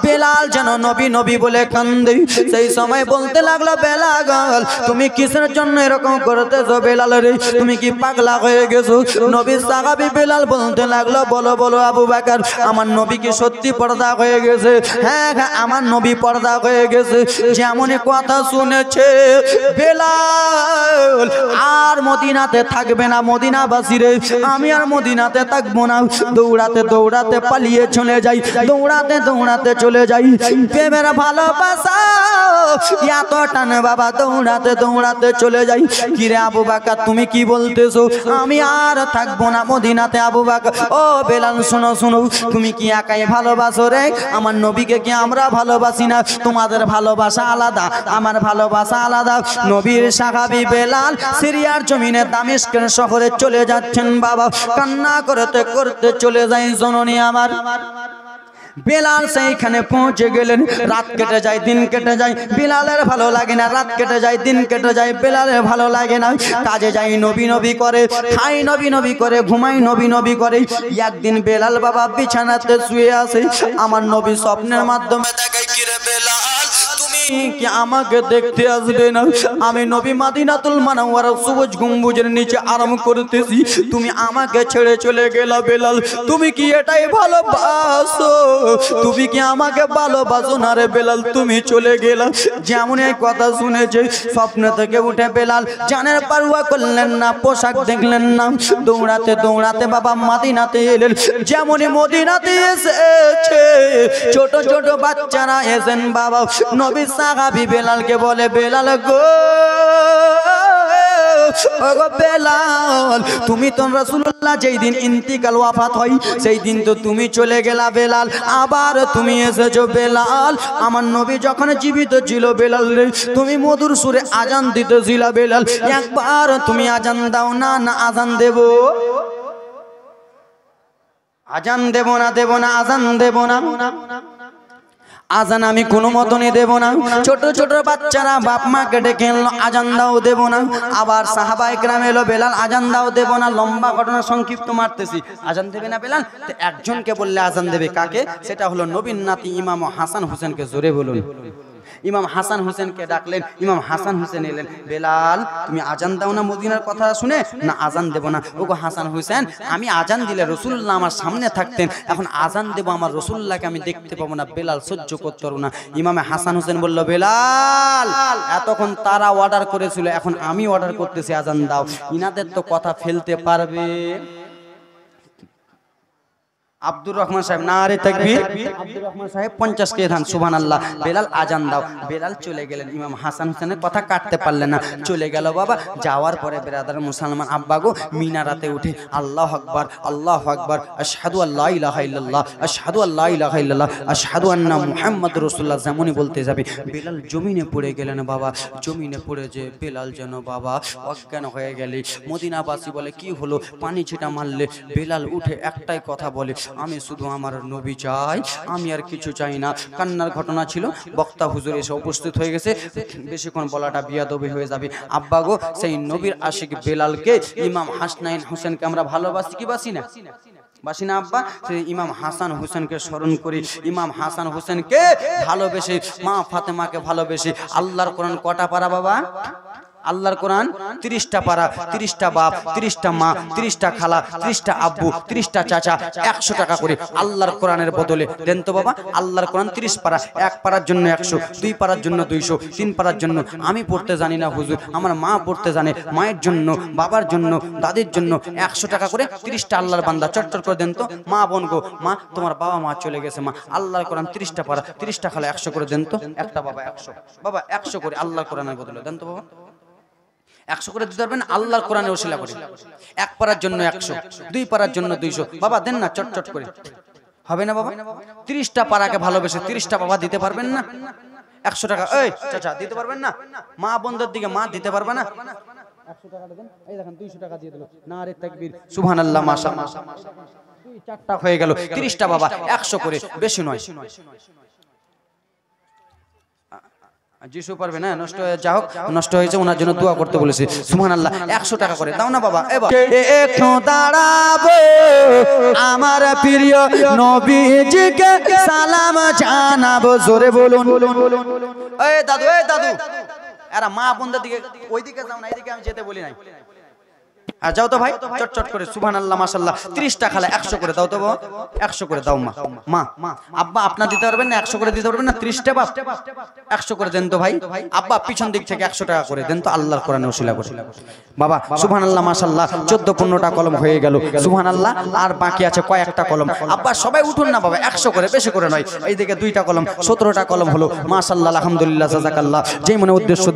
বেলাল যেন নবী নবী বলে কান্দে। সেই সময় বলতে লাগলো বেলাল তুমি কিসের জন্য এরকম করতেছো? বেলাল রে তুমি কি পাগলা হয়ে গেছো? নবী সাহাবী বেলাল বলতে লাগলো বলো বলো আবু বকর আমার নবী কি সত্যি পর্দা হয়ে গেছে? হ্যাঁ হ্যাঁ আমার নবী পর্দা হয়ে গেছে। যেমন কথা শুনেছে বেলাল আর মদিনাতে থাকবে না। মদিনাবাসী রে আমি আর মদিনাতে থাকবো না। দৌড়াতে দৌড়াতে পালিয়ে চলে যাই, দৌড়াতে দৌড়াতে চলে যাই। প্রেমের ভালোবাসা এত টানে বাবা, দৌড়াতে দৌড়াতে চলে যাই। কিরে আবু বকর তুমি কি বলতেছো? আমি আর থাকবো না মদিনাতে। আবু বকর ও বেলাল শোনো শোনো, তুমি কি একাই ভালোবাসো রে? আমার নবীকে কি আমরা ভালোবাসি না? তোমাদের ভালোবাসা আলাদা, আমার ভালোবাসা আলাদা। নবীর সাহাবী বেলাল সিরিয়ার জমিনে দামেস্কের শহরে চলে যাচ্ছেন বাবা, কান্না করতে করতে চলে যায় জননী আমার। বেলাল সেইখানে পৌঁছে গেলেন। রাত কেটে যায় দিন কেটে যায়, বেলালের ভালো লাগে না। রাত কেটে যায় দিন কেটে যায়, বেলালের ভালো লাগে না। কাজে যাই নবী নবী করে, খাই নবী নবী করে, ঘুমাই নবী নবী করে। একদিন বেলাল বাবা বিছানাতে শুয়ে আছে, আমার নবী স্বপ্নের মাধ্যমে দেখায় কিরে বেলাল তুমি কি আমাকে দেখতে আসবে না? আমি নবী মদিনাতুল মুনাওয়ারা সবুজ গম্বুজের নিচে আরাম করতেছি, তুমি আমাকে ছেড়ে চলে গেলা। বেলাল তুমি কি এটাই ভালোবাসো? তুমি কি আমাকে ভালোবাসো না রে বেলাল? তুমি চলে গেলা। যেমন এই কথা শুনেছে স্বপ্ন থেকে উঠে বেলাল জানের পারওয়া করলেন না, পোশাক দেখলেন না। দৌড়াতে দৌড়াতে বাবা মদিনাতে এলেন। যেমনই মদিনাতে এসেছে ছোট ছোট বাচ্চারা এসেন বাবা। নবী সাহাবী বেলালকে বলে বেলাল গো বেলাল তুমি তো রাসূলুল্লাহ যেই দিন ইন্তিকাল ওয়াফাত হয় সেই দিন তো তুমি চলে গেলা বেলাল, আবার তুমি এসেছো বেলাল। আমার নবী যখন জীবিত ছিল বেলাল রে তুমি মধুর সুরে আজান দিতেছিলা বেলাল, একবার তুমি আজান দাও না। না আজান দেব, আজান দেব না, দেব না আজান দেব না। আজান আমি কোনো মতনই দেব না। ছোট ছোট বাচ্চারা বাপ মাকে ডেকে এলো আজান দাও, দেব না। আবার সাহাবায়ে কেরাম এলো বেলাল আজান দাও, দেব না। লম্বা ঘটনা সংক্ষিপ্ত মারতেছি। আজান দেবে না বেলাল, তো একজনকে বললে আজান দেবে। কাকে? সেটা হলো নবীর নাতি ইমাম হাসান হোসেনকে। জোরে বলুন। ইমাম হাসান হোসেনকে ডাকলেন, ইমাম হাসান হোসেন এলেন। বেলাল তুমি আজান দাও না মদিনার কথা শুনে? না আজান দেব না। ওগো হাসান হোসেন আমি আজান দিলে রাসূলুল্লাহ আমার সামনে থাকতেন, এখন আজান দেব আমার রাসূলুল্লাহকে আমি দেখতে পাবো না। বেলাল সহ্য করতে পারবো না। ইমাম হাসান হোসেন বলল বেলাল এতক্ষণ তারা অর্ডার করেছিল, এখন আমি অর্ডার করতেছি আজান দাও। ইনাদের তো কথা ফেলতে পারবে। আব্দুর রহমান সাহেব নারে তাকবীর। আব্দুর রহমান সাহেব 50 কে ধান সুবহানাল্লাহ। বেলাল আজান দাও। বেলাল চলে গেলেন। ইমাম হাসান হোসেনের কথা কাটতে পারলেন না, চলে গেল বাবা। যাওয়ার পরে ব্রাদার মুসলমান আব্বা গো মিনারাতে উঠে আল্লাহু আকবার আল্লাহু আকবার আশহাদু আল্লা ইলাহা ইল্লাল্লাহ আশহাদু আল্লা ইলাহা ইল্লাল্লাহ আশহাদু আন্না মুহাম্মাদুর রাসূলুল্লাহ যেমনই বলতে যাবে বেলাল জমিনে পড়ে গেলেন বাবা। জমিনে পড়ে যে বেলাল যেন বাবা অজ্ঞান হয়ে গেলে। মদিনাবাসী বলে কি হলো? পানি ছিটা মারলে। বেলাল উঠে একটাই কথা বলে আমি শুধু আমার নবী চাই, আমি আর কিছু চাই না। কান্নার ঘটনা ছিল। বক্তা হুজুর এসে উপস্থিত হয়ে গেছে, বেশিক্ষণ বলাটা বিয়াদবি হয়ে যাবে। আব্বা গো সেই নবীর আশিক বেলালকে ইমাম হাসনাইন হোসেনকে আমরা ভালোবাসি কি বাসি না? বাসি না আব্বা? সেই ইমাম হাসান হোসেনকে স্মরণ করি। ইমাম হাসান হোসেনকে ভালোবেসে, মা ফাতেমাকে ভালোবেসে। আল্লাহর কোরআন কটা পারা বাবা? আল্লাহর কোরআন 30টা পারা, 30টা বাপ, 30টা মা, 30টা খালা, 30টা আব্বু, 30টা চাচা, 100 টাকা করে আল্লাহর কোরআনের বদলে দেন তো বাবা। আল্লাহর কোরআন 30 পারা, 1 পারার জন্য 100, 2 পারার জন্য 200, 3 পারার জন্য, আমি পড়তে জানি না হুজুর, আমার মা পড়তে জানে, মায়ের জন্য, বাবার জন্য, দাদির জন্য 100 টাকা করে 30টা আল্লাহর বান্দা চটচট করে দেন তো। মা বোন গো, মা তোমার বাবা মা চলে গেছে, মা আল্লাহর কোরআন 30টা পারা, 30টা খালা 100 করে দেন তো। একটা বাবা 100, বাবা 100 করে আল্লাহর কোরআনের বদলে দেন তো বাবা। 100 করে দিতে পারবেন আল্লাহর কোরআনে ওসিলা করে। 1 পারার জন্য 100, 2 পারার জন্য 200, বাবা দেন না চটচট করে। হবে না বাবা? 30টা পারাকে ভালোবেসে 30টা বাবা দিতে পারবেন না? 100 টাকা এই চাচা দিতে পারবেন না? মা বন্ধুর দিকে মা দিতে পারবে না? 100 টাকাটা দেন, এই দেখেন 200 টাকা দিয়ে দিল। নারে তাকবীর, সুবহানাল্লাহ, মাশাআল্লাহ। 2-4টা হয়ে গেল, 30টা বাবা 100 করে, বেশি নয়। যিশু পারবে না, নষ্ট হয়ে যা হোক, নষ্ট হয়েছে ওনার জন্য দোয়া করতে বলেছে। সুবহানাল্লাহ, 100 টাকা করে দাও না বাবা। এবার একটু দাঁড়াবো, আমার প্রিয় নবীজিকে সালাম জানাবো, জোরে বলুন। এই দাদু, এই দাদু, এরা মা বোনদের দিকে ওইদিকে যাও না, এইদিকে আমি যেতে বলি নাই। আর যাও তো ভাই চটচট করে। সুবহানাল্লাহ, মাশাআল্লাহ। 30টা খালা 100 করে দাও তো বাবা, 100 করে দাও মা। মা আব্বা আপনার দিতে পারবেন না? 100 করে দিতে পারবেন না? 30টা বাপ 100 করে দেন তো ভাই। আব্বা পিছন দিক থেকে 100 টাকা করে দেন তো আল্লাহর কোরআনে ওসিলা করে। বাবা সুবহানাল্লাহ, মাশাআল্লাহ। 14-15টা কলম হয়ে গেল। সুবহানাল্লাহ, আর বাকি আছে কয়েকটা কলম। আব্বা সবাই উঠুন না বাবা, 100 করে, বেশি করে নয়। এইদিকে 2টা কলম, 17টা কলম হলো। মাশাআল্লাহ, আলহামদুলিল্লাহ, জাযাকাল্লাহ। যেই মনে উদ্দেশ্য